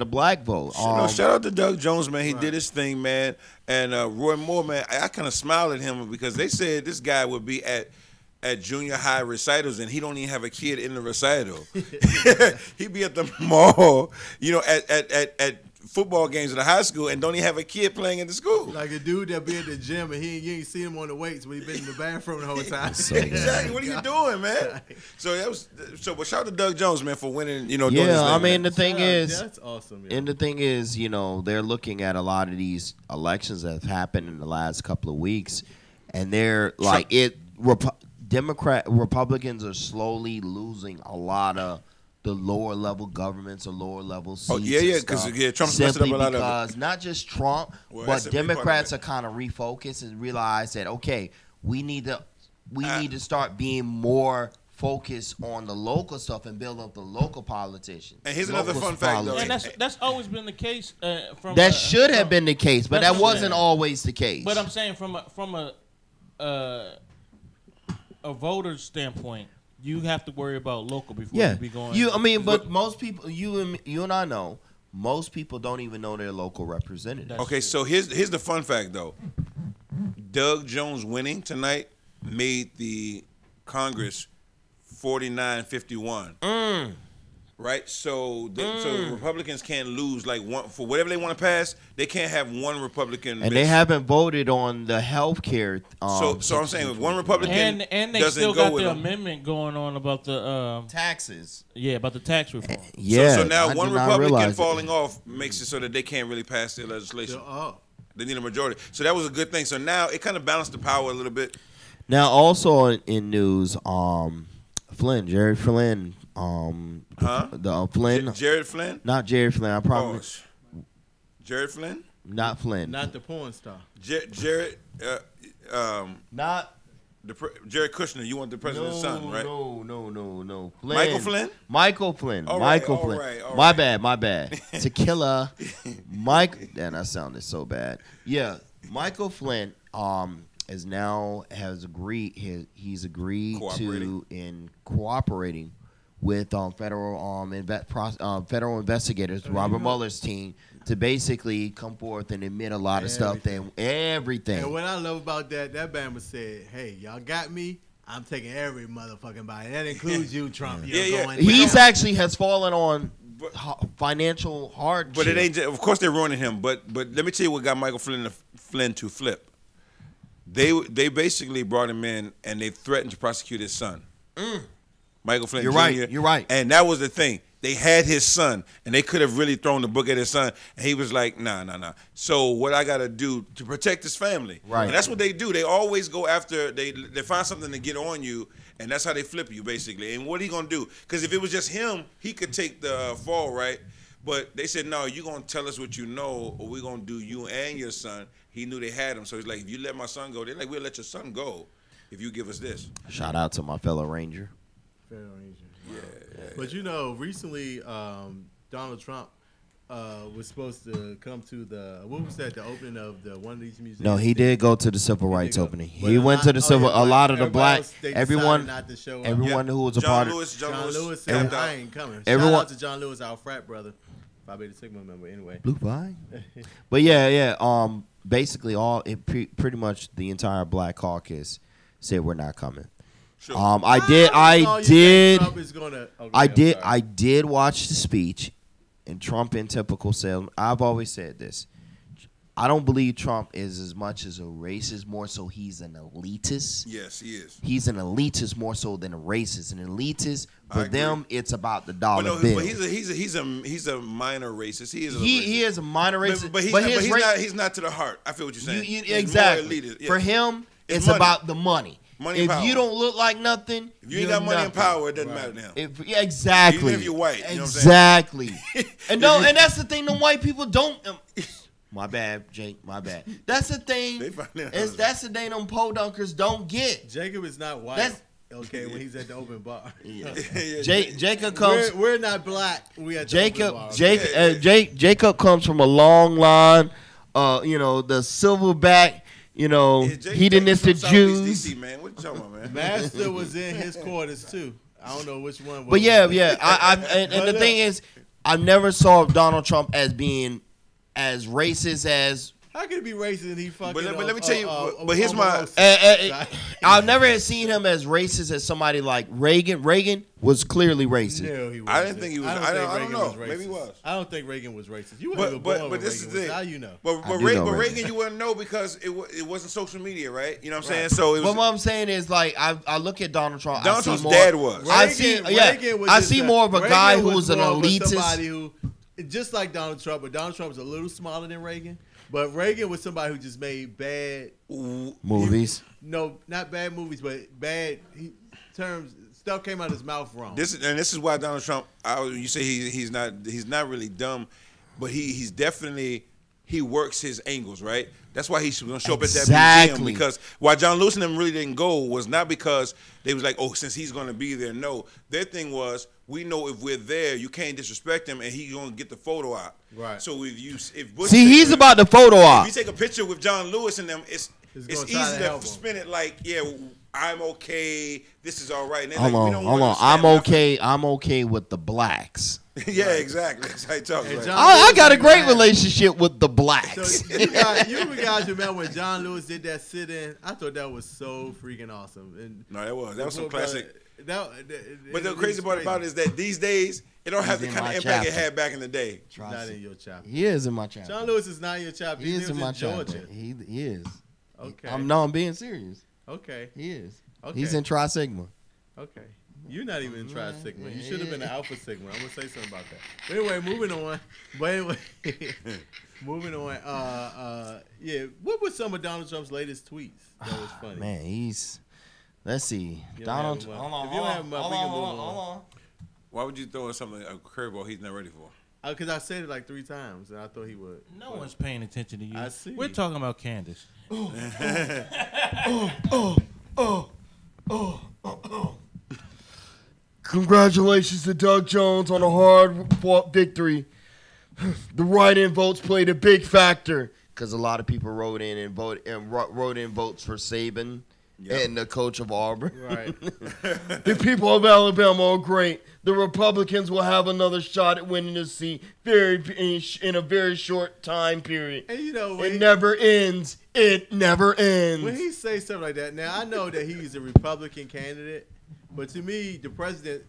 black vote. Shout out to Doug Jones, man. He did his thing, man. And Roy Moore, man, I kind of smiled at him because they said this guy would be at junior high recitals, and he don't even have a kid in the recital. He be at the mall, at football games at the high school, and don't even have a kid playing in the school. Like a dude that be at the gym and you ain't seen him on the weights, but he been in the bathroom the whole time. Exactly. What are you doing, man? But shout out to Doug Jones, man, for winning. Doing Yeah, this thing, I mean man. the thing is, That's awesome. Yeah. and the thing is, they're looking at a lot of these elections that have happened in the last couple of weeks, and they're like Republicans are slowly losing a lot of the lower level governments or lower level seats. Oh, yeah, because Trump's messing up a lot of it. because not just Trump, Well, but that's a big part of Democrats it. are kind of refocused and realize that we need to start being more focused on the local stuff and build up the local politicians. And here's another local fun fact, though. politics. And that's always been the case. That should have been the case, but That's that what I'm wasn't saying. always the case. But I'm saying from a voter standpoint, you have to worry about local before you be going. But most people, you and I know, most people don't even know their local representative. Okay, so here's the fun fact, though. Doug Jones winning tonight made the Congress 49-51. Right? So Republicans can't lose like one for whatever they want to pass. They can't have one Republican. And they haven't voted on the health care. So I'm saying if one Republican and they doesn't still go got with the them, amendment going on about the taxes. about the tax reform. Yeah. so now I one did not Republican realize falling off makes it so that they can't really pass their legislation. They need a majority. So that was a good thing. So now it kind of balanced the power a little bit. Now, also in news, Jerry Flynn, the Flynn, Jared Flynn? not Jerry Flynn. I probably Jared Flynn? not Flynn, Not the porn star. Jared, not Jared Kushner. You want the president's son, right? No. Flynn. Michael Flynn? Michael Flynn. All right, Michael all Flynn. right, all My right. bad. Tequila. Mike. Damn, that sounded so bad. Yeah, Michael Flynn. Has agreed. He's agreed to in cooperating with federal investigators, Robert Mueller's team, to basically come forth and admit a lot of stuff. Everything. And what I love about that Bama said, "Hey, y'all got me. I'm taking every motherfucking body. That includes you, Trump. Yeah. He's actually has fallen on financial hardship. But it ain't. Of course, they're ruining him. But let me tell you what got Michael Flynn to flip. They basically brought him in and they threatened to prosecute his son. Michael Flynn Jr. You're right. And that was the thing. They had his son, and they could have really thrown the book at his son. And he was like, nah. So what I got to do to protect his family. Right. And that's what they do. They always go after, they find something to get on you, and that's how they flip you, basically. And what are you going to do? Because if it was just him, he could take the fall, right? But they said, no, you're going to tell us what you know, or we're going to do you and your son. He knew they had him. So he's like, if you let my son go, they're like, we'll let your son go if you give us this. Shout out to my fellow Ranger. But recently Donald Trump was supposed to come to the opening of one of these museums. No, he did go to the civil rights go. opening. But He went to the civil. A lot of the everybody black, else, they everyone, decided not to show up. everyone who was a John part of. Lewis, John Lewis said, tapped I out. ain't coming. Everyone- Shout out to John Lewis, our frat brother. Phi Beta Sigma member, anyway. Blue flag. But yeah. Basically, pretty much the entire Black Caucus said we're not coming. Sure. I did I watch the speech, and Trump in typical salesman. I've always said this. I don't believe Trump is as much as a racist, more so he's an elitist. Yes, he is. He's an elitist more so than a racist. An elitist, I for agree. them, it's about the dollar But bill. but he's a minor racist. He is. He is a minor racist, But he's not to the heart. I feel what you're saying. He's more exactly. elitist. Yeah. For him, it's money. about the money. Money and if power. you don't look like nothing, If you ain't got money and power, it doesn't matter to him. Exactly. Even if you're white, you know what I'm saying? Exactly. and that's the thing. The white people don't. My bad, Jake. My bad. That's the thing. They find out. That's the thing. Them pole dunkers don't get. Jacob is not white. That's- Okay, when he's at the open bar. Jacob comes. We're not black. We at the Jacob. open bar. Jacob comes from a long line. The silverback. Hedonistic from Southeast Jews. DC, man. What you talking about, man? Master was in his quarters too. I don't know which one. But yeah. And the thing is, I never saw Donald Trump as being as racist as. How can it be racist and he fucking? But let me tell you. But here's my. I've never seen him as racist as somebody like Reagan. Reagan was clearly racist. No, he wasn't. I didn't think he was. I don't know. Was Maybe he was. I don't think Reagan was racist. You weren't But this is the thing. Now you know. But Reagan, you wouldn't know because it wasn't social media, right? You know what I'm saying? So it was. But what I'm saying is, like, I look at Donald Trump. Donald Trump's dad was. I see more of a guy who was an elitist. Somebody who, just like Donald Trump, but Donald Trump was a little smaller than Reagan. But Reagan was somebody who just made bad movies. No, not bad movies, but bad terms. Stuff came out of his mouth wrong. This is why Donald Trump. You say he's not really dumb, but he's definitely he works his angles, right? That's why he's going to show up at that museum, because why John Lewis and them really didn't go was not because they was like, oh, since he's going to be there. No, their thing was, we know if we're there, you can't disrespect him, and he's going to get the photo out. Right. So if Bush he's about the photo op. If you take a picture with John Lewis and them, it's easy to spin it like, yeah, I'm okay. This is all right. Hold on. I'm okay with the blacks. Yeah, exactly. That's how he talks. Right. I got a great relationship with the blacks. So you guys remember when John Lewis did that sit-in? I thought that was so freaking awesome. And that was some classic. But the crazy part about it is that these days it don't have the kind of impact it had back in the day. Not in your chapter. He is in my chapter. John Lewis is not in your chapter. He is in my Georgia. chapter. He is. Okay. I'm being serious. Okay. He is. Okay. He's in Tri Sigma. Okay. You're not even in Tri Sigma. You should have been an Alpha Sigma. I'm gonna say something about that. But anyway, moving on. Moving on. Yeah. What was some of Donald Trump's latest tweets? That was funny. Man, he's. Let's see. Donald. Hold on. Why would you throw something a curveball he's not ready for? Because I said it like 3 times, and I thought he would. No one's paying attention to you. I see. We're talking about Candace. Congratulations to Doug Jones on a hard-fought victory. The write-in votes played a big factor because a lot of people wrote in votes for Saban and the coach of Auburn. Right. The people of Alabama are great. The Republicans will have another shot at winning the seat in a very short time period. And it never ends. It never ends. When he says stuff like that, now I know that he's a Republican candidate, but to me, the president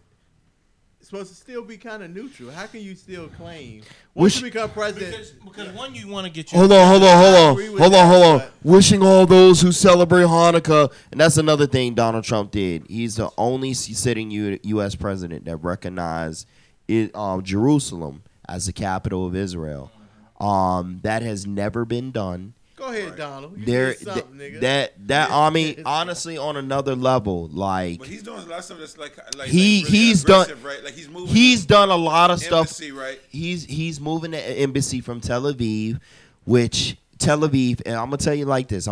is supposed to still be kind of neutral. How can you still claim once you become president? Because one, you want to get your Hold on. Wishing all those who celebrate Hanukkah, and that's another thing Donald Trump did. He's the only sitting U.S. president that recognized Jerusalem as the capital of Israel. That has never been done. Go ahead, Donald. You did something, nigga. I mean, honestly, on another level, like. But he's doing a lot of stuff that's like he's really done right? Like he's moving. He's done a lot of stuff. Right? He's moving the embassy from Tel Aviv, and I'm gonna tell you like this.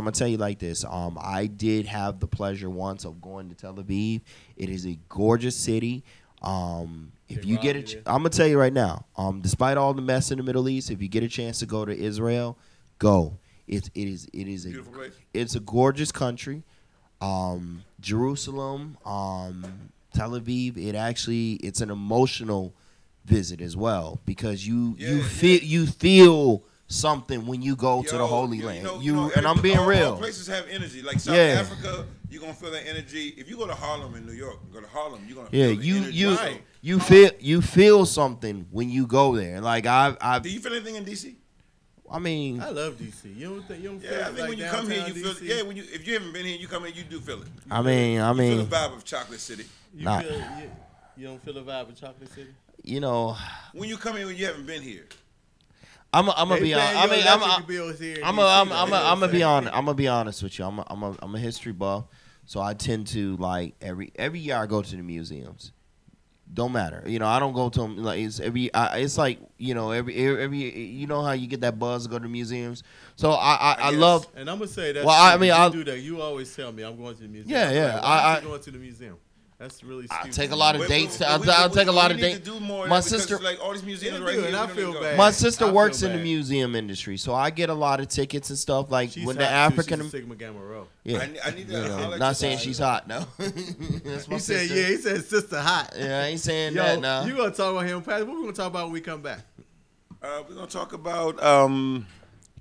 I did have the pleasure once of going to Tel Aviv. It is a gorgeous city. If you get I'm gonna tell you right now. Despite all the mess in the Middle East, if you get a chance to go to Israel, go. It is a beautiful place. It's a gorgeous country. Jerusalem, Tel Aviv. It's an emotional visit as well because you feel something when you go to the Holy Land. And I'm being real. All places have energy. Like South Africa, you're gonna feel that energy. If you go to Harlem in New York, you're gonna feel the energy. You feel something when you go there. Like do you feel anything in DC? I mean, I love DC. You don't feel I think when you come here, you feel. Yeah, if you haven't been here, you come here, you do feel it. I mean, you feel the vibe of Chocolate City. You don't feel the vibe of Chocolate City. When you come here, when you haven't been here. I'm gonna be honest. I'm gonna be honest. I'm gonna be honest with you. I'm a history buff, so I tend to like every year I go to the museums. don't matter. You know, I don't go to them like it's like, you know, every you know how you get that buzz to go to museums. So I love. And I'm gonna say that. Well, I mean, you I do that. You always tell me I'm going to the museum. Yeah, yeah. Like, why aren't you going to the museum. That's really stupid. I take a lot of dates. I'll take a lot of dates. My sister, like all these museums Yeah, right here. and I we feel don't go. bad. my sister I feel works in the bad. museum industry, so I get a lot of tickets and stuff. Like She's when the hot, too. African, She's a Sigma Gamma Rho. yeah, I need to you know, holler at not you saying guys. she's hot. No, that's my He said, sister. yeah. He said, sister hot. Yeah, I ain't saying Yo, that now. you gonna talk about him, Pat? What we gonna talk about when we come back? We're gonna talk about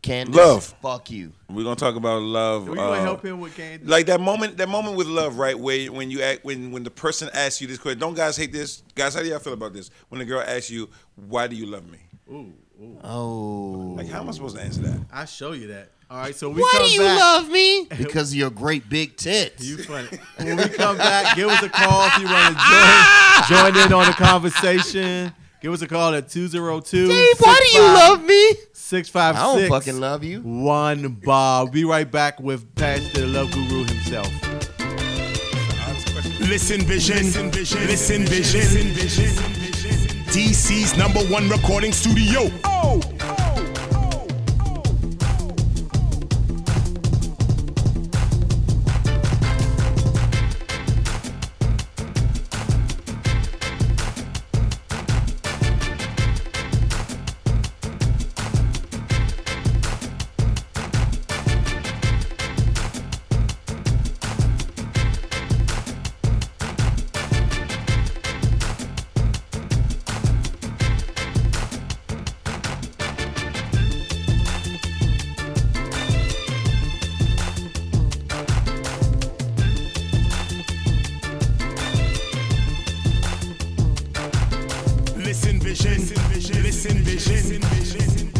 Candace, love. fuck you. We're gonna talk about love. We gonna help him with Candy. Like that moment with love, right? Where when you act when the person asks you this question, don't guys hate this? Guys, how do y'all feel about this? When the girl asks you, "Why do you love me?" Ooh. Oh, Like, how am I supposed to answer that? I show you that. All right, so we why come do you back. love me? Because of your great big tits. You funny. When we come back, give us a call if you want to join in on the conversation. Give us a call at 202. Dave, why do you love me? 656. I don't fucking love you. One Bob. Be right back with Pastor the Love Guru himself. Listen Vision, Listen Vision, DC's #1 recording studio. Listen Vision, Listen Vision. Listen Vision, Listen Vision.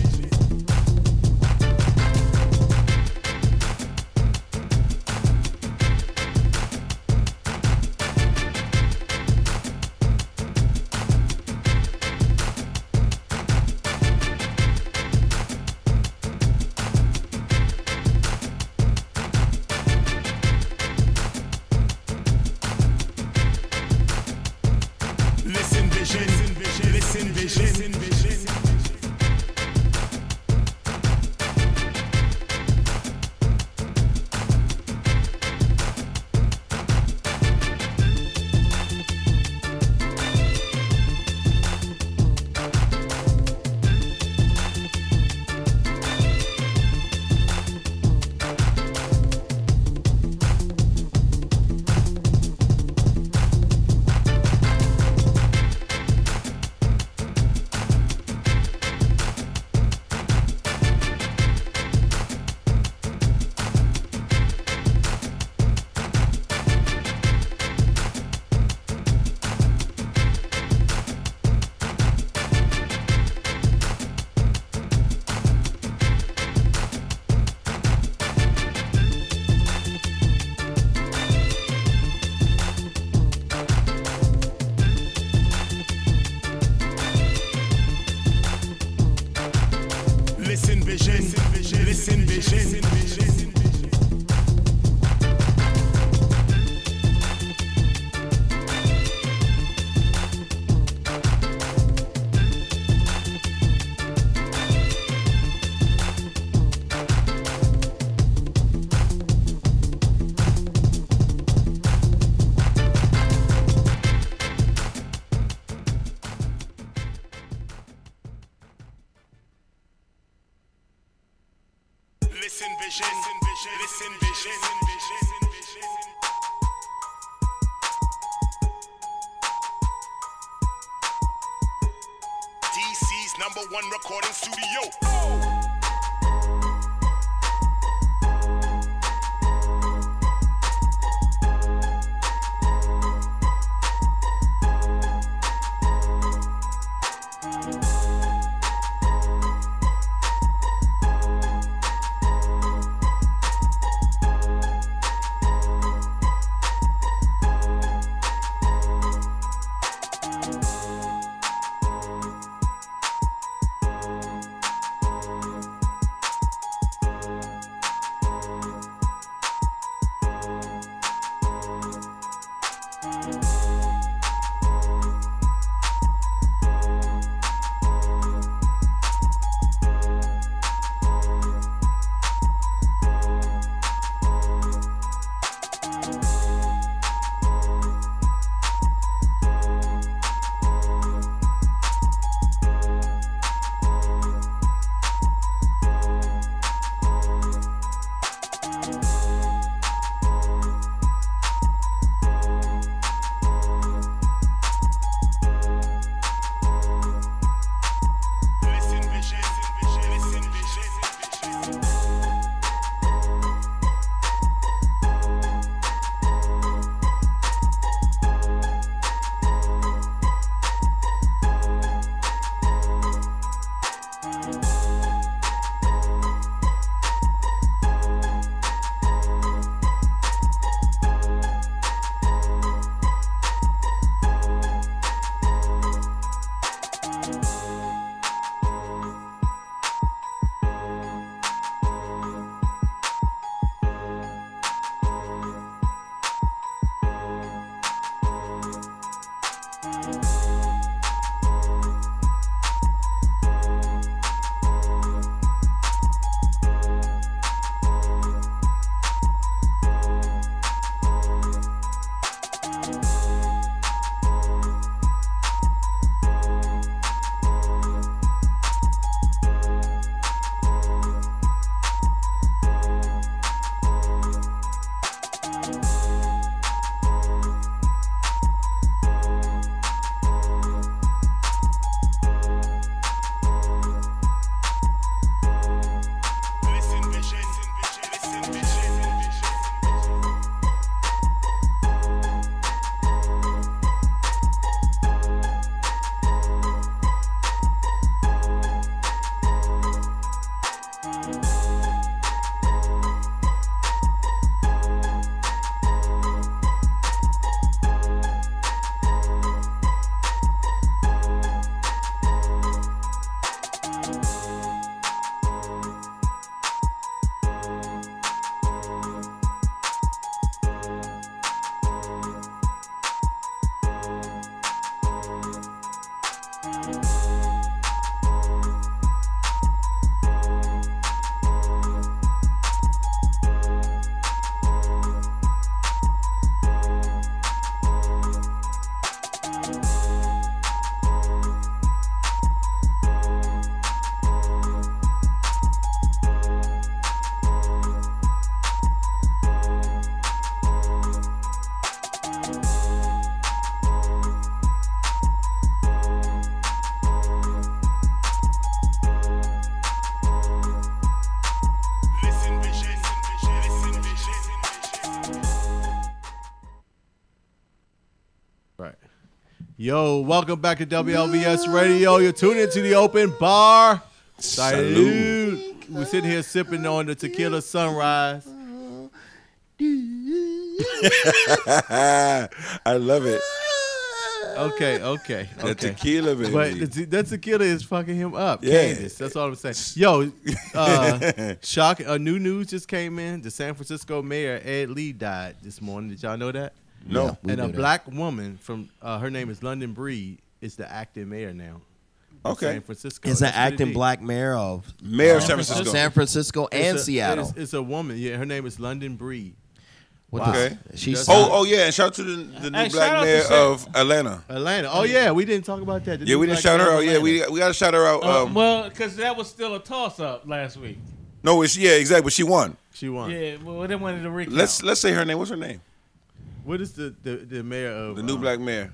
Listen Vision, Listen Vision. Listen Vision, Listen Vision. DC's #1 recording studio. Yo, welcome back to WLVS Radio. You're tuned into the open bar. Salute. We're sitting here sipping on the tequila sunrise. I love it. Okay. The tequila, baby. But that tequila is fucking him up. Yeah. Candace, that's all I'm saying. Yo, shock, new news just came in. The San Francisco mayor, Ed Lee, died this morning. Did y'all know that? No. And a black woman from, her name is London Breed, is the acting mayor now. Okay. San Francisco. Is an That's what it acting is. black mayor of Mayor of San Francisco. San Francisco and It's a- Seattle. It's a woman. Yeah, her name is London Breed. What Wow. the- Okay. She's Oh, yeah, and shout out to the new Hey, black shout out to mayor San- of Atlanta. Atlanta. Oh yeah, we didn't talk about that. The Yeah, new we didn't black shout her mayor out. of Yeah, Atlanta. we got to shout her out. Well, because that was still a toss-up last week. No, exactly, but she won. She won. Yeah, well, they wanted to recount. Let's say her name. What's her name? What is the mayor of The new black mayor.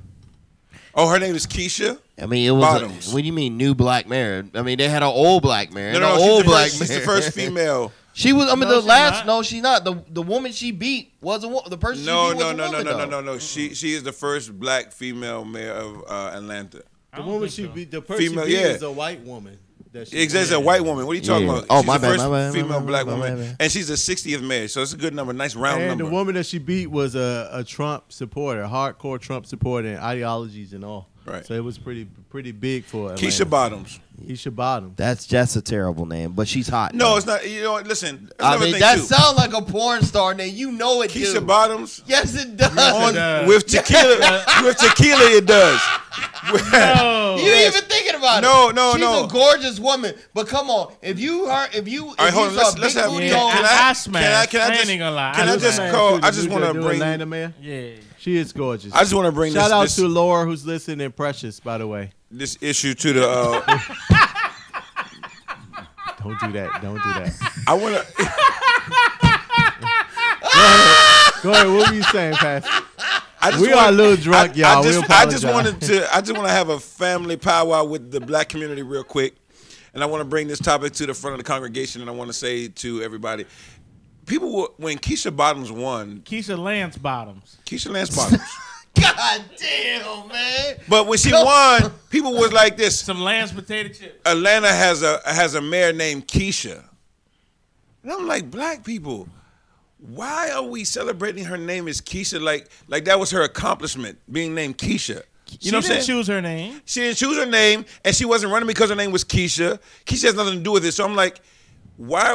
Oh, her name is Keisha. I mean, it was. Bottoms. What do you mean, new black mayor? I mean, they had an old black mayor. No, and an she's old the black first, she's mayor. the first female. She was. I mean, No, the she's last. not. No, she's not. The woman she beat was a woman. The person No, she beat was a woman. no. She is the first black female mayor of Atlanta. The woman she beat, the person Female, she beat yeah. is a white woman. That she Exactly, a white woman. What are you talking Yeah. about? Oh, She's my the bad, first my bad, female my black bad, my woman, bad. and she's the 60th mayor. So it's a good number, nice round And number. the woman that she beat was a Trump supporter, hardcore Trump supporter, and ideologies and all. Right. So it was pretty big for Atlanta. Keisha Bottoms. Keisha Bottoms. That's just a terrible name, but she's hot. No, though. it's not. You know what? Listen, that's I another mean, thing that too. sounds like a porn star name. You know it, Keisha dude. Bottoms. Yes, it does. With tequila, it does. No. You ain't even thinking about No, it. no, She's no. a gorgeous woman. But come on, if you All right, hold on. Let's have. booty Yeah, on, I smashed. Can I I just? ain't even gonna lie. Can I just smashed. call? I just want to New bring. Atlanta mayor. Yeah. She is gorgeous. I just want to bring Shout out this to Laura who's listening and Precious, by the way. this issue to the. Don't do that. Don't do that. I want to. Go ahead. What were you saying, Pastor? I just We are a little drunk, y'all. We I just apologize. want to have a family powwow with the black community real quick, and I want to bring this topic to the front of the congregation, and I want to say to everybody, when Keisha Bottoms won, Keisha Lance Bottoms. Keisha Lance Bottoms, God damn, man. but when she won, people was like this: Some Lance potato chips. Atlanta has a mayor named Keisha, and I'm like, black people. Why are we celebrating her name as Keisha? Like that was her accomplishment, being named Keisha. You know what I'm saying? She didn't choose her name. She didn't choose her name, and she wasn't running because her name was Keisha. Keisha has nothing to do with it. So I'm like, why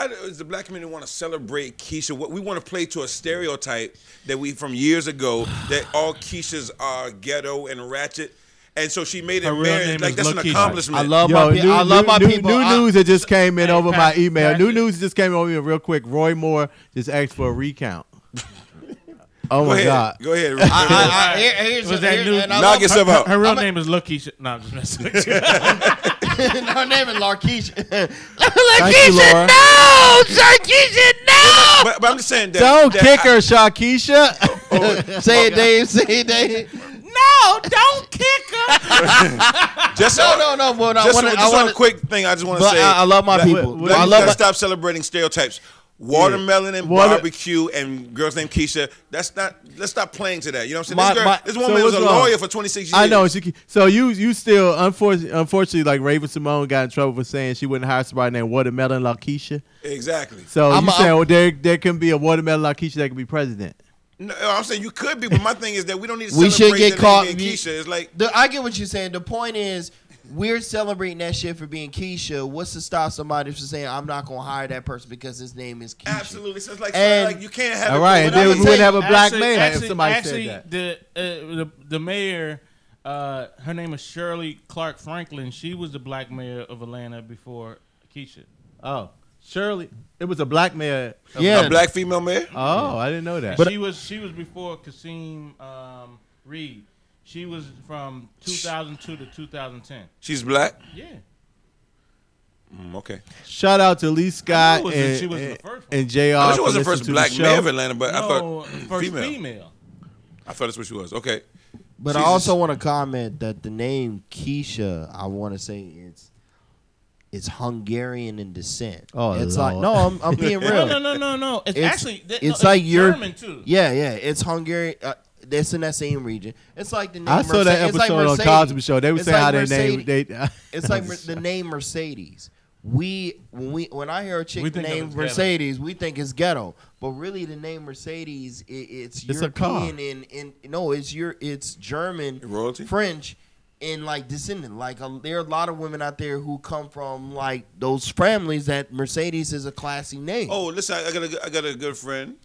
does the black community want to celebrate Keisha? We want to play to a stereotype that from years ago that all Keishas are ghetto and ratchet. And so she made it Her real married. name Like is that's an Lakeisha. accomplishment. I love Yo, my people. I love my people. New news that just came in Hey, over my Pastor, email. Pastor. New news just came over here real quick. Roy Moore just asked for a recount. Oh Go my ahead. God. Go ahead. Here's Was that new- and I Knock love- yourself out. Her real name is Lakeisha. No, I'm just messing with you. Her name is Larkeisha. Thank you, Laura. No, Larkeisha, no. But I'm just saying that. Don't that kick her, Shakisha. Say it, Dave. Say it, Dave. No, don't kick her. Just No. But Just I on want a quick thing, I just want to But say. I love my Black- people. what- Black I people love gotta my, stop celebrating stereotypes. Watermelon and Water- barbecue and girls named Keisha. Let's stop playing to that. You know what I'm My- saying? my- This So woman was what's a wrong? lawyer for 26 years. I know. So you still, unfortunately, like Raven Simone got in trouble for saying she wouldn't hire somebody named Watermelon Lakeisha. Exactly. So I'm- you saying there can be a Watermelon Lakeisha that can be president. No, I'm saying you could be, but my thing is that we don't need to We celebrate should get that caught- name being Keisha. It's like I get what you're saying. The point is, we're celebrating that shit for being Keisha. What's to stop somebody from saying, I'm not going to hire that person because his name is Keisha? absolutely. So it's like, And- you can't have. All it right, both and then ways. we wouldn't have a black Actually- mayor if actually- somebody actually, said that. The mayor, her name is Shirley Clark Franklin. She was the black mayor of Atlanta before Keisha. Oh, Shirley. It was a black mayor. Yeah. A black female mayor. Oh, I didn't know that. She was before Kasim Reed. She was from 2002 to 2010. She's black. Yeah. Okay. Shout out to Lee Scott knew and, she wasn't the first one. and JR. I know she for wasn't the listening first to black the mayor show. of Atlanta, but I No, thought first female. female. I thought that's what she was. Okay. But Jesus. I also want to comment that the name Keisha, I want to say it's Hungarian in descent. Oh, it's Lord. like no, I'm being real. No. It's actually it's like you're German too. Yeah, it's Hungarian. that's in that same region. It's like the name. I saw that It's like episode on Mercedes. Cosby Show. They were It's saying how like they Mercedes. named. It's like the name Mercedes. When I hear a chick We think of it named as ghetto. Mercedes, we think it's ghetto. But really, the name Mercedes, it's It's a car. European and no, it's German, Royalty? French, and like descendant. Like there are a lot of women out there who come from like those families that Mercedes is a classy name. Oh, listen, I got a good friend.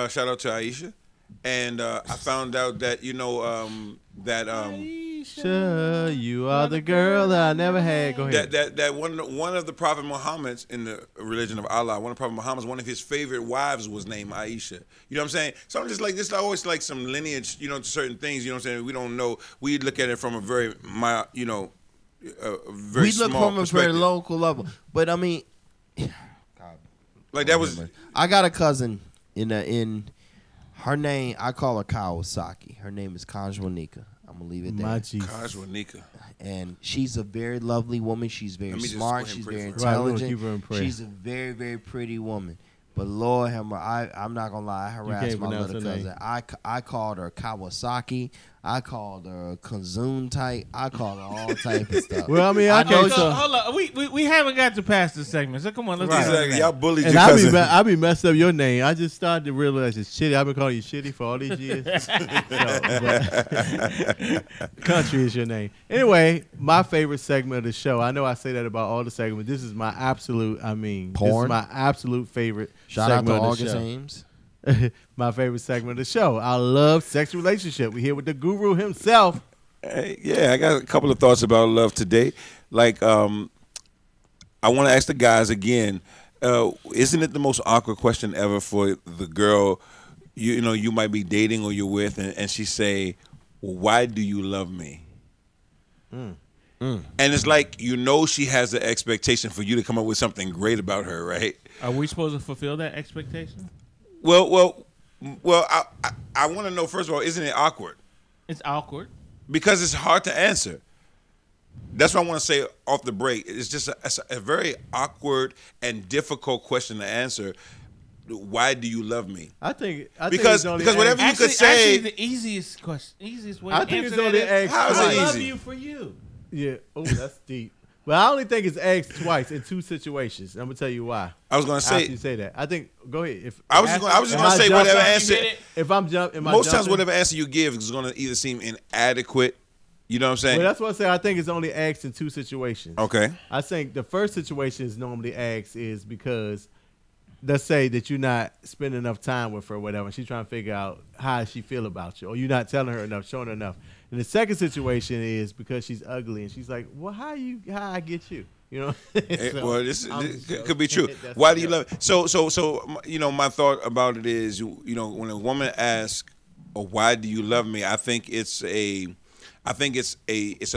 Shout out to Aisha, and I found out that Sure, you are the girl that I never had. Go ahead. that one of the Prophet Muhammad's in the religion of Allah, one of Prophet Muhammad's, one of his favorite wives was named Aisha. You know what I'm saying? So I'm just like this. I always like some lineage, to certain things. You know what I'm saying? We don't know. We look at it from a very, very we look small from a very perspective. local level. But I mean, Like that was. I got a cousin in her name. I call her Kawasaki. Her name is Kanjwanika. I'm gonna leave it there. My Jesus. Kajwanika. And she's a very lovely woman. She's very Let me just go smart. ahead and She's pray very for her. Right, we're gonna intelligent. keep her in prayer. She's a very, very pretty woman. But Lord have mercy, I'm not gonna lie. I harassed can't my pronounce little her name. cousin. I called her Kawasaki. I called her Kazun type. I called her all type of stuff. Well, I mean, I I know can't. so- Hold on, we haven't got to pass this segment, so come on, let's Right. do that. Exactly. Y'all bullied And your cousin. I be messed up your name. I just started to realize it's Shitty. I've been calling you Shitty for all these years. Country is your name. Anyway, my favorite segment of the show. I know I say that about all the segments. This is my absolute. This Porn? is my absolute favorite. Shout out to segment of the August show. Ames. My favorite segment of the show. I love sex relationship. We here with the guru himself. Hey, yeah, I got a couple of thoughts about love today. Like, I want to ask the guys again. Isn't it the most awkward question ever for the girl you might be dating or you're with, and she say, well, "Why do you love me?" And it's like she has the expectation for you to come up with something great about her, right? Are we supposed to fulfill that expectation? Well. I want to know, first of all, isn't it awkward? It's awkward. Because it's hard to answer. That's what I want to say off the break. It's just a very awkward and difficult question to answer. Why do you love me? I think Because whatever you could say. Actually, the easiest question, easiest way I to think answer it's that only is, asked How is it I twice. love easy? you for you. Yeah. Oh, that's deep. But I only think it's asked twice in two situations. I'm gonna tell you why. I was going to After you say. say that, I think. Go ahead. If I was just going to say whatever answer. If I'm jumping, Most times, whatever answer you give is going to either seem inadequate. You know what I'm saying? Well, that's what I say. I think it's only asked in two situations. Okay. I think the first situation is normally asked is because, let's say that you're not spending enough time with her or whatever, and she's trying to figure out how she feel about you, or you're not telling her enough, showing her enough. And the second situation is because she's ugly, and she's like, well, how I get you? You know? So, Well, this just could be true. That's Why the do you joke. love it? So my thought about it is, when a woman asks, "Oh, why do you love me?" I think it's a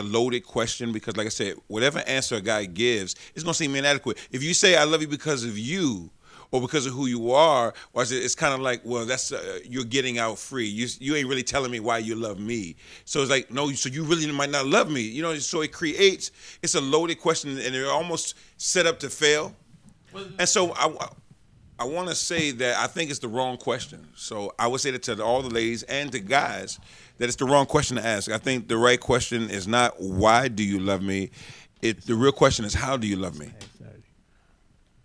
loaded question because, like I said, whatever answer a guy gives, it's gonna seem inadequate. If you say, "I love you because of you," or because of who you are, or it's kind of like, well, that's you're getting out free. You ain't really telling me why you love me. So it's like, no, so you really might not love me. So it's a loaded question, and they're almost set up to fail. And so I want to say that I think it's the wrong question. So I would say that to all the ladies and to guys, that it's the wrong question to ask. I think the right question is not why do you love me. The real question is how do you love me.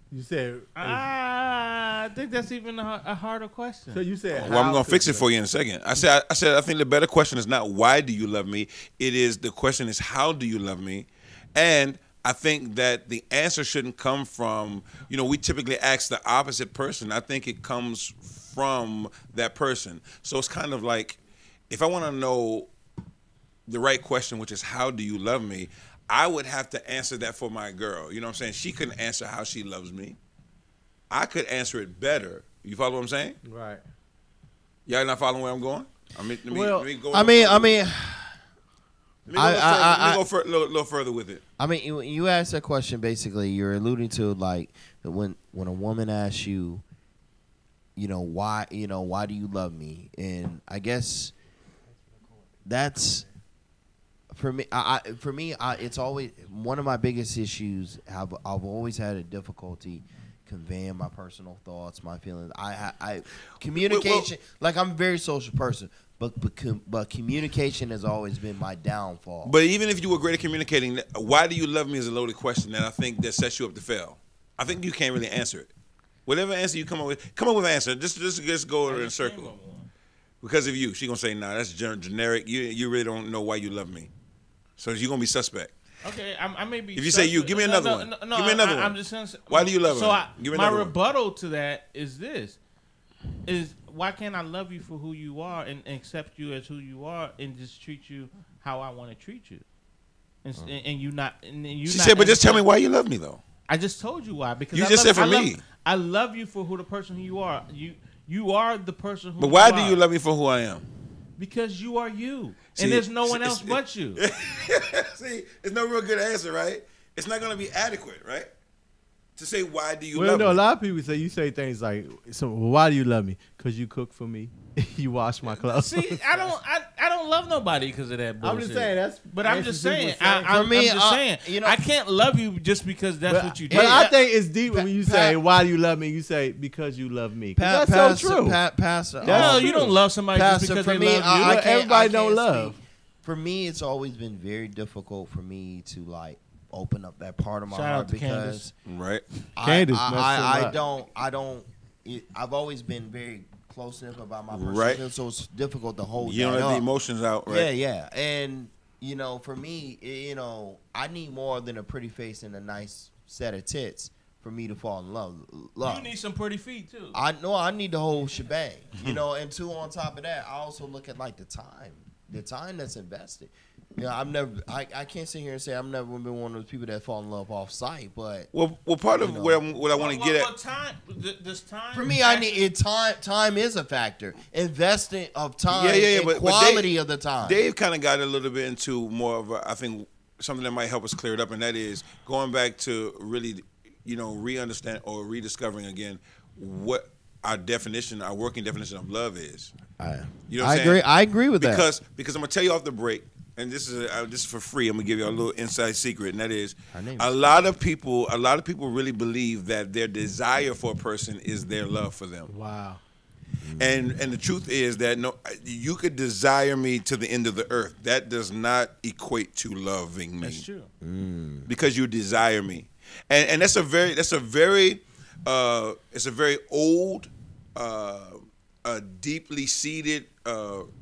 You said. I think that's even a harder question. So you said. Well, I'm gonna fix it for you in a second. I said I think the better question is not why do you love me. The question is how do you love me, and I think that the answer shouldn't come from we typically ask the opposite person. I think it comes from that person. So it's kind of like if I want to know the right question, which is how do you love me, I would have to answer that for my girl. You know what I'm saying? She couldn't answer how she loves me. I could answer it better. You follow what I'm saying? Right. Y'all not following where I'm going? Let me go. I mean, Let me go a little further with it. I mean, you asked that question. Basically, you're alluding to like when a woman asks you, why do you love me? And I guess that's for me. It's always one of my biggest issues. I've always had a difficulty conveying my personal thoughts, my feelings. I communication. Like I'm a very social person, but communication has always been my downfall. But even if you were great at communicating, why do you love me is a loaded question, and I think that sets you up to fail. I think you can't really answer it. Whatever answer you come up with an answer. Just go in a circle. Because of you, she gonna say, "Nah, that's generic. You really don't know why you love me." So you're gonna be suspect. Okay, I may be. If you say you, give me another one. Give me another one. I'm just gonna say, why do you love so her? Give me my another one. rebuttal to that is this: is why can't I love you for who you are and accept you as who you are and just treat you how I want to treat you, and you not. And you She not, said, "But just tell me why you love me, though." I just told you why because You I just love, said for I love, me. I love you for who the person who you are. You are the person who. But why you do are. you love me for who I am? Because you are you, See, and there's no one else but you. See, it's no real good answer, right? It's not going to be adequate, right? To say, why do you Well, love no, me? a lot of people say you say things like, "So, well, why do you love me? Because you cook for me, you wash my clothes." See, I don't love nobody because of that bullshit. I'm just saying that's. But I'm just saying, For me, I'm just saying, you know, I can't love you just because that's what you did. But I think it's deep when you say, Pat- "Why do you love me?" You say, "Because you love me." 'Cause that's so true. Pastor, no, you don't love somebody just Pastor, because for they me, love you. I can't- Everybody don't can't love. speak. For me, it's always been very difficult for me to like open up that part of my Shout heart out to because Right. Candace I messed him up. I've always been very close enough about my personal Right. feelings, so it's difficult to hold You don't that let the up. emotions out, right? Yeah, and for me, I need more than a pretty face and a nice set of tits for me to fall in love. You need some pretty feet too. I know I need the whole shebang, and two, on top of that, I also look at like the time that's invested. I can't sit here and say I've never been one of those people that fall in love off sight, but Well, part of what I want to get at. What time? This time for me, I need it. Time is a factor. Investing of time, and but quality of the time. Dave kind of got a little bit into more of I think something that might help us clear it up, and that is going back to really, re-understand or rediscovering again what our working definition of love is. You know what I'm saying? I agree with that. Because I'm gonna tell you off the break, and this is for free. I'm gonna give you a little inside secret, and that is a lot of people really believe that their desire for a person is their love for them. Wow. And the truth is that you could desire me to the end of the earth. That does not equate to loving me. That's true. Because you desire me, and that's a very old, deeply seated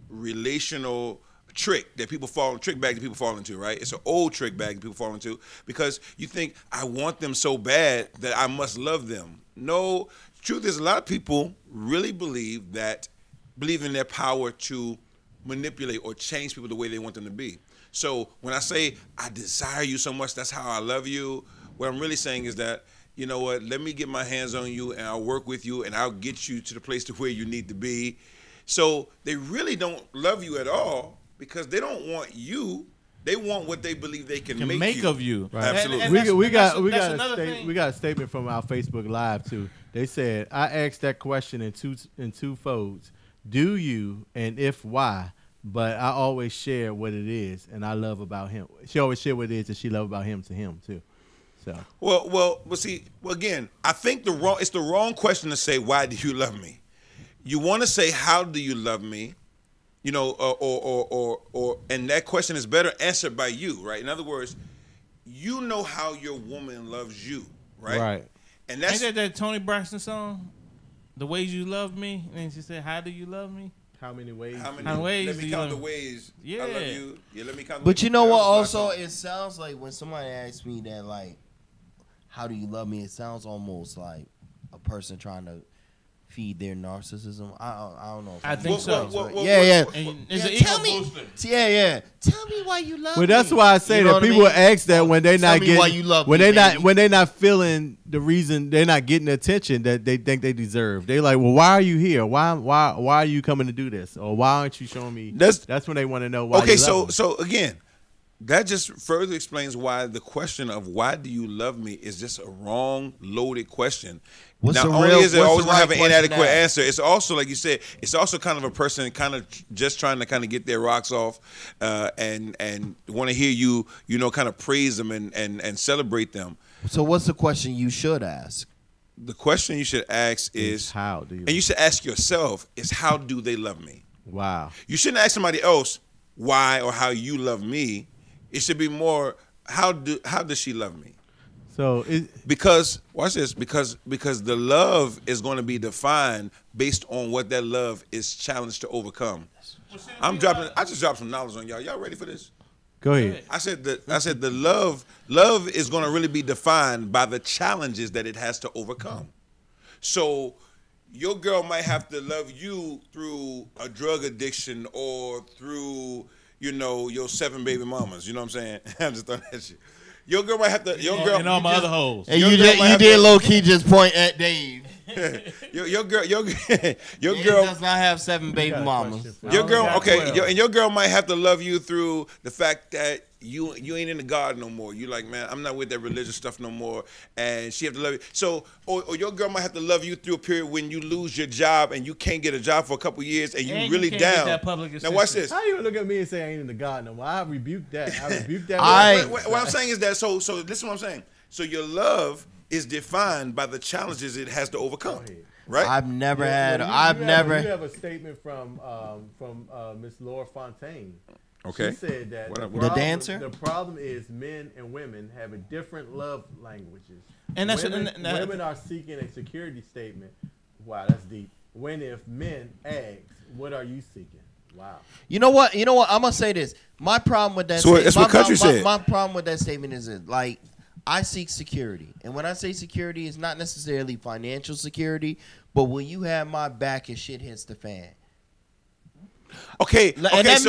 relational trick bag that people fall into, right? It's an old trick bag that people fall into because you think I want them so bad that I must love them. No, truth is a lot of people really believe in their power to manipulate or change people the way they want them to be. So when I say I desire you so much, that's how I love you, what I'm really saying is that, you know what, let me get my hands on you and I'll work with you and I'll get you to the place to where you need to be. So they really don't love you at all because they don't want you. They want what they believe they can make of you. Right. Absolutely. We got another thing. we got a statement from our Facebook Live too. They said, I asked that question in two folds. Do you, and if why? But I always share what it is and I love about him. She always share what it is that she love about him to him too. So Well, see, again, I think it's the wrong question to say, why do you love me? You want to say, how do you love me? And that question is better answered by you, right? In other words, you know how your woman loves you, right? Right. And that's Ain't that Tony Braxton song? The ways you love me, and she said, "How do you love me?" how many ways? how many How ways let do me you count the love- ways I Yeah. love you. Yeah, let me count the But ways. you know what? That was my Also, song. it sounds like when somebody asks me that, like, how do you love me? It sounds almost like a person trying to feed their narcissism. I don't know. If I I'm think making so. sense, Well, but well, yeah. well, And it's Yeah, an tell ego me. booster. Yeah. Tell me why you love me. Well, that's why I say You know that what I people mean? ask that when they Tell not me getting why you love when me, they baby. when they not feeling the reason they're not getting the attention that they think they deserve. They like, well, why are you here? Why are you coming to do this? Or why aren't you showing me? That's when they want to know why. Okay, you love them. so again, that just further explains why the question of why do you love me is just a wrong, loaded question. What's Not the only real- is it what's always the going to right have an question inadequate to ask? answer, it's also, like you said, it's also kind of a person kind of just trying to kind of get their rocks off and want to hear you, kind of praise them and celebrate them. So what's the question you should ask? the question you should ask is how do you? and you should ask yourself is how do they love me? Wow. You shouldn't ask somebody else why or how you love me. It should be more how does she love me? So because watch this because the love is going to be defined based on what that love is challenged to overcome. I just dropped some knowledge on y'all. Y'all ready for this? Go ahead. I said the love is going to really be defined by the challenges that it has to overcome. So your girl might have to love you through a drug addiction or through your 7 baby mamas. You know what I'm saying? I'm just throwing that shit. Your girl might have to. Your girl and all my other hoes. And you did low key just point at Dave. your girl does not have 7 baby mamas. Your girl, okay, and your girl might have to love you through the fact that you ain't in the God no more. You like, man, I'm not with that religious stuff no more, and she have to love you. So, or your girl might have to love you through a period when you lose your job and you can't get a job for a couple years and you really can't down. get that public Now watch this. How you look at me and say I ain't in the God no more? I rebuke that. What I'm saying is that so this is what I'm saying. So your love is defined by the challenges it has to overcome, right? I've never You have a statement from Miss Laura Fontaine. Okay. She said that the dancer. The problem is men and women having different love languages. And that's women are seeking a security statement. Wow, that's deep. When if men ask, what are you seeking? Wow. You know what? I'm gonna say this. My problem with that. So that's what Country said. My problem with that statement is that, like, I seek security, and when I say security, it's not necessarily financial security, but will you have my back if shit hits the fan? Okay, and that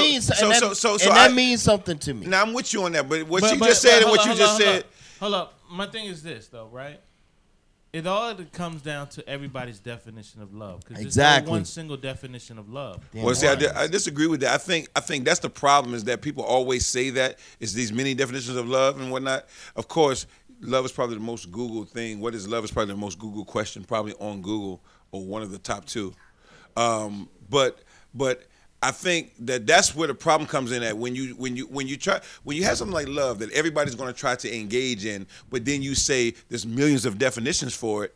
means something to me. Now I'm with you on that, but what you just said and what you just said. Hold up. My thing is this, though, right? It all comes down to everybody's definition of love, because there's no one single definition of love. Well, see, I disagree with that. I think that's the problem, is that people always say that it's these many definitions of love and whatnot. Of course, love is probably the most Googled thing. What is love is probably the most Googled question, probably on Google, or one of the top 2. But I think that's where the problem comes in at when you have something like love that everybody's going to try to engage in, but then you say there's millions of definitions for it.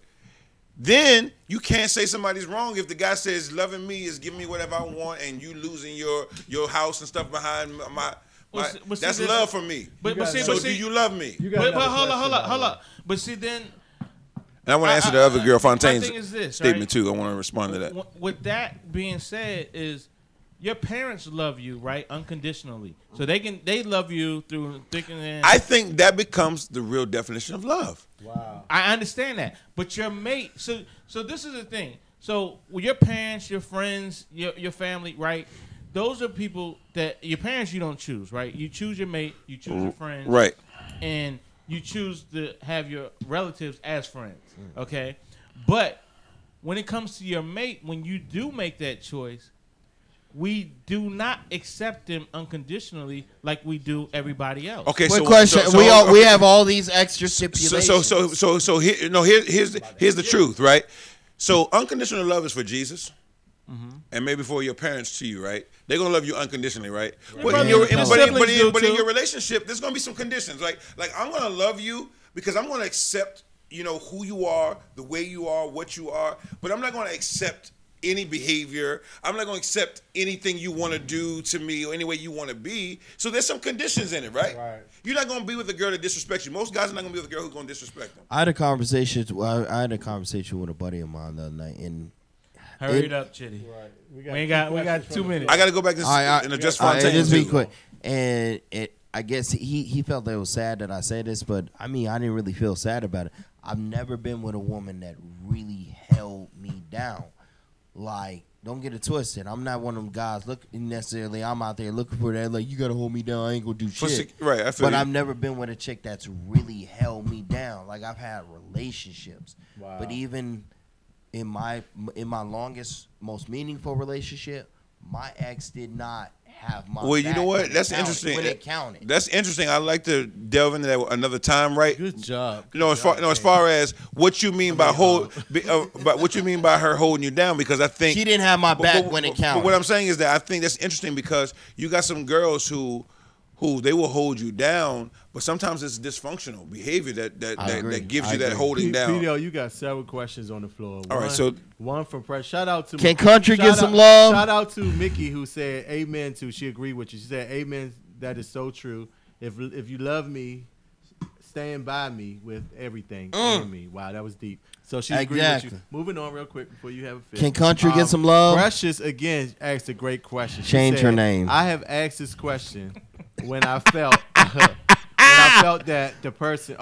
Then you can't say somebody's wrong if the guy says loving me is giving me whatever I want and you losing your house and stuff behind my that's love for me. But do you love me? But hold up. But see then. And I want to answer the other girl Fontaine's statement right? too. I want to respond to that. With that being said, is your parents love you, right, unconditionally. So they love you through thick and thin. I think that becomes the real definition of love. Wow. I understand that, but your mate. So this is the thing. So with your parents, your friends, your family, right? Those are people that your parents you don't choose, right? You choose your mate, you choose your friends, right? And you choose to have your relatives as friends, okay? But when it comes to your mate, when you do make that choice, we do not accept them unconditionally like we do everybody else. Okay, quick question. We have all these extra stipulations. So here's the truth, right? So unconditional love is for Jesus, and maybe for your parents to you, right? They're gonna love you unconditionally, right? But in your relationship, there's gonna be some conditions. Like I'm gonna love you because I'm gonna accept, who you are, the way you are, what you are, but I'm not gonna accept any behavior. I'm not going to accept anything you want to do to me or any way you want to be. So there's some conditions in it, right? You're not going to be with a girl that disrespects you. Most guys are not going to be with a girl who's going to disrespect them. I had a conversation with a buddy of mine the other night, and hurry it up, Chitty. Right. We got 2 minutes. I got to go back and address Fontaine. Just be quick. And I guess he felt that it was sad that I said this, but I mean, I didn't really feel sad about it. I've never been with a woman that really held me down. Like, don't get it twisted. I'm not one of them guys necessarily. I'm out there looking for that. Like, you gotta hold me down. I ain't gonna do shit. Right. I feel but you. I've never been with a chick that's really held me down. Like, I've had relationships, but even in my longest, most meaningful relationship, my ex did not have my. Well, you know what? That's interesting. When it counted. That's interesting. I'd like to delve into that another time, right? Good job. As far as what you mean by what you mean by her holding you down, because I think she didn't have my back when it counted. But what I'm saying is that I think that's interesting because you got some girls who who they will hold you down, but sometimes it's dysfunctional behavior that gives you that holding down. Video, you got several questions on the floor. All right, so one from press. Shout out to Can Country get some love? Shout out to Mickey who said amen to. She agreed with you. She said amen. That is so true. If you love me, stand by me with everything in me. Wow, that was deep. So she agreed with you. Moving on real quick before you have a fit. Can Country get some love? Precious again asked a great question. She Change said, her name. I have asked this question when I felt that the person.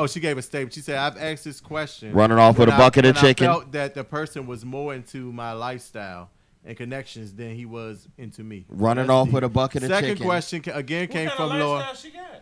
She gave a statement. She said I've asked this question. Running off with a bucket of chicken. I felt that the person was more into my lifestyle and connections than he was into me. Running off with a bucket of chicken. Second question again came from Laura. She got?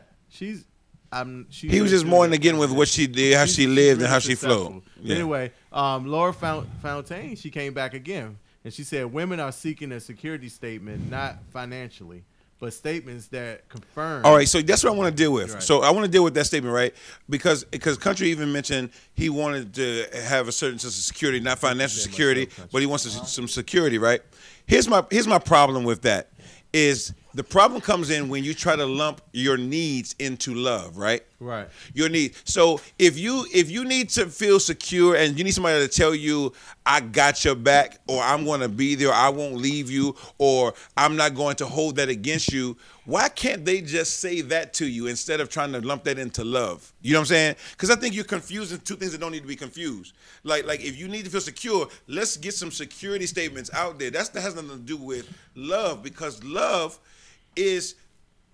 He was just more in again with what she did, how she lived, and how she flowed. Yeah. Anyway, Laura Fontaine, she came back again, and she said women are seeking a security statement, not financially, but statements that confirm. All right, so that's what I want to deal with. Right. So I want to deal with that statement, right? Because Country even mentioned he wanted to have a certain sense of security, not financial security, but he wants some security, right? Here's my problem with that. Is the problem comes in when you try to lump your needs into love, right? Right. Your needs. So if you need to feel secure and you need somebody to tell you, I got your back, or I'm going to be there, or I won't leave you, or I'm not going to hold that against you, why can't they just say that to you instead of trying to lump that into love? You know what I'm saying? Because I think you're confusing two things that don't need to be confused. Like if you need to feel secure, let's get some security statements out there. That has nothing to do with love, because love is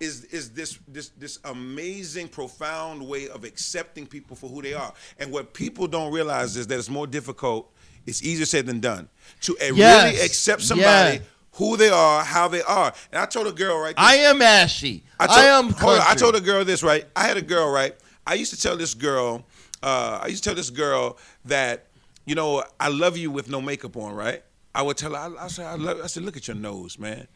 this amazing, profound way of accepting people for who they are. And what people don't realize is that it's more difficult. It's easier said than done to really accept somebody who they are, how they are. And I told a girl, right? I am ashy. I am Country. I told a girl this, right? I had a girl, right? I used to tell this girl that, you know, I love you with no makeup on, right? I would tell her, I said, look at your nose, man.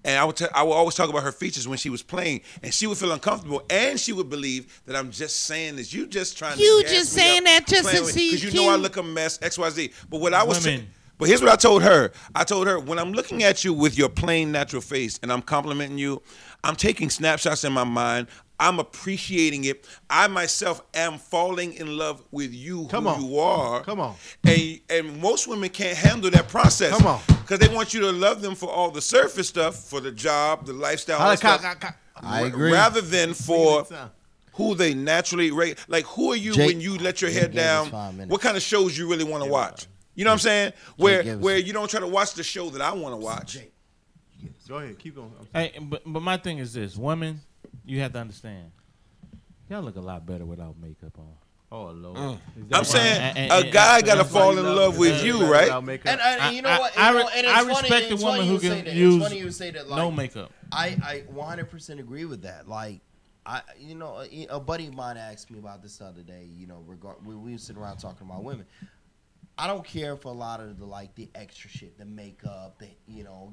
And I would always talk about her features when she was playing, and she would feel uncomfortable, and she would believe that I'm just saying this. You just trying to gas just me saying up, that just to see because you know I look a mess, X, Y, Z. But what I was Women. But here's what I told her. I told her, when I'm looking at you with your plain natural face and I'm complimenting you, I'm taking snapshots in my mind. I'm appreciating it. I myself am falling in love with you, you are. Come on. And most women can't handle that process. Come on. Because they want you to love them for all the surface stuff, for the job, the lifestyle, all that stuff, I agree. rather than for who they naturally rate. Like, who are you when you let your head down? What kind of shows you really want to watch? You know what I'm saying? Where you don't try to watch the show that I want to watch. Go ahead, keep going. Hey, but my thing is this: women, you have to understand, y'all look a lot better without makeup on. Oh Lord! I'm saying a guy got to fall in love with you, right? And you know what? I respect a woman who can use no makeup. I 100% agree with that. Like, a buddy of mine asked me about this the other day. You know, we were sitting around talking about women. I don't care for a lot of the extra shit, the makeup,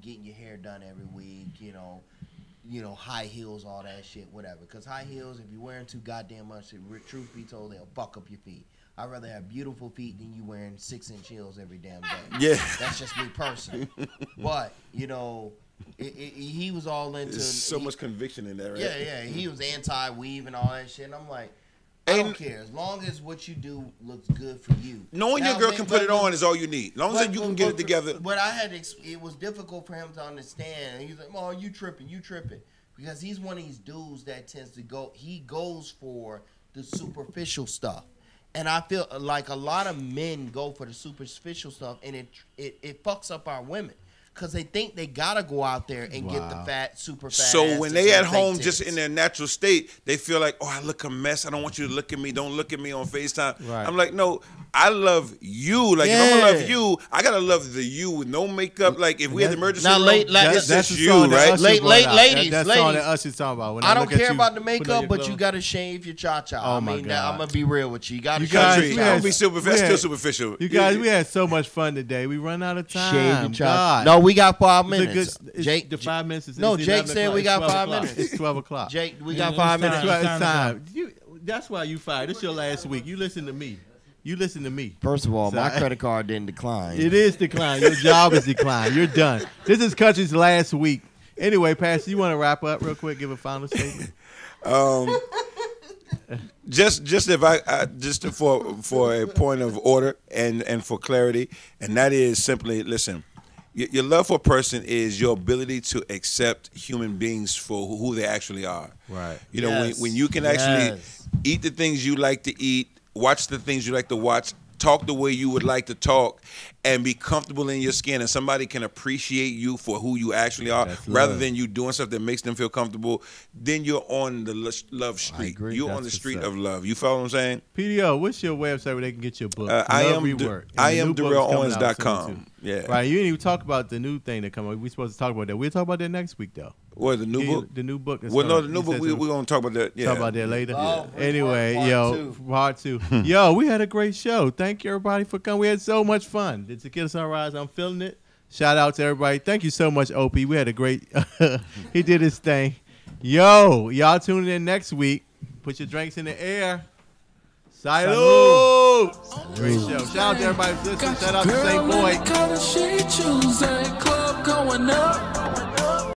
getting your hair done every week, high heels, all that shit, whatever. Because high heels, if you're wearing too goddamn much, truth be told, they'll fuck up your feet. I'd rather have beautiful feet than you wearing 6-inch heels every damn day. Yeah. That's just me personally. But, he was all into... There's so much conviction in that, right? Yeah. He was anti-weave and all that shit. And I'm like... I don't care. As long as what you do looks good for you. Knowing your girl can put it on is all you need. As long as you can get it together. But it was difficult for him to understand. He's like, "Oh, you tripping. Because he's one of these dudes that tends to he goes for the superficial stuff. And I feel like a lot of men go for the superficial stuff, and it fucks up our women. Because they think they gotta go out there and get the super fat. So when they at home just in their natural state, they feel like, oh, I look a mess. I don't want you to look at me. Don't look at me on FaceTime. Right. I'm like, no, I love you. Like, if I'm gonna love you, I gotta love the you with no makeup. Like, if we had the emergency room, that's you, right? Ladies, that's all that Usher's talking about. When I don't care about the makeup, but you gotta shave your cha-cha. Oh my God. I'm gonna be real with you. You gotta shave. Don't be superficial. Still superficial. You guys, we had so much fun today. We run out of time. Shave your cha-cha. No, we got 5 minutes. Jake, the 5 minutes is Jake said we got 5 minutes. It's 12 o'clock. Jake, we got 5 minutes. It's time. That's why you fired. It's your last week. You listen to me. First of all, my credit card didn't decline. It is declined. Your job is declined. You're done. This is Country's last week. Anyway, Pastor, you want to wrap up real quick? Give a final statement. Just if I just for a point of order and for clarity, and that is simply listen. Your love for a person is your ability to accept human beings for who they actually are. Right. You know, when you can actually eat the things you like to eat, watch the things you like to watch, talk the way you would like to talk, and be comfortable in your skin, and somebody can appreciate you for who you actually are, rather than you doing stuff that makes them feel comfortable, then you're on the love street. You're on the street of love. You follow what I'm saying? PDO, what's your website where they can get your book? I am DarrellOwens.com. Yeah. Right. You didn't even talk about the new thing that come up. We're supposed to talk about that. We'll talk about that next week, though. What, the new book? The new book. Well, no, the new book, we're going to talk about that. Yeah. Talk about that later. Oh, anyway, part two. Hmm. Yo, we had a great show. Thank you, everybody, for coming. We had so much fun. The Tequila Sunrise, I'm feeling it. Shout out to everybody. Thank you so much, OP. We had a great, he did his thing. Yo, y'all tuning in next week. Put your drinks in the air. Salud. Great show. Shout out to everybody who's listening. Shout out to St. Boy. She choose a club going up.